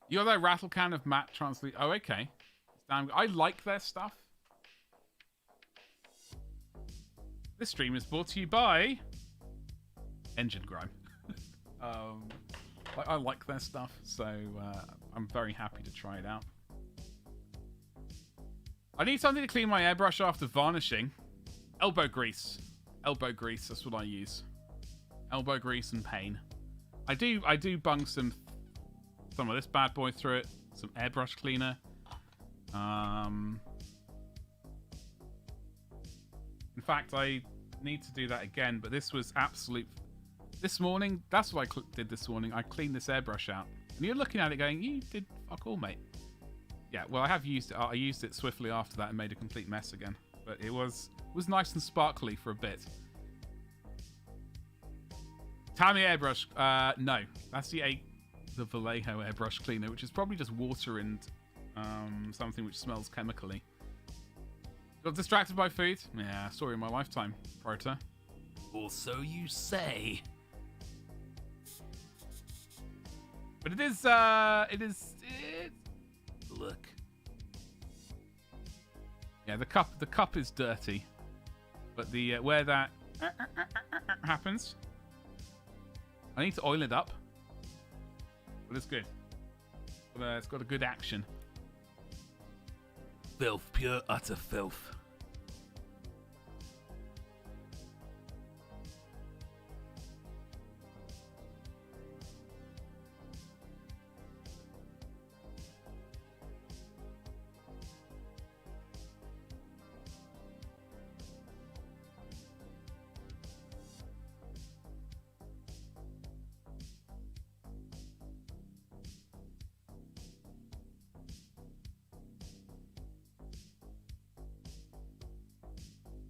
You're that rattle can of matte translate. Oh, okay. I like their stuff. This stream is brought to you by Engine Grime. I like their stuff, so I'm very happy to try it out. I need something to clean my airbrush after varnishing. Elbow grease. Elbow grease, that's what I use. Elbow grease and pain. I do bung some of this bad boy through it. Some airbrush cleaner. In fact, I need to do that again, but this was absolute... This morning, that's what I did this morning. I cleaned this airbrush out. And you're looking at it going, you did fuck all, mate. Yeah, well, I have used it. I used it swiftly after that and made a complete mess again. But it was nice and sparkly for a bit. Tamiya airbrush. No. That's the Vallejo airbrush cleaner, which is probably just water and something which smells chemically. Got distracted by food? Yeah, story of my lifetime, Prota. Or so you say. But it is, look. Yeah, the cup is dirty. But the, where that happens, I need to oil it up. But it's good. It's got a good action. Filth, pure utter filth.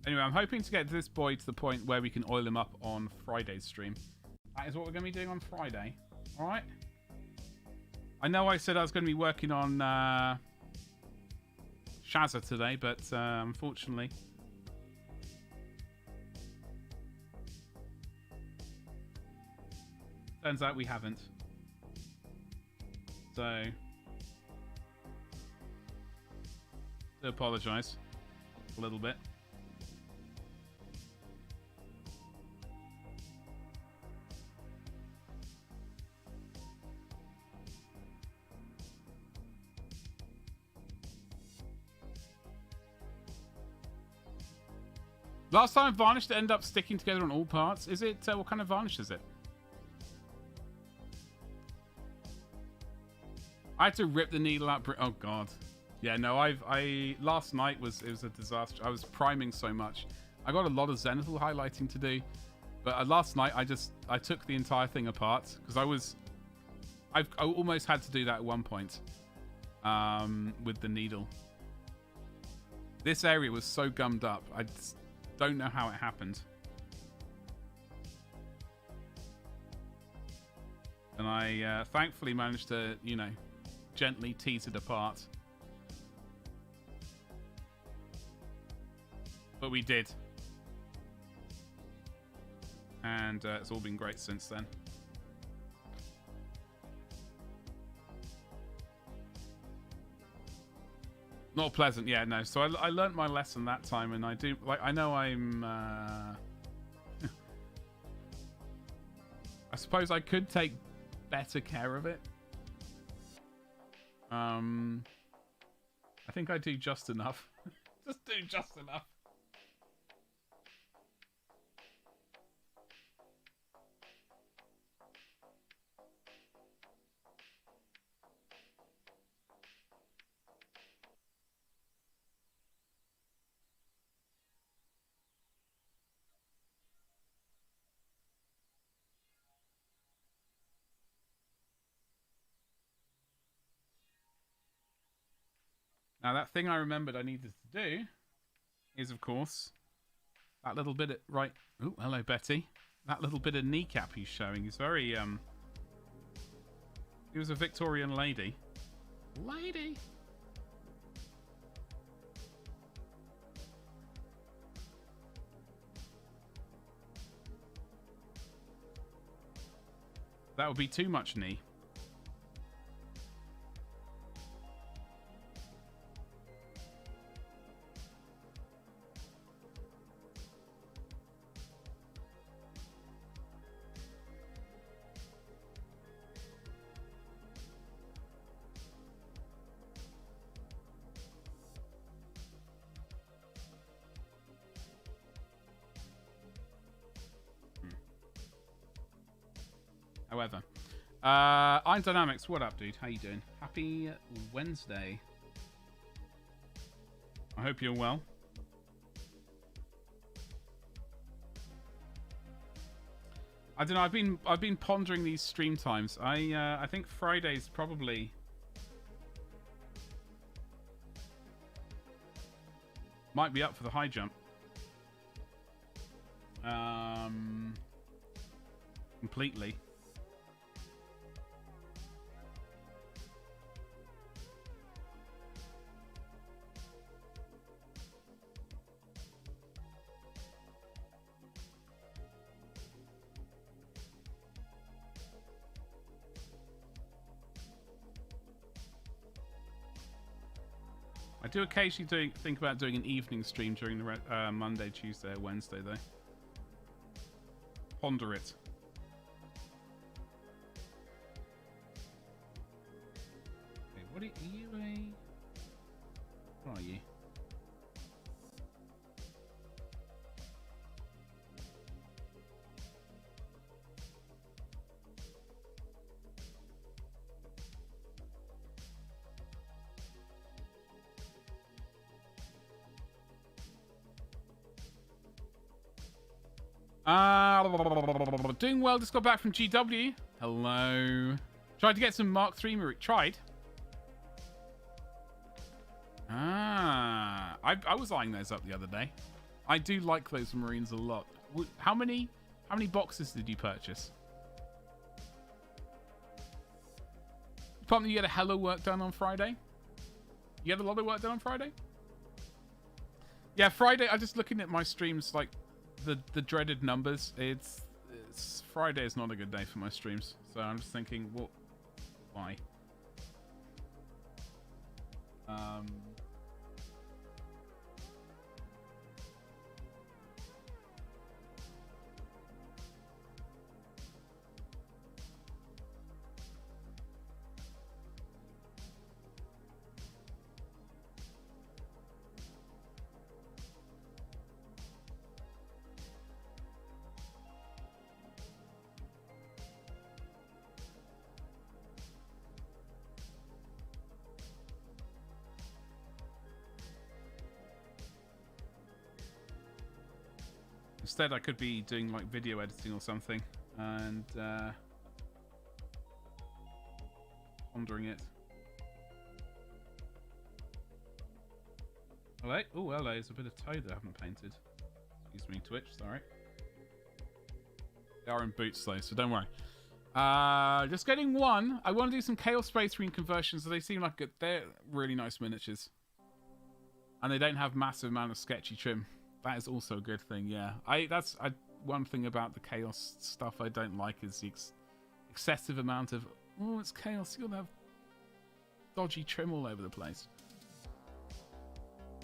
Anyway, I'm hoping to get this boy to the point where we can oil him up on Friday's stream. That is what we're going to be doing on Friday. Alright? I know I said I was going to be working on Shazza today, but unfortunately... Turns out we haven't. So... to apologise a little bit. Last time varnish to end up sticking together on all parts. Is it, what kind of varnish is it? I had to rip the needle out. Oh god. Yeah, no, last night it was a disaster. I was priming so much. I got a lot of zenithal highlighting to do. But last night I took the entire thing apart. Because I almost had to do that at one point. With the needle. This area was so gummed up. I just don't know how it happened. And I thankfully managed to, you know, gently tease it apart. But we did. And it's all been great since then. Not pleasant, yeah, no. So I learnt my lesson that time, and I do, like, I know I'm, I suppose I could take better care of it. I think I do just enough. Just do just enough. Now, that thing I remembered I needed to do is, of course, that little bit of... Right. Oh, hello, Betty. That little bit of kneecap he's showing is very... He was a Victorian lady. Lady! That would be too much knee. However, I'm Dynamics. What up, dude? How you doing? Happy Wednesday. I hope you're well. I don't know. I've been pondering these stream times. I think Fridays probably might be up for the high jump. Completely. I do occasionally think about doing an evening stream during the Monday, Tuesday, or Wednesday, though. Ponder it. Okay, what are you? What are you? Doing well, just got back from GW. Hello. Tried to get some Mark III Marine. Tried? I was eyeing those up the other day. I do like those Marines a lot. How many boxes did you purchase? Apparently you had a hell of work done on Friday? You had a lot of work done on Friday? Yeah, Friday, I'm just looking at my streams, like, the dreaded numbers. It's Friday is not a good day for my streams, so I'm just thinking, well, why? Instead, I could be doing like video editing or something and pondering it. Hello? Oh, hello. There's a bit of toe that I haven't painted. Excuse me, Twitch. Sorry. They are in boots though, so don't worry. Just getting one. I want to do some Chaos Space Marine conversions. So they seem like they're really nice miniatures, and they don't have massive amount of sketchy trim. That is also a good thing, yeah. That's one thing about the Chaos stuff I don't like is the excessive amount of, oh, it's Chaos, you're going to have dodgy trim all over the place.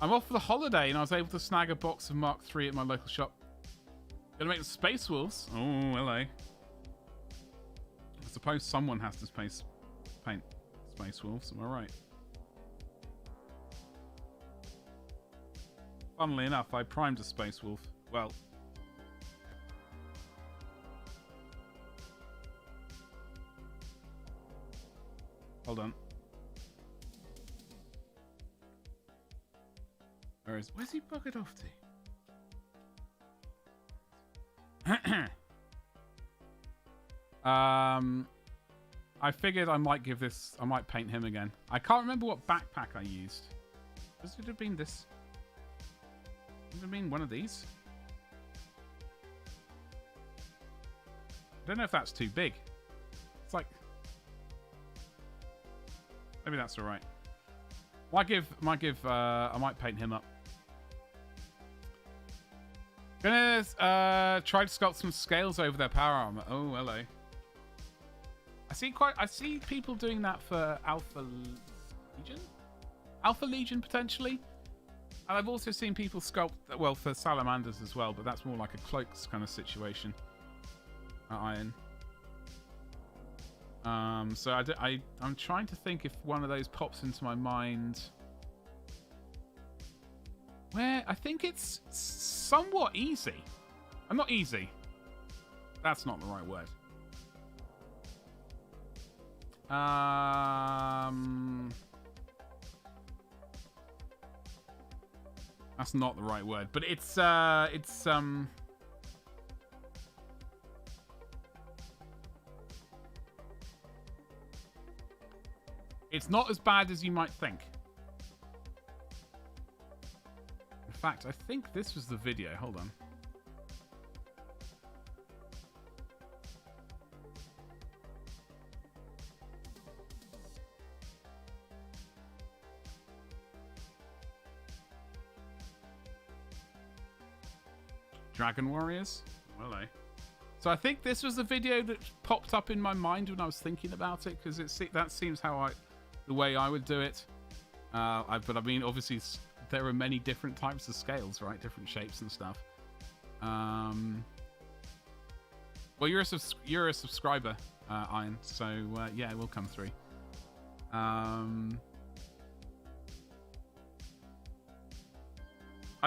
I'm off for the holiday and I was able to snag a box of Mark III at my local shop. Gonna make the Space Wolves. Oh, hello. I suppose someone has to paint Space Wolves, am I right? Funnily enough, I primed a Space Wolf. Well... Hold on. Where's he buggered off to? I figured I might paint him again. I can't remember what backpack I used. Does it have been this? Would it have been one of these? I don't know if that's too big. It's like... Maybe that's alright. I might paint him up. Gonna try to sculpt some scales over their power armor. Oh, hello. I see people doing that for Alpha Legion? Alpha Legion, potentially? And I've also seen people sculpt, well, for Salamanders as well, but that's more like a cloaks kind of situation. Iron. So I'm trying to think if one of those pops into my mind. Where I think it's somewhat easy. Not easy. That's not the right word. That's not the right word, but it's not as bad as you might think. In fact, I think this was the video. Hold on. Dragon Warriors? Hello. So I think this was the video that popped up in my mind when I was thinking about it, because that seems the way I would do it. But I mean, obviously, there are many different types of scales, right? Different shapes and stuff. Well, you're a subscriber, Iron. So yeah, it will come through. Oh,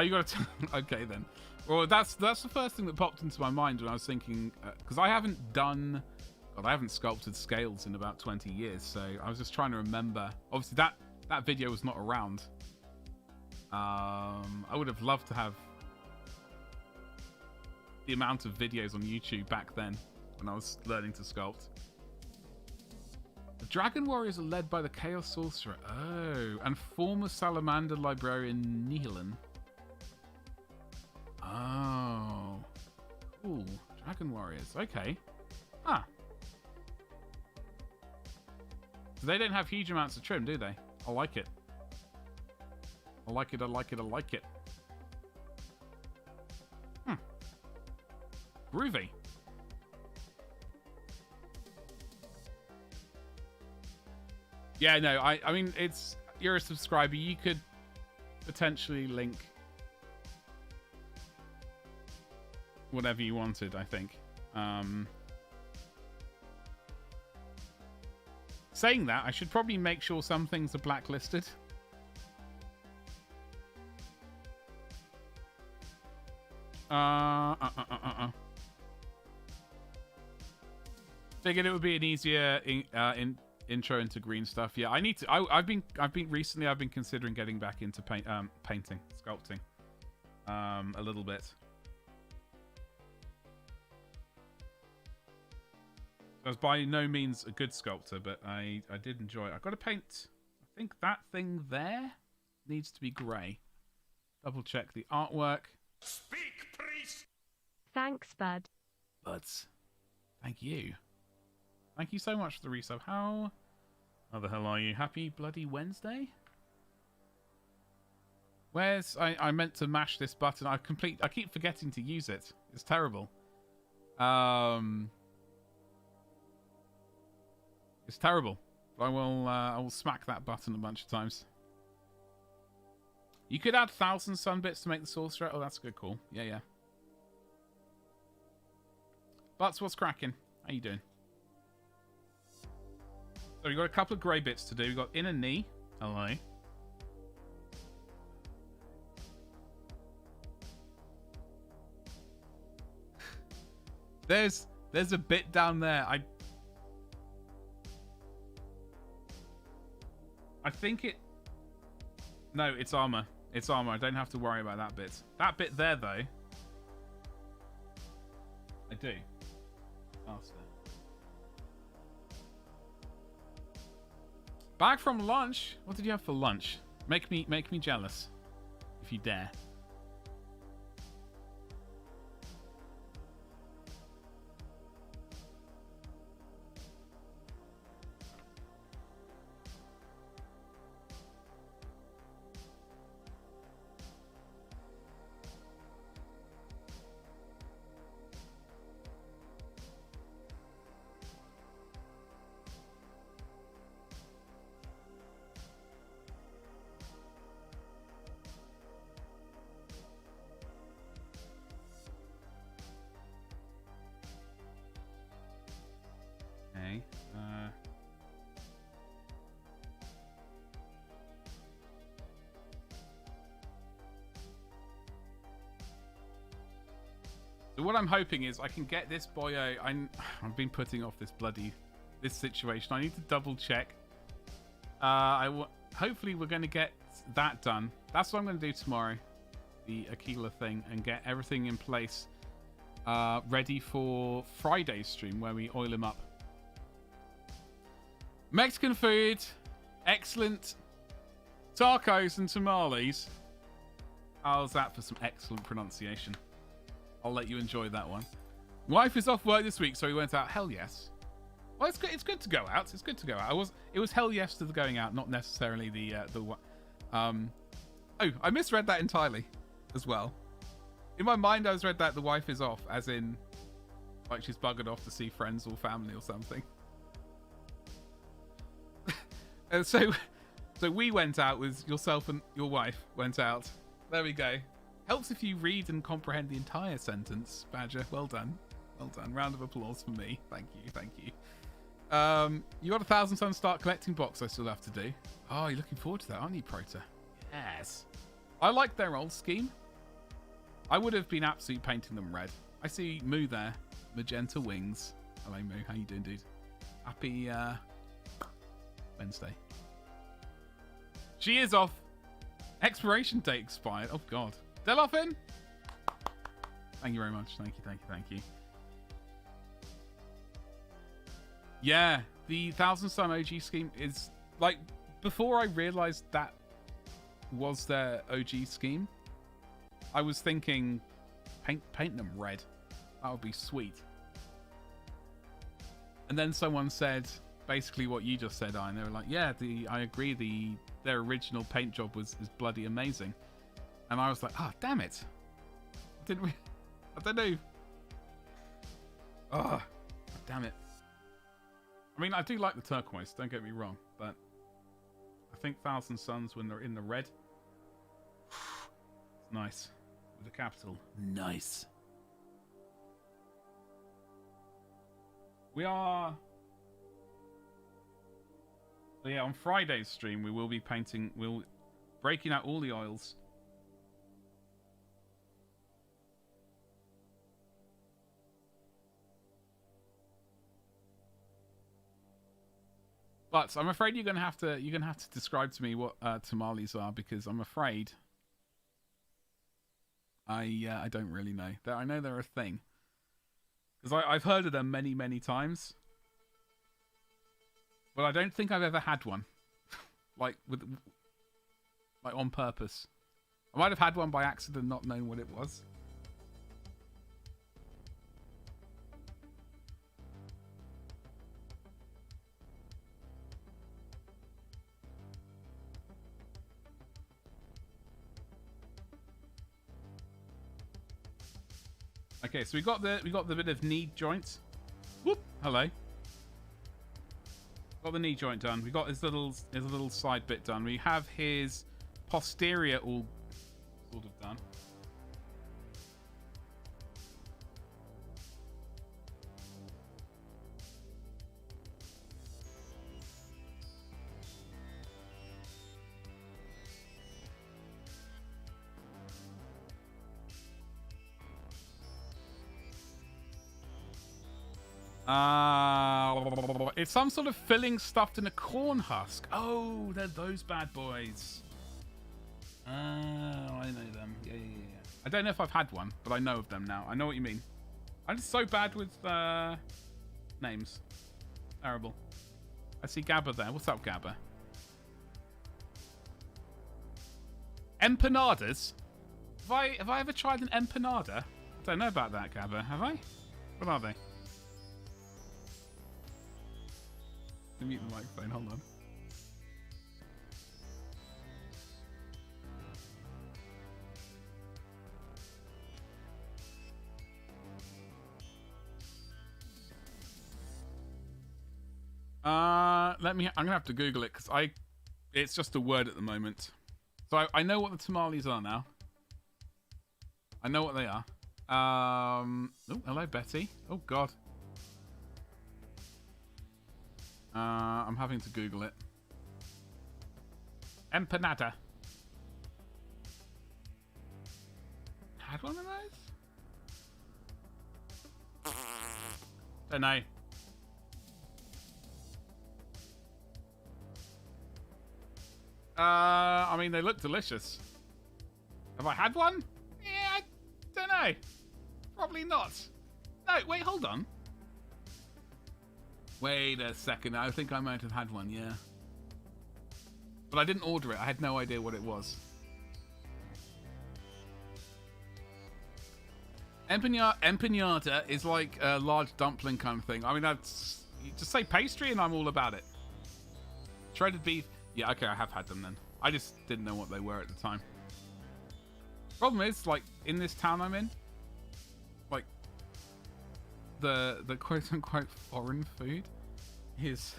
you got to. Okay then. Well, that's the first thing that popped into my mind when I was thinking, because I haven't sculpted scales in about 20 years, so I was just trying to remember. Obviously, that video was not around. I would have loved to have the amount of videos on YouTube back then when I was learning to sculpt. The Dragon Warriors are led by the Chaos Sorcerer. Oh, and former Salamander Librarian Nihilin. Oh. Cool. Dragon Warriors. Okay. Ah. So they don't have huge amounts of trim, do they? I like it. I like it, I like it, I like it. Groovy. Yeah, no, I mean, you're a subscriber. You could potentially link whatever you wanted, I think. Saying that, I should probably make sure some things are blacklisted. Figured it would be an easier intro into green stuff. Yeah, I need to. I've been considering getting back into painting, sculpting, a little bit. I was by no means a good sculptor, but I did enjoy it. I've got to paint. I think that thing there needs to be grey. Double check the artwork. Speak, priest. Thanks, bud. Buds. Thank you. Thank you so much for the resub. How the hell are you? Happy bloody Wednesday? Where's... I meant to mash this button. I keep forgetting to use it. It's terrible. It's terrible. But I will smack that button a bunch of times. You could add 1,000 sun bits to make the sorcerer. Oh, that's a good call. Yeah, yeah. Butts, what's cracking? How you doing? So we've got a couple of grey bits to do. We've got inner knee. Hello. There's a bit down there. I think it... No, it's armor. It's armor. I don't have to worry about that bit. That bit there, though. I do. Faster. Back from lunch. What did you have for lunch? Make me jealous, if you dare. So what I'm hoping is I can get this boyo. I've been putting off this situation. I need to double check. Hopefully we're going to get that done. That's what I'm going to do tomorrow, the Aquila thing, and get everything in place, ready for Friday's stream where we oil him up. Mexican food, excellent tacos and tamales. How's that for some excellent pronunciation? I'll let you enjoy that one. Wife is off work this week, so we went out. Hell yes. Well, it's good. It's good to go out. It's good to go out. It was hell yes to the going out, not necessarily the. Oh, I misread that entirely, as well. In my mind, I was read that the wife is off, as in, like she's buggered off to see friends or family or something. And so we went out with yourself and your wife went out. There we go. Helps if you read and comprehend the entire sentence, Badger. Well done. Well done. Round of applause for me. Thank you. Thank you. You got a 1,000 Sun Start collecting box I still have to do. Oh, you're looking forward to that, aren't you, Prota? Yes. I like their old scheme. I would have been absolutely painting them red. I see Moo there. Magenta wings. Hello, Moo. How you doing, dude? Happy Wednesday. She is off. Expiration date expired. Oh, God. Delophin? Thank you very much. Thank you, thank you, thank you. Yeah, the 1,000 Sun OG scheme is, like, before I realised that was their OG scheme, I was thinking, paint them red. That would be sweet. And then someone said basically what you just said, Ian. They were like, yeah, I agree, their original paint job is bloody amazing. And I was like, oh, damn it. Didn't we? I don't know. Oh, damn it. I mean, I do like the turquoise, don't get me wrong, but I think 1,000 Suns when they're in the red, it's nice. With a capital. Nice. We are... So yeah, on Friday's stream, we will be painting... We'll breaking out all the oils. But I'm afraid you're gonna have to describe to me what tamales are, because I'm afraid I don't really know. I know they're a thing because I've heard of them many times, but I don't think I've ever had one like on purpose. I might have had one by accident, not knowing what it was. Okay, so we got the bit of knee joint. Whoop! Hello. Got the knee joint done. We got his little side bit done. We have his posterior all sort of done. It's some sort of filling stuffed in a corn husk. Oh, they're those bad boys. Oh, I know them. Yeah. I don't know if I've had one, but I know of them now. I know what you mean. I'm just so bad with names. Terrible. I see Gabba there. What's up, Gabba? Empanadas? Have I ever tried an empanada? I don't know about that, Gabba. Have I? What are they? Mute the microphone, hold on. I'm gonna have to Google it because it's just a word at the moment. So I know what the tamales are now. I know what they are. Oh, hello, Betty. Oh God. I'm having to Google it. Empanada. Had one of those? Don't know. I mean, they look delicious. Have I had one? Yeah, I don't know. Probably not. No, wait, hold on. Wait a second. I think I might have had one, yeah. But I didn't order it. I had no idea what it was. Empanada is like a large dumpling kind of thing. I mean, that's... You just say pastry and I'm all about it. Shredded beef. Yeah, okay, I have had them then. I just didn't know what they were at the time. Problem is, like, in this town I'm in, like, the quote-unquote foreign food is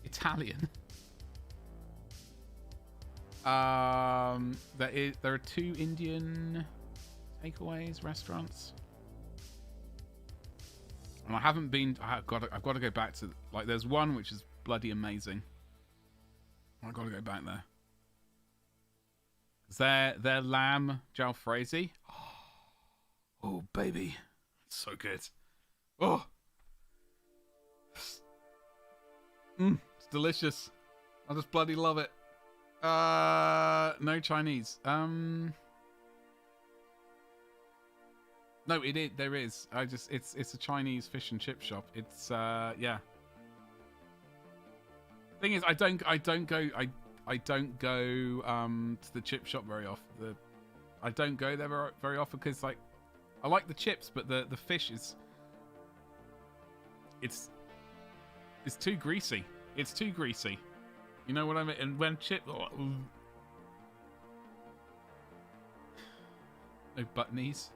Italian. There are 2 Indian takeaways restaurants, and I haven't been. I've got to go back to, like, there's one which is bloody amazing. I've got to go back there. Their lamb jalfrezi. Oh baby, it's so good. Oh, it's delicious. I just bloody love it. No Chinese. No, there is. It's a Chinese fish and chip shop. It's yeah. Thing is, I don't go to the chip shop very often. I don't go there very often because, like, I like the chips, but the fish is it's too greasy. It's too greasy. You know what I mean? And when no butt knees.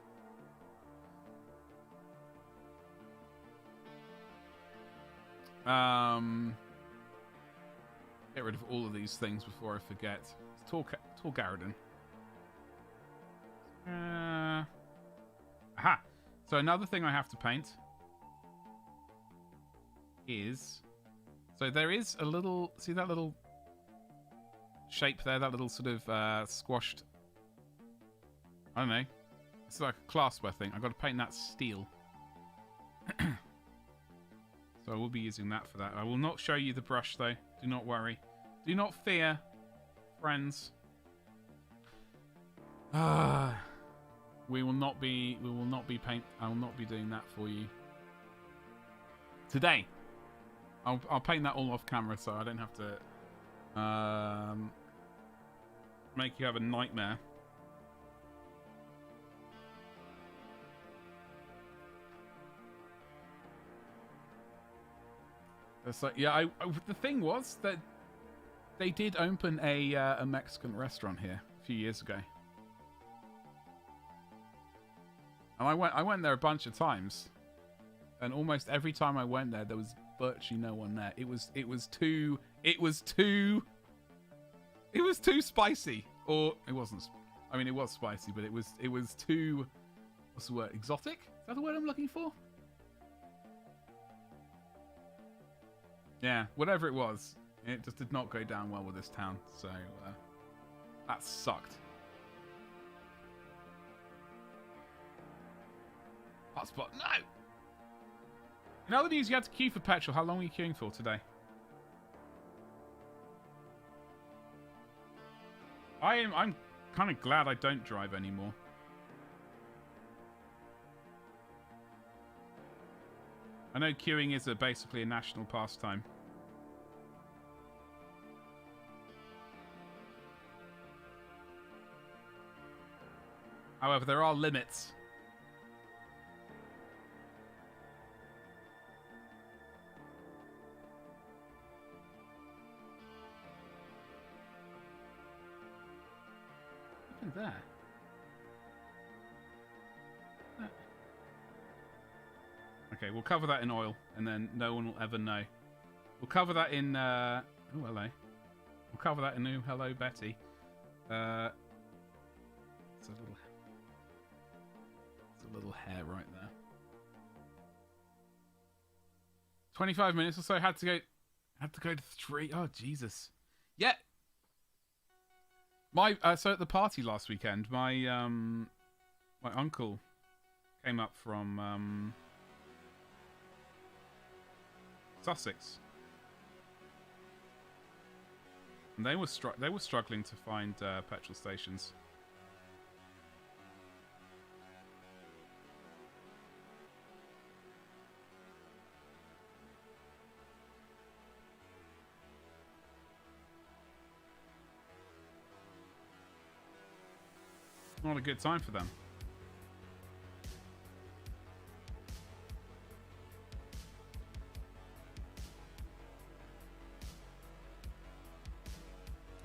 Get rid of all of these things before I forget. It's Tor Garadon. Aha! So another thing I have to paint is... So there is a little... See that little shape there? That little sort of squashed... I don't know. It's like a claspware thing. I've got to paint that steel. So I will be using that for that. I will not show you the brush though. Do not worry. Do not fear, friends. We will not be paint. I will not be doing that for you today. I'll paint that all off camera so I don't have to make you have a nightmare. It's like, yeah, the thing was that they did open a Mexican restaurant here a few years ago, and I went there a bunch of times, and almost every time I went there was virtually no one there. It was too spicy. Or it wasn't. I mean, it was spicy, but it was too. What's the word? Exotic? Is that the word I'm looking for? Yeah, whatever it was, it just did not go down well with this town. So that sucked. Hotspot, no! In other news, you had to queue for petrol. How long were you queuing for today? I'm kind of glad I don't drive anymore. I know queuing is basically a national pastime. However, there are limits. What happened there? Okay, we'll cover that in oil, and then no one will ever know. We'll cover that in... oh, hello. We'll cover that in... Oh, hello, Betty. It's a little hair right there. 25 minutes or so. Had to go to 3. Oh, Jesus. Yeah. So at the party last weekend, my uncle came up from... Sussex, and they were struggling to find petrol stations. Not a good time for them.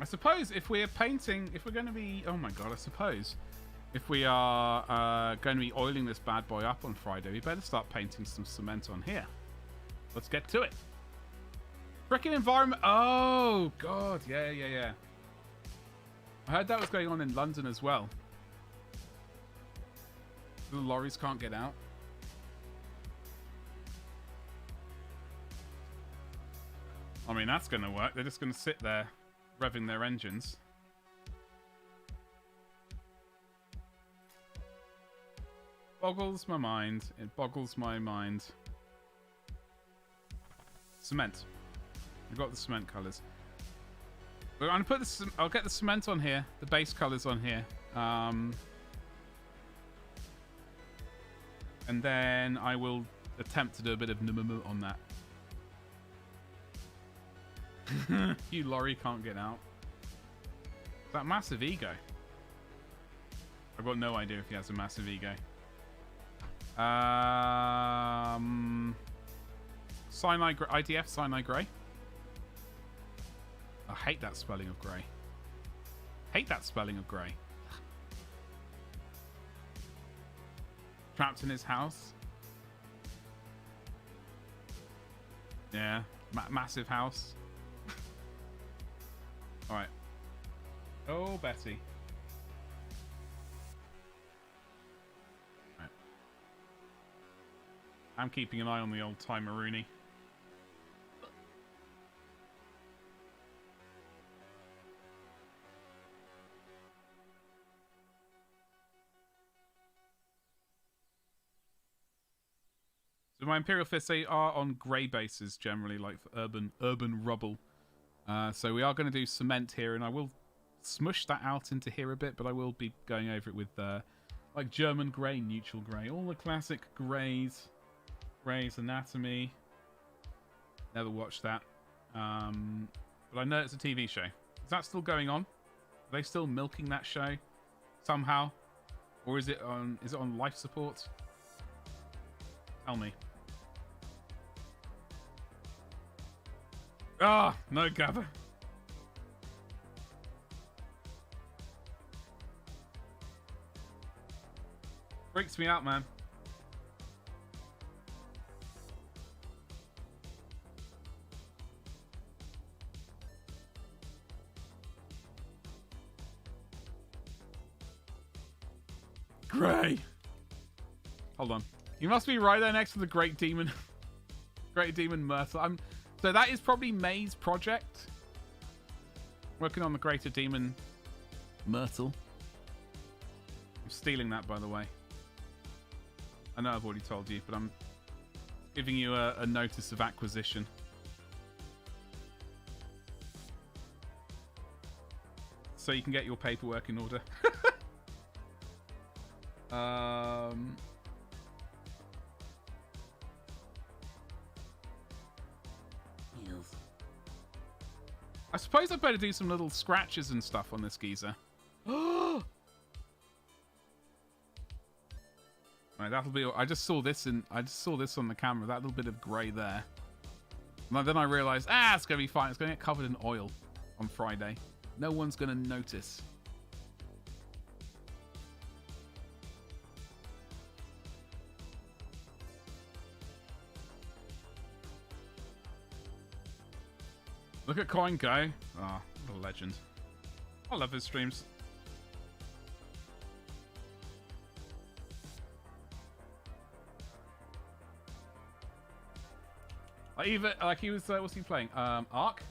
I suppose if we're painting, if we're going to be, oh my god, I suppose if we are going to be oiling this bad boy up on Friday, we better start painting some cement on here. Let's get to it. Frickin' environment. Oh god, yeah. I heard that was going on in London as well. The lorries can't get out. I mean, that's going to work. They're just going to sit there revving their engines. Boggles my mind. It boggles my mind. Cement. We've got the cement colours. We're going to put this. I'll get the cement on here. The base colours on here. And then I will attempt to do a bit of on that. You lorry can't get out. That massive ego. I've got no idea if he has a massive ego. Cyanide IDF cyanide grey. I hate that spelling of grey. Hate that spelling of grey. Trapped in his house. Yeah, massive house. All right. Oh, Betty. Right. I'm keeping an eye on the old timer Rooney. So my Imperial Fists, they are on grey bases generally, like for urban rubble. So we are going to do cement here, and I will smush that out into here a bit, but I will be going over it with like German grey, neutral grey, all the classic greys. Grey's Anatomy. Never watched that, but I know it's a TV show. Is that still going on? Are they still milking that show somehow, or is it on life support? Tell me. Ah, no gather. Freaks me out, man. grey. Hold on. You must be right there next to the Great Demon. Great Demon Myrtle. So that is probably May's project. Working on the Greater Demon Myrtle. I'm stealing that, by the way. I know I've already told you, but I'm giving you a notice of acquisition. So you can get your paperwork in order. Yes. I suppose I better do some little scratches and stuff on this geezer. Right, that'll be. I just saw this on the camera. That little bit of grey there. And then I realised, it's gonna be fine. It's gonna get covered in oil on Friday. No one's gonna notice. Look at Coin go. Ah, what a legend. I love his streams. Like he was, what's he playing? Ark?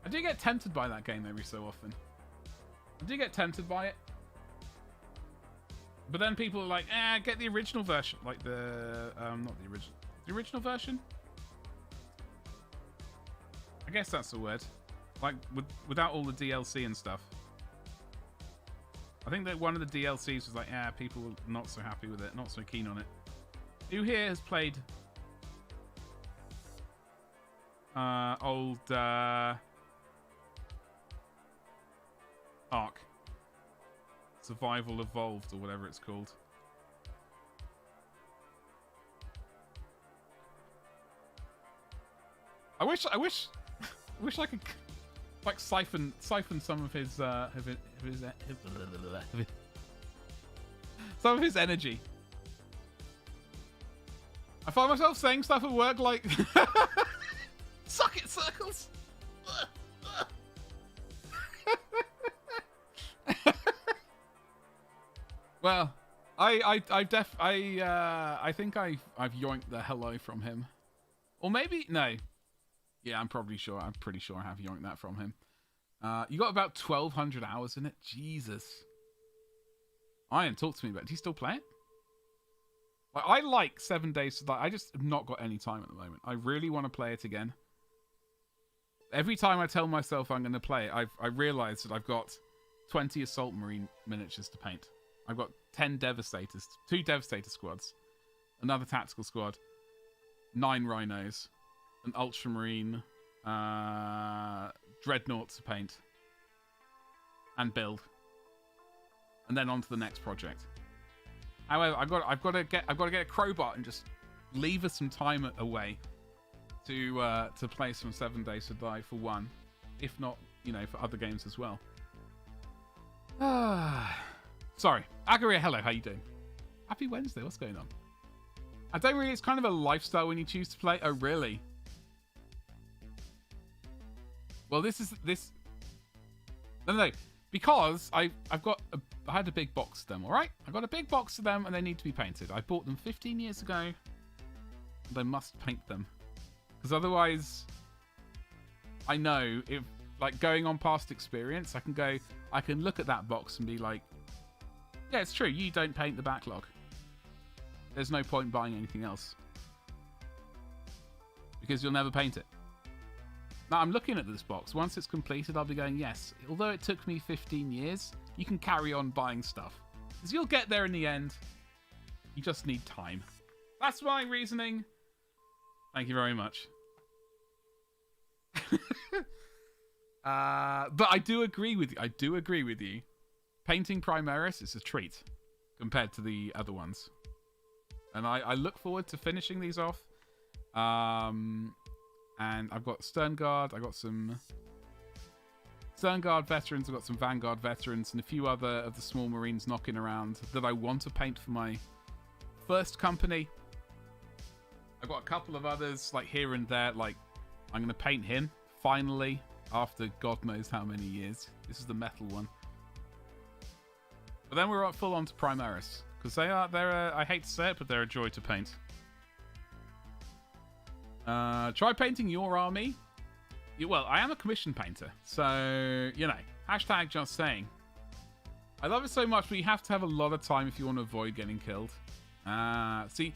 I do get tempted by that game every so often. I do get tempted by it. But then people are like, get the original version. Like the, not the original. The original version? I guess that's the word. Like, without all the DLC and stuff. I think that one of the DLCs was like, people were not so happy with it. Not so keen on it. Who here has played old Ark? Survival Evolved or whatever it's called. I wish I could like siphon some of his energy. I find myself saying stuff at work like suck it, Circles. Well, I think I've yoinked the hello from him. Or maybe no. Yeah, I'm pretty sure I have yoinked that from him. You got about 1,200 hours in it. Jesus. Ian, talk to me about it. Do you still play it? Like, I like 7 Days to Die. I just have not got any time at the moment. I really want to play it again. Every time I tell myself I'm going to play it, I realise that I've got 20 Assault Marine miniatures to paint. I've got 10 Devastators, 2 Devastator squads, another tactical squad, 9 Rhinos, an Ultramarine, Dreadnought to paint and build, and then on to the next project. However, I've got to get a crowbar and just lever some time away to play some 7 Days to Die for one, if not, for other games as well. Sorry, Agaria, hello, how you doing? Happy Wednesday. What's going on? I don't really. It's kind of a lifestyle when you choose to play. Oh, really? Well, this. No, because I had a big box of them. All right, I got a big box of them, and they need to be painted. I bought them 15 years ago, and I must paint them because otherwise, I know if like going on past experience, I can look at that box and be like, yeah, it's true. You don't paint the backlog. There's no point buying anything else because you'll never paint it. Now, I'm looking at this box. Once it's completed, I'll be going, yes, although it took me 15 years, you can carry on buying stuff. Because you'll get there in the end. You just need time. That's my reasoning. Thank you very much. But I do agree with you. Painting Primaris is a treat compared to the other ones. And I look forward to finishing these off. And I've got Sternguard, I've got some Sternguard veterans, I've got some Vanguard veterans, and a few other of the small marines knocking around that I want to paint for my first company. I've got a couple of others, like here and there, like I'm going to paint him, finally, after God knows how many years. This is the metal one. But then we're full on to Primaris. Because I hate to say it, but they're a joy to paint. Try painting your army. Well, I am a commission painter, so, you know, hashtag just saying. I love it so much, but you have to have a lot of time if you want to avoid getting killed. See,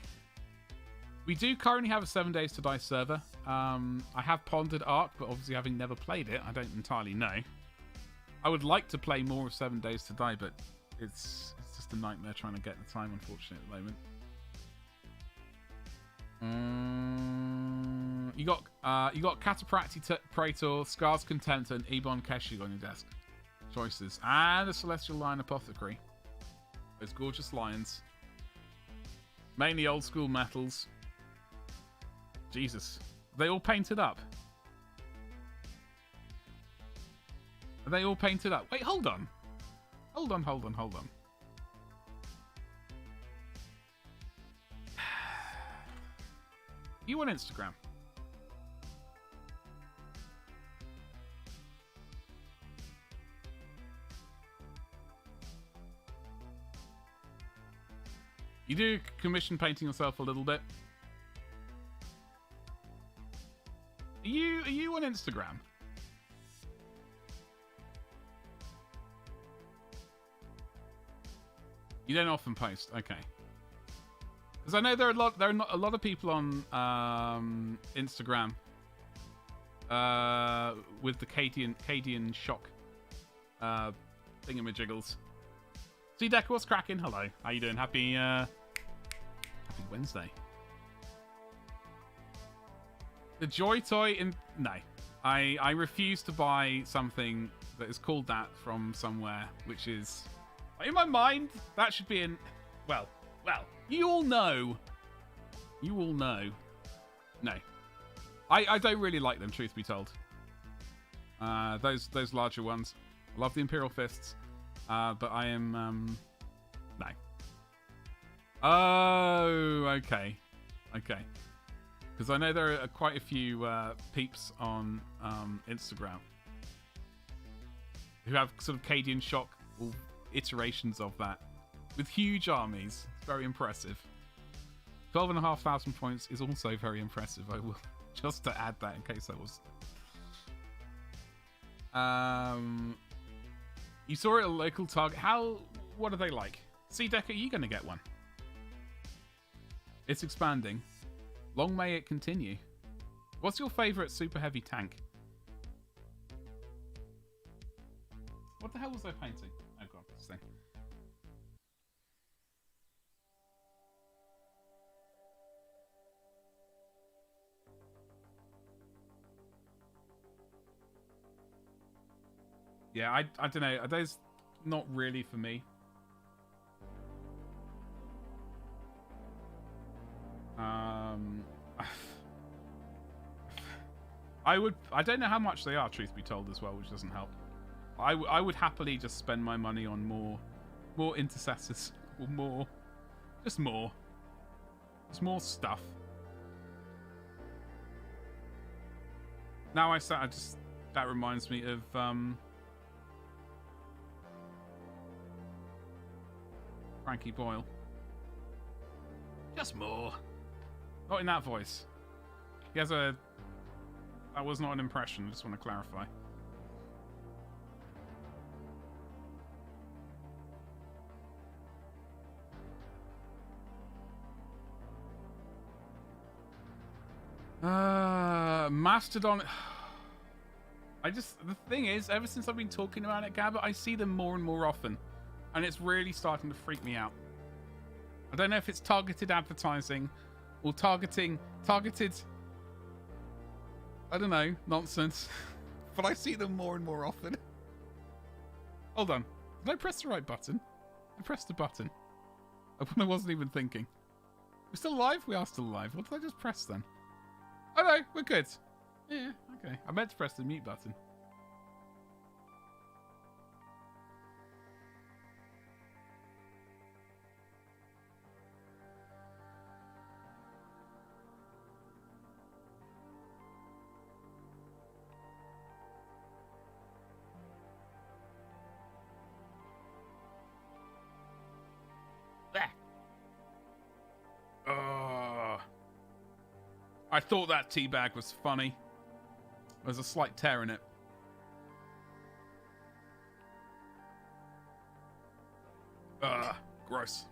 we do currently have a 7 Days to Die server. I have pondered Ark, but obviously having never played it, I don't entirely know. I would like to play more of 7 Days to Die, but it's just a nightmare trying to get the time, unfortunately, at the moment. You got Cataphracti Praetor, Scar's Contempt, and Ebon Keshig on your desk. Choices. And a Celestial Lion Apothecary. Those gorgeous lions. Mainly old school metals. Jesus. Are they all painted up? Are they all painted up? Wait, hold on. Hold on. You on Instagram? You do commission painting yourself a little bit. Are you on Instagram? You don't often post, okay? Because I know there are not a lot of people on Instagram with the Cadian shock thingamajiggles. See, Decker, what's cracking? Hello, how you doing? Happy Wednesday. The Joy Toy in... No. I refuse to buy something that is called that from somewhere, which is... In my mind, that should be in... Well, you all know. No. I don't really like them, truth be told. Those larger ones. I love the Imperial Fists. But I am... No. Oh, okay. Because I know there are quite a few peeps on Instagram who have sort of Cadian shock or iterations of that with huge armies. It's very impressive. 12,500 points is also very impressive. I will just to add that in case that was. You saw it at a local Target. What are they like? See, Decker, are you going to get one? It's expanding. Long may it continue. What's your favourite super heavy tank? What the hell was I painting? Oh god, this thing. Yeah, I don't know. Are those not really for me? I don't know how much they are, truth be told, as well, which doesn't help. I would happily just spend my money on more intercessors or more stuff. Now that reminds me of Frankie Boyle. Just more. Not in that voice. He has a... That was not an impression, I just want to clarify. Mastodon... The thing is, ever since I've been talking about it, Gabba, I see them more and more often. And it's really starting to freak me out. I don't know if it's targeted advertising or targeted, I don't know, nonsense. But I see them more and more often. Hold on. Did I press the right button? I pressed the button. I wasn't even thinking. We're still alive? We are still alive. What did I just press then? Oh no, we're good. Yeah, okay. I meant to press the mute button. I thought that tea bag was funny. There's a slight tear in it. Ugh, gross.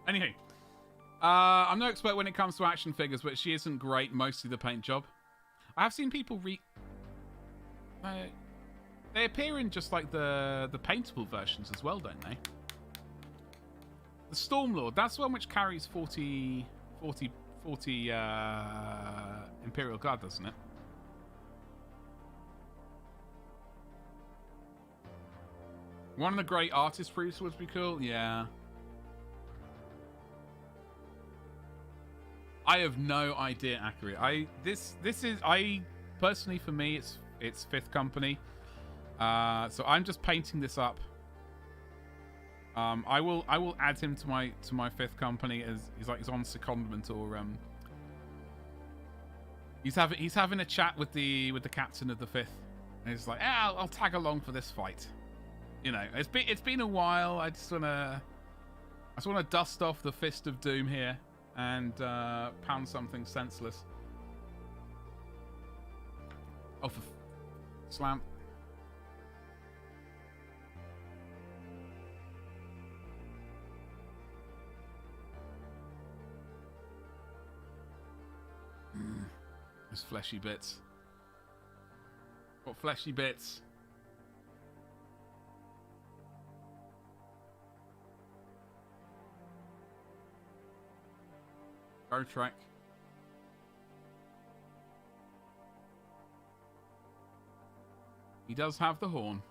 Anywho, I'm no expert when it comes to action figures, but she isn't great. Mostly the paint job. I have seen people they appear in just like the paintable versions as well, don't they? The Stormlord, that's the one which carries 40 Imperial Guard, doesn't it? One of the great artist proofs would be cool, yeah. I have no idea, accurate. This is personally for me it's Fifth Company. So I'm just painting this up. I will add him to my Fifth Company as he's on secondment, or he's having a chat with the captain of the Fifth, and he's like, I'll tag along for this fight. You know, it's been a while. I just wanna dust off the Fist of Doom here and pound something senseless. Oh, for slam. Those fleshy bits. What fleshy bits? Go track. He does have the horn.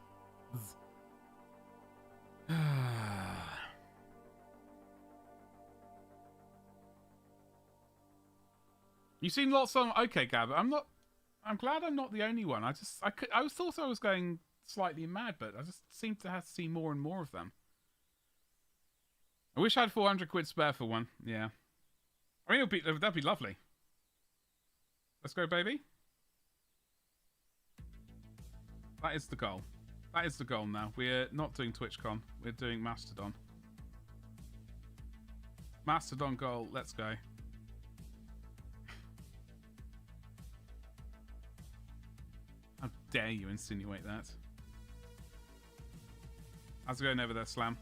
You've seen lots of... Okay, Gab, I'm glad I'm not the only one. I thought I was going slightly mad, but I just seem to have to see more and more of them. I wish I had 400 quid spare for one. Yeah. I mean, that'd be lovely. Let's go, baby. That is the goal. That is the goal now. We're not doing TwitchCon. We're doing Mastodon. Mastodon goal. Let's go. How dare you insinuate that? How's it going over there, Slam?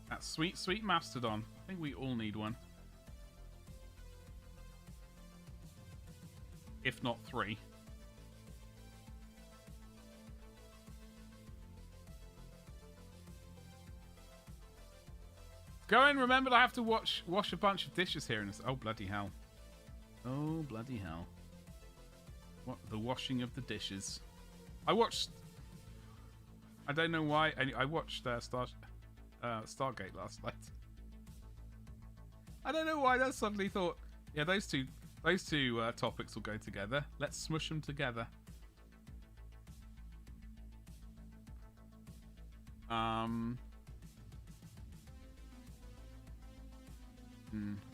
That sweet, sweet Mastodon. I think we all need one. If not 3. Go in, remember I have to wash a bunch of dishes here. And oh, bloody hell. Oh, bloody hell. What? The washing of the dishes. I don't know why. I watched Stargate last night. I don't know why I suddenly thought, yeah, those two topics will go together. Let's smush them together.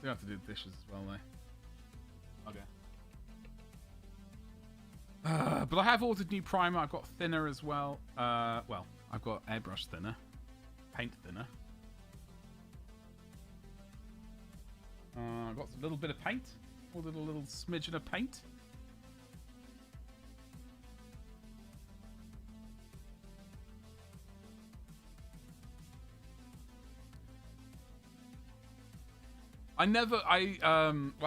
We have to do the dishes as well, though. Okay. But I have ordered new primer. I've got thinner as well. Well, I've got airbrush thinner. Paint thinner. I've got a little bit of paint. Ordered a little smidgen of paint. I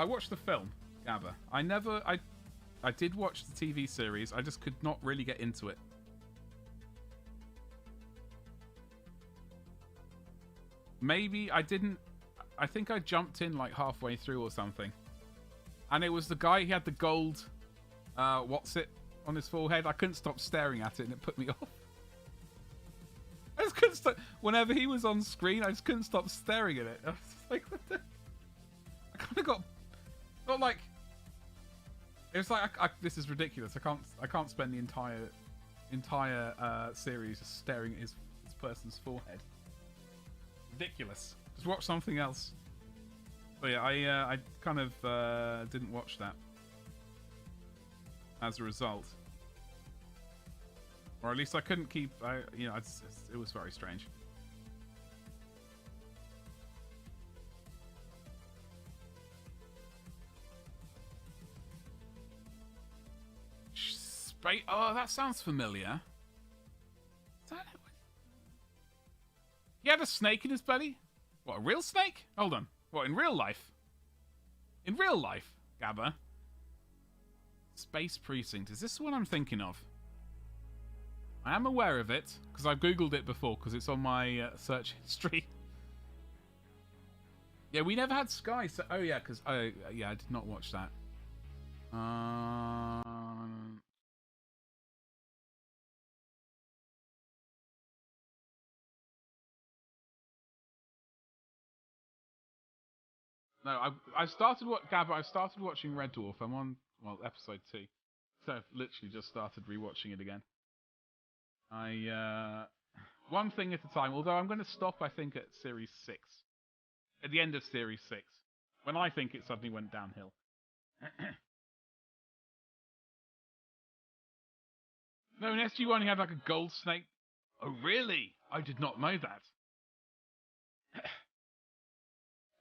watched the film, Gabba. I did watch the TV series. I just could not really get into it. Maybe I didn't... I think I jumped in like halfway through or something. And it was the guy, he had the gold... what's it? On his forehead. I couldn't stop staring at it and it put me off. I just couldn't stop... Whenever he was on screen, I just couldn't stop staring at it. I was just like, what the... I kind of got... Not like... It was like, this is ridiculous. I can't spend the entire series just staring at this person's forehead. Ridiculous. Just watch something else. But yeah, I kind of didn't watch that as a result. Or at least I couldn't keep... you know, it was very strange. Oh, that sounds familiar. Is that it? He had a snake in his belly? What, a real snake? Hold on. What, in real life? In real life, Gabba? Space Precinct. Is this the one I'm thinking of? I am aware of it, because I've Googled it before, because it's on my search history. Yeah, we never had Sky, so... Oh, yeah, because... Oh, yeah, I did not watch that. No, I've started watching Red Dwarf. I'm on, well, episode 2. So I've literally just started rewatching it again. One thing at a time, although I'm going to stop, I think, at Series 6. At the end of Series 6. When I think it suddenly went downhill. No, in SG1 he had like a gold snake. Oh, really? I did not know that.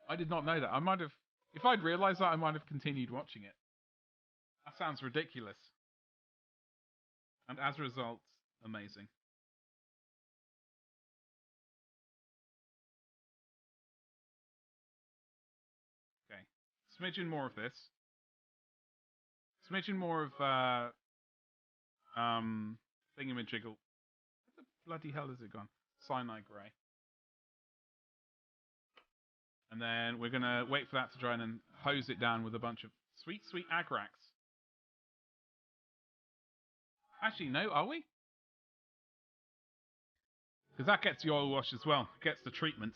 I did not know that. I might have... If I'd realised that, I might have continued watching it. That sounds ridiculous. And as a result, amazing. Okay. Smidgen more of this. Smidgen more of, thingamajiggle. What the bloody hell has it gone? Cyanide Grey. And then we're going to wait for that to dry and then hose it down with a bunch of sweet, sweet Agrax. Actually, no, are we? Because that gets the oil wash as well. Gets the treatment.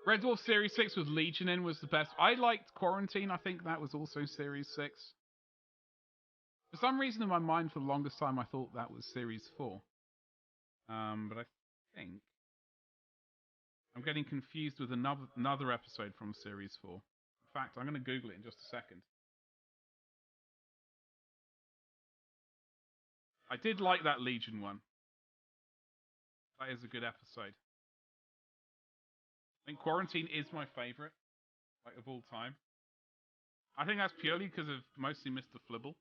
Red Dwarf Series 6 with Legion in was the best. I liked Quarantine. I think that was also Series 6. For some reason in my mind for the longest time I thought that was Series 4. But I think... I'm getting confused with another episode from Series 4. In fact, I'm going to Google it in just a second. I did like that Legion one. That is a good episode. I think Quarantine is my favourite, like, of all time. I think that's purely because of mostly Mr. Flibble.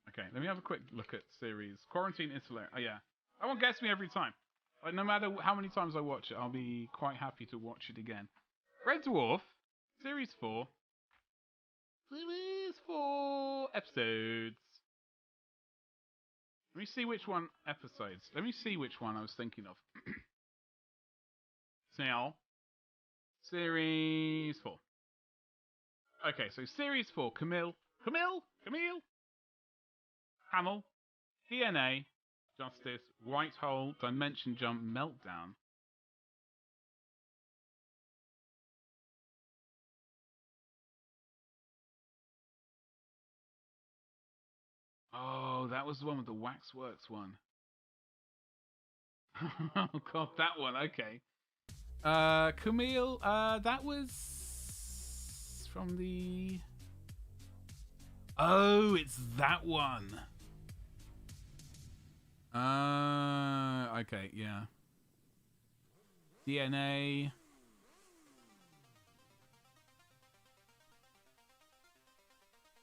Okay, let me have a quick look at series. Quarantine is hilarious. Oh, yeah. That one gets me every time. Like, no matter how many times I watch it, I'll be quite happy to watch it again. Red Dwarf, Series 4. Series 4 episodes. Let me see which one episodes. Let me see which one I was thinking of. Now, Series 4. Okay, so Series 4, Camille, Hamel, DNA, Justice, White Hole, Dimension Jump, Meltdown. Oh, that was the one with the Waxworks one. Oh god, that one, okay. Camille, that was from the... Oh, it's that one. Okay, yeah. DNA.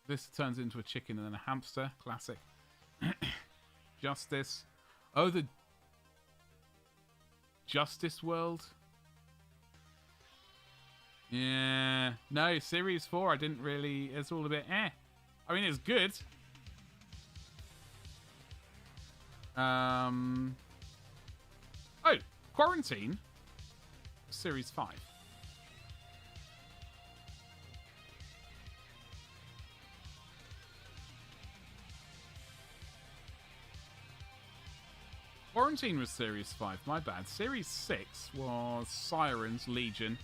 This turns into a chicken and then a hamster. Classic. Justice. Oh, the Justice World. Yeah. No, Series 4, I didn't really... It's all a bit eh. I mean, it's good. Oh, Quarantine. Series 5. Quarantine was Series 5, my bad. Series 6 was Sirens, Legion,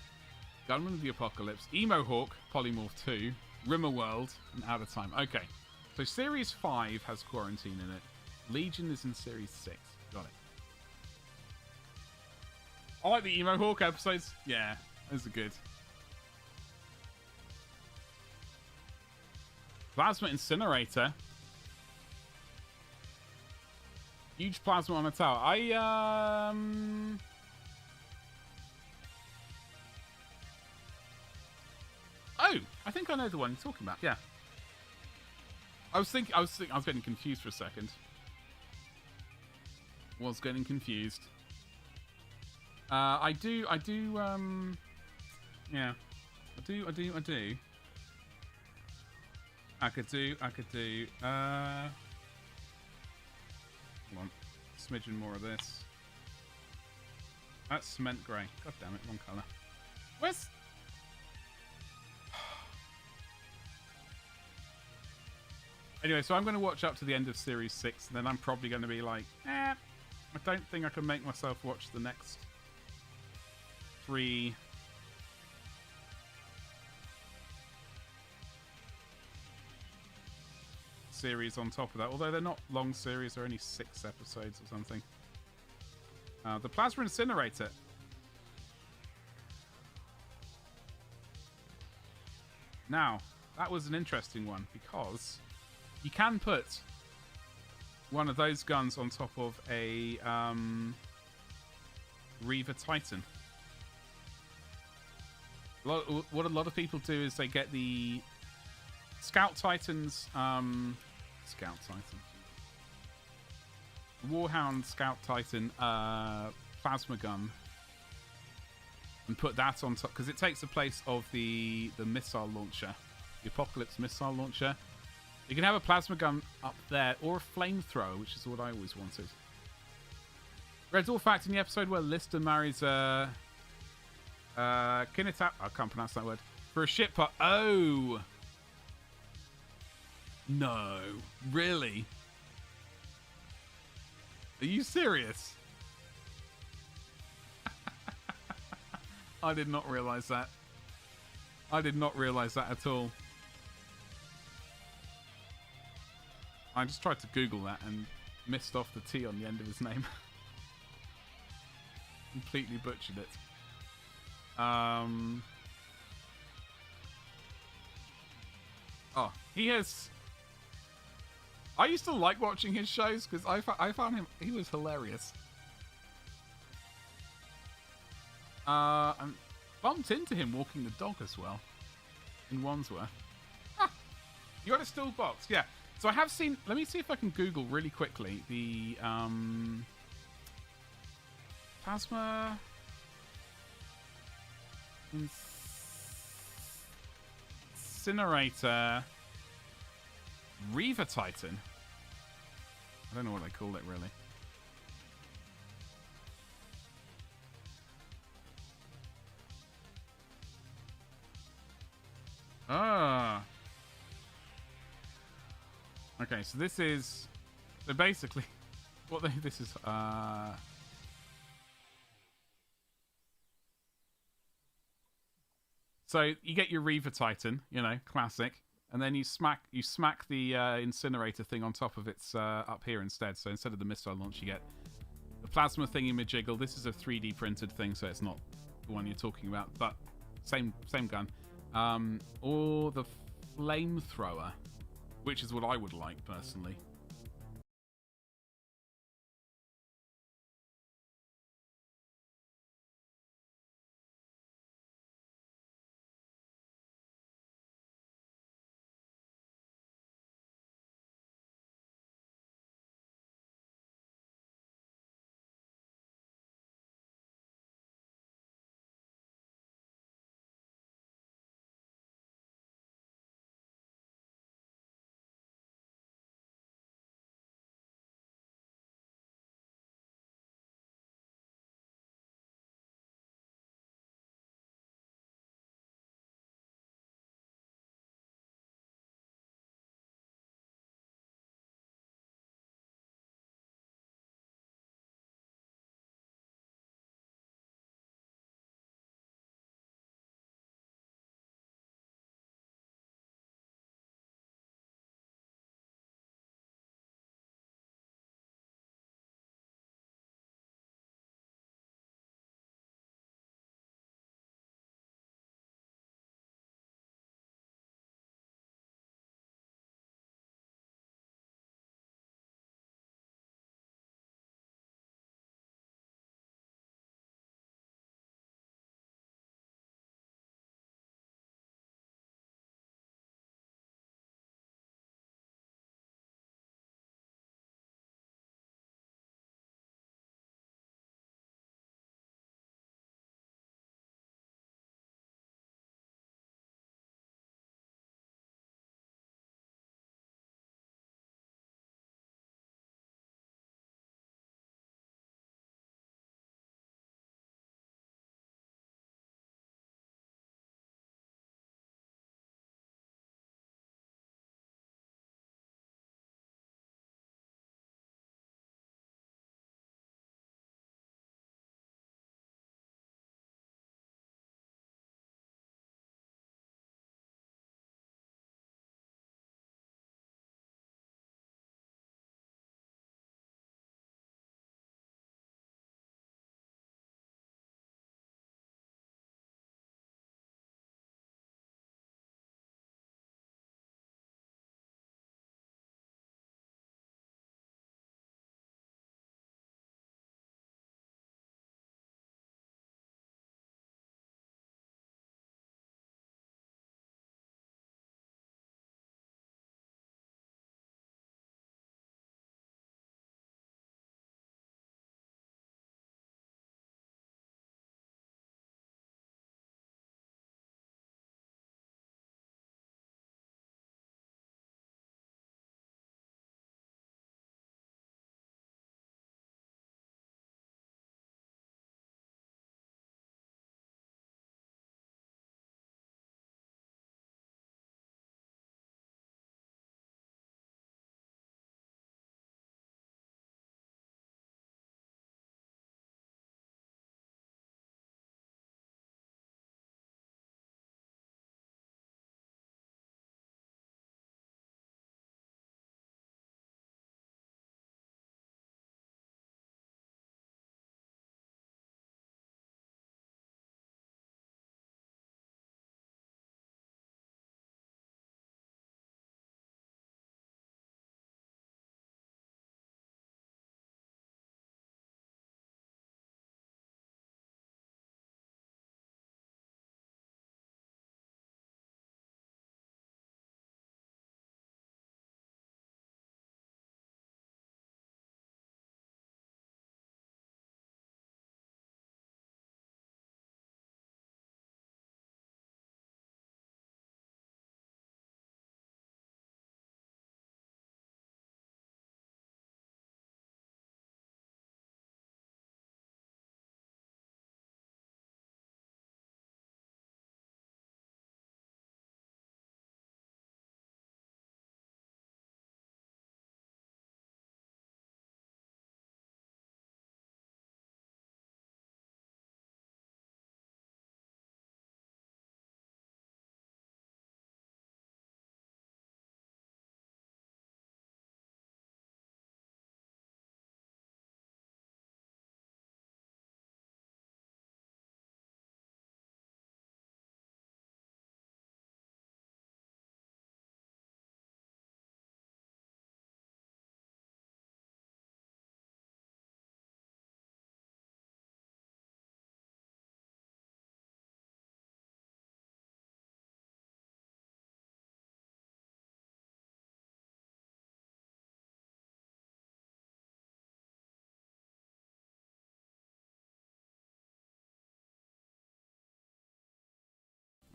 Gunman of the Apocalypse, Emo Hawk, Polymorph 2, Rimmer World, and Out of Time. Okay, so Series 5 has Quarantine in it. Legion is in Series 6. Got it. I like the Emo Hawk episodes. Yeah, those are good. Plasma Incinerator. Huge plasma on a tower. Oh, I think I know the one you're talking about. Yeah. I was getting confused for a second. Was getting confused. I do. Yeah. I do. I could do. Come on. Smidgen more of this. That's cement grey. God damn it, wrong colour. Where's... Anyway, so I'm going to watch up to the end of Series 6, and then I'm probably going to be like, I don't think I can make myself watch the next 3... series on top of that, although they're not long series, they're only 6 episodes or something. The Plasma Incinerator. Now, that was an interesting one because you can put one of those guns on top of a Reaver Titan. What a lot of people do is they get the Scout Titans, Scout Titan, Warhound Scout Titan plasma gun, and put that on top because it takes the place of the missile launcher, the Apocalypse missile launcher. You can have a plasma gun up there or a flamethrower, which is what I always wanted. Red Dwarf fact in the episode where Lister marries Kinetap, I can't pronounce that word, for a ship part. Oh. No, really? Are you serious? I did not realize that. I did not realize that at all. I just tried to Google that and missed off the T on the end of his name. Completely butchered it. Oh, he has... I used to like watching his shows because I found him... He was hilarious. I bumped into him walking the dog as well. In Wandsworth. Ah, you got a steel box? Yeah. So I have seen... Let me see if I can Google really quickly the... Plasma... Incinerator... Reaver Titan. I don't know what they call it really. Ah. Okay, so this is... So basically, what this is... So you get your Reaver Titan, you know, classic. And then you smack the incinerator thing on top of its up here instead. So instead of the missile launch, you get the plasma thingy-majiggle. This is a 3D printed thing, so it's not the one you're talking about, but same gun. Or the flamethrower, which is what I would like personally.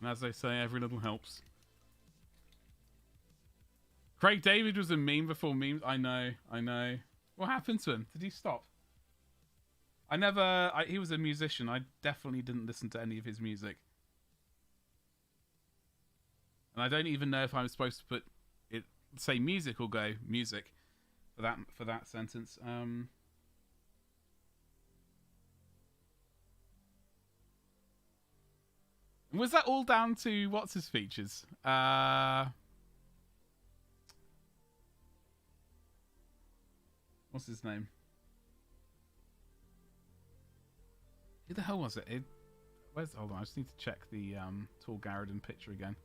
And as they say, every little helps. Craig David was a meme before memes. I know. What happened to him? Did he stop? He was a musician. I definitely didn't listen to any of his music. And I don't even know if I'm supposed to put it, say music or go music for that sentence. Was that all down to what's his features? What's his name? Who the hell was it? Hold on, I just need to check the Tor Garadon picture again.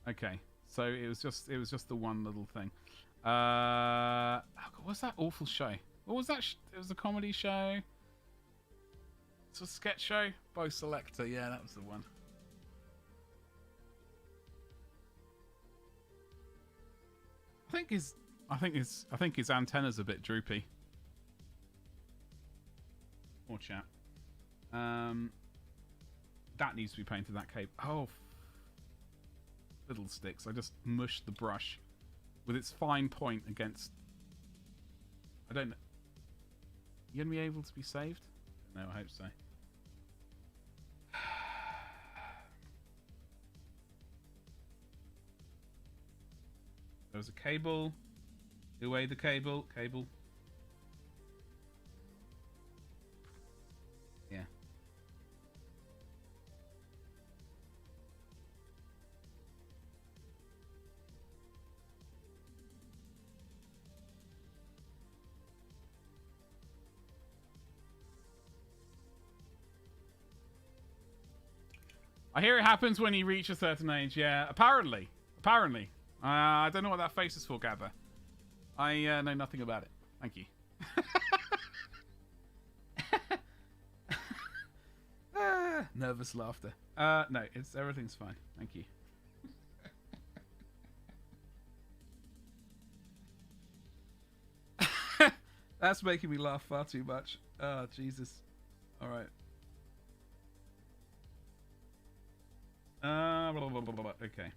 Okay, so it was just the one little thing. What's that awful show? What was that? It was a comedy show. It's a sketch show. Bo Selector, yeah, that was the one. I think his antenna's a bit droopy. Poor chap. That needs to be painted. That cape. Oh, fiddlesticks! I just mushed the brush with its fine point against. I don't know. You gonna be able to be saved? No, I hope so. There was a cable. Away the cable. Cable. Yeah. I hear it happens when you reach a certain age. Yeah, apparently. I don't know what that face is for, Gabba. I know nothing about it. Thank you. Nervous laughter. No, everything's fine. Thank you. That's making me laugh far too much. Oh, Jesus. All right. Okay.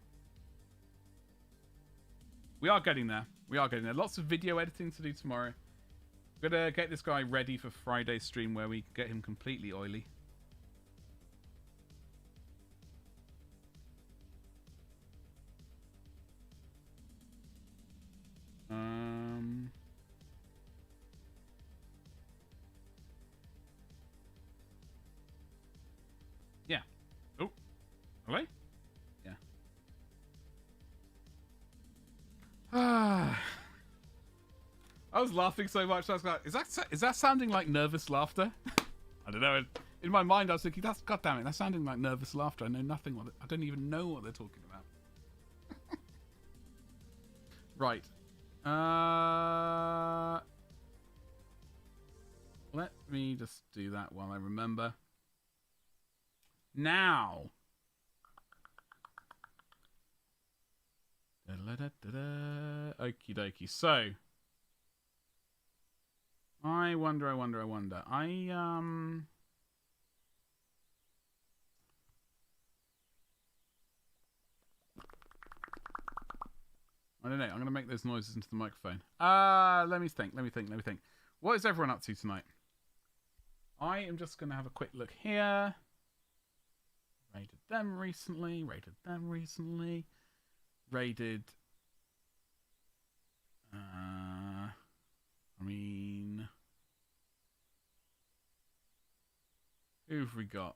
We are getting there. Lots of video editing to do tomorrow. We're gonna get this guy ready for Friday's stream where we get him completely oily. Yeah. Oh. Hello? Yeah. I was laughing so much. I was like, is that sounding like nervous laughter? I don't know. In my mind, I was thinking, God damn it, that's sounding like nervous laughter. I know nothing. I don't even know what they're talking about. Right. Let me just do that while I remember. Now. Okie dokie. So. I wonder. I don't know. I'm going to make those noises into the microphone. Let me think. What is everyone up to tonight? I am just going to have a quick look here. Raided them recently. Raided... who've we got?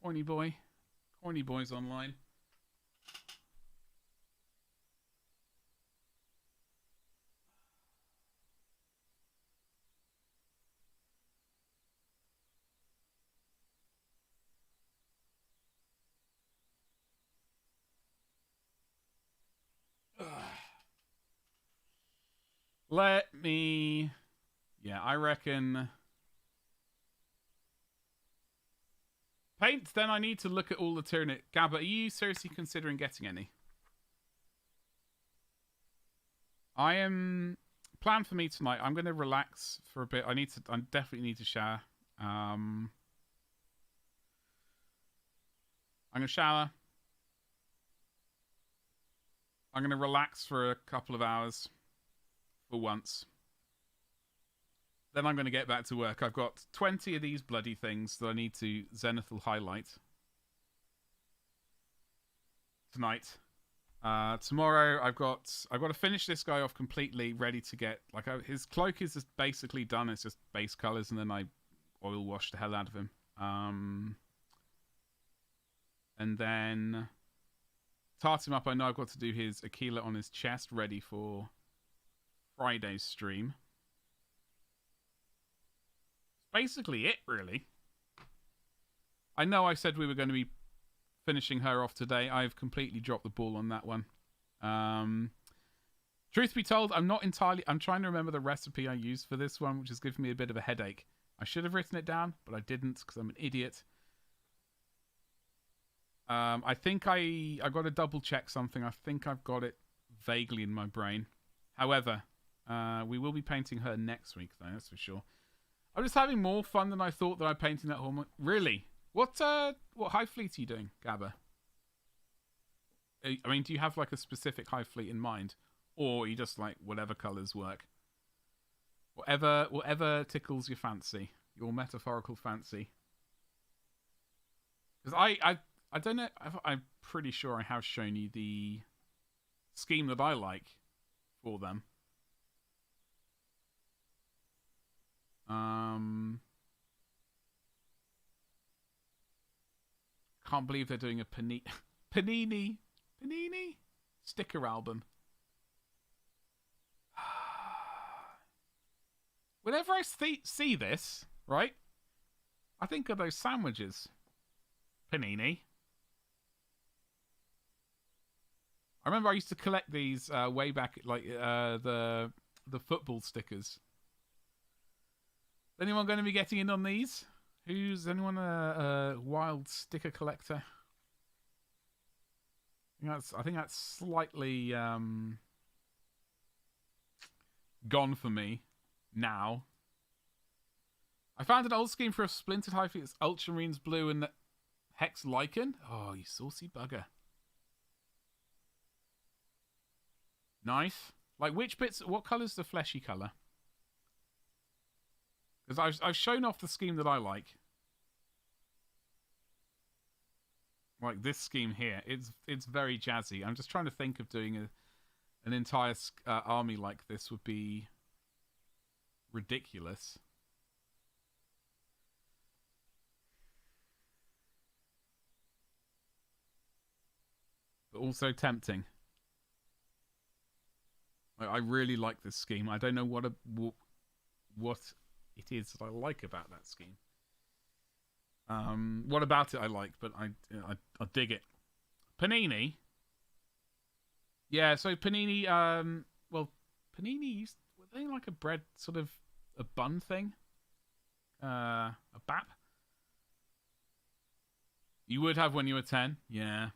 Corny Boy's online. Let me... Yeah, I reckon... Paint, then I need to look at all the Tyranid. Gabba, are you seriously considering getting any? I am plan for me tonight. I'm going to relax for a bit. I definitely need to shower. I'm going to shower. I'm going to relax for a couple of hours for once. Then I'm going to get back to work. I've got 20 of these bloody things that I need to zenithal highlight tonight. Tomorrow I've got to finish this guy off completely, ready to get his cloak is just basically done. It's just base colors, and then I oil wash the hell out of him. And then tart him up. I know I've got to do his Aquila on his chest, ready for Friday's stream. Basically it, really. I know I said we were going to be finishing her off today. I've completely dropped the ball on that one. Truth be told, I'm trying to remember the recipe I used for this one, which is giving me a bit of a headache. I should have written it down, but I didn't because I'm an idiot. I think I got to double check something. I think I've got it vaguely in my brain. However, we will be painting her next week, though, that's for sure. I'm just having more fun than I thought that I'm painting that hormone. Really? What high fleet are you doing, Gabba? I mean, do you have like a specific high fleet in mind? Or are you just like whatever colours work? Whatever tickles your fancy. Your metaphorical fancy. Because I don't know, I'm pretty sure I have shown you the scheme that I like for them. Can't believe they're doing a Panini sticker album. Whenever I see this, right, I think of those sandwiches. Panini. I remember I used to collect these way back, like the football stickers. Is anyone going to be getting in on these? Anyone a wild sticker collector? I think that's slightly gone for me now. I found an old scheme for a splintered high fleet. It's Ultramarines blue and Hex Lycan. Oh, you saucy bugger. Nice. Like, which bits... What colour's the fleshy colour? Because I've shown off the scheme that I like. Like this scheme here. It's very jazzy. I'm just trying to think of doing an entire army like this would be ridiculous. But also tempting. I really like this scheme. I don't know what it is that I like about that scheme. What about it I like, but I dig it. Panini. Yeah, so Panini, well, Panini were they like a bread, sort of a bun thing? A bap? You would have when you were 10? Yeah.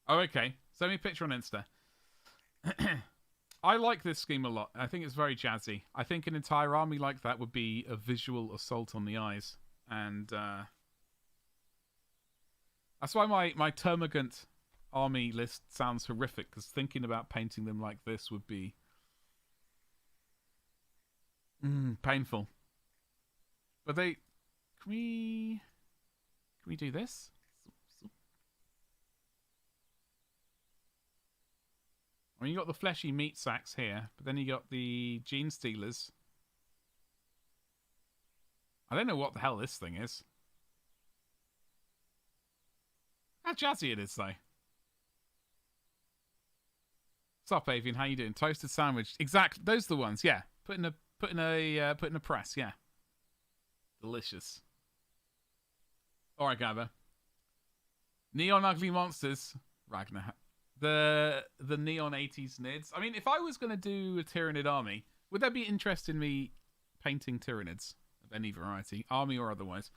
Oh, okay. Send me a picture on Insta. I like this scheme a lot. I think it's very jazzy. I think an entire army like that would be a visual assault on the eyes. And that's why my Termagant army list sounds horrific, because thinking about painting them like this would be painful. But can we do this? I mean, you got the fleshy meat sacks here, but then you got the gene stealers. I don't know what the hell this thing is. How jazzy it is, though. What's up, Avian? How you doing? Toasted sandwich. Exactly. Those are the ones. Yeah. Put in a press. Yeah. Delicious. All right, Gabba. Neon Ugly Monsters. Ragnar. The Neon 80s Nids. I mean, if I was going to do a Tyranid army, would there be interest in me painting Tyranids of any variety, army or otherwise?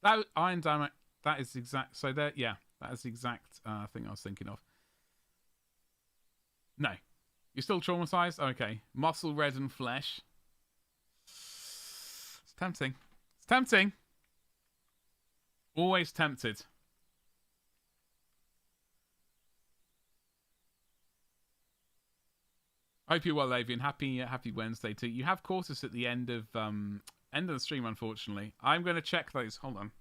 That Iron Dynamite. That is exact. So there, yeah, that is the exact thing I was thinking of. No. You're still traumatized? Okay. Muscle, red, and flesh. It's tempting. It's tempting. Always tempted. Hope you're well, Avian. Happy Wednesday too. You have caught us at the end of the stream, unfortunately. I'm going to check those. Hold on.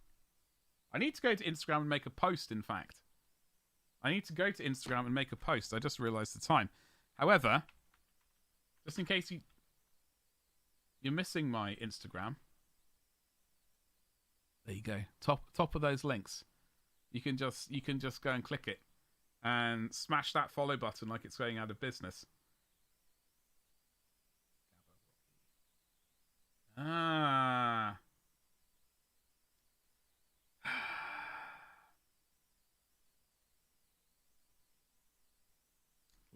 I need to go to Instagram and make a post, in fact. I need to go to Instagram and make a post. I just realised the time. However, just in case you're missing my Instagram, there you go. Top of those links. You can just go and click it and smash that follow button like it's going out of business. Ah.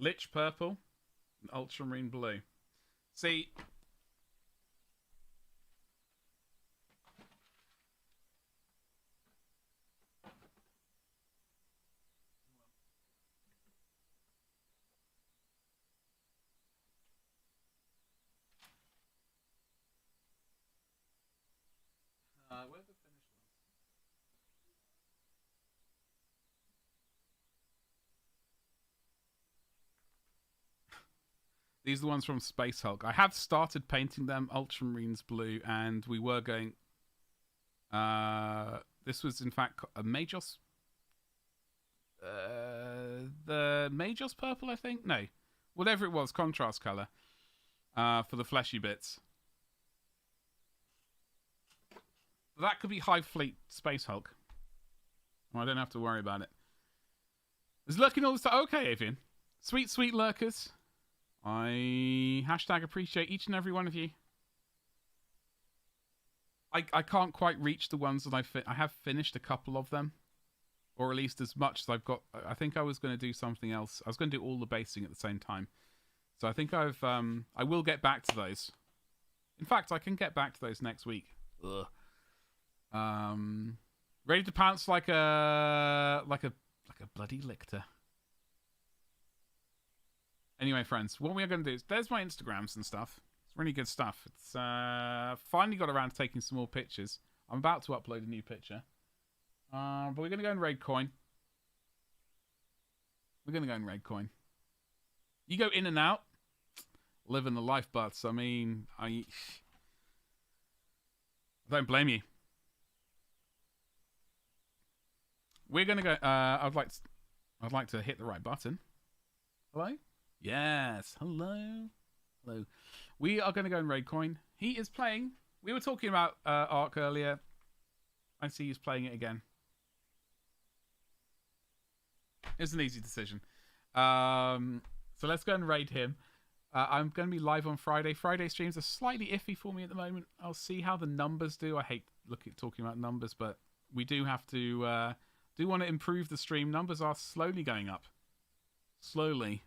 Lich purple and ultramarine blue. See, where's the finish one? These are the ones from Space Hulk. I have started painting them ultramarines blue, and we were going. This was in fact a Magos. The Magos purple, I think. No, whatever it was, contrast color. For the fleshy bits. That could be Hive Fleet Space Hulk. Well, I don't have to worry about it. There's lurking all this time. Okay, Avian. Sweet, sweet lurkers. I hashtag appreciate each and every one of you. I can't quite reach the ones that I have finished a couple of them. Or at least as much as I've got. I think I was going to do something else. I was going to do all the basing at the same time. So I think I will get back to those. In fact, I can get back to those next week. Ugh. Ready to pounce like a bloody lictor. Anyway, friends, what we are going to do is there's my Instagrams and stuff. It's really good stuff. It's finally got around to taking some more pictures. I'm about to upload a new picture. But we're going to go and raid coin. We're going to go and raid coin. You go in and out, living the life, butts. I mean, I don't blame you. We're gonna go. I'd like to hit the right button. Hello? Yes. Hello. Hello. We are gonna go and raid coin. He is playing. We were talking about Ark earlier. I see he's playing it again. It's an easy decision. So let's go and raid him. I'm going to be live on Friday. Friday streams are slightly iffy for me at the moment. I'll see how the numbers do. I hate talking about numbers, but we do have to do want to improve the stream. Numbers are slowly going up. Slowly.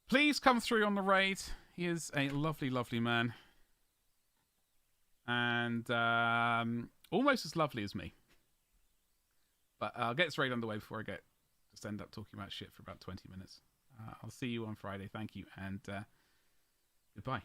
Please come through on the raid. He is a lovely, lovely man. And almost as lovely as me. But I'll get this raid underway before I just end up talking about shit for about 20 minutes. I'll see you on Friday. Thank you, and goodbye.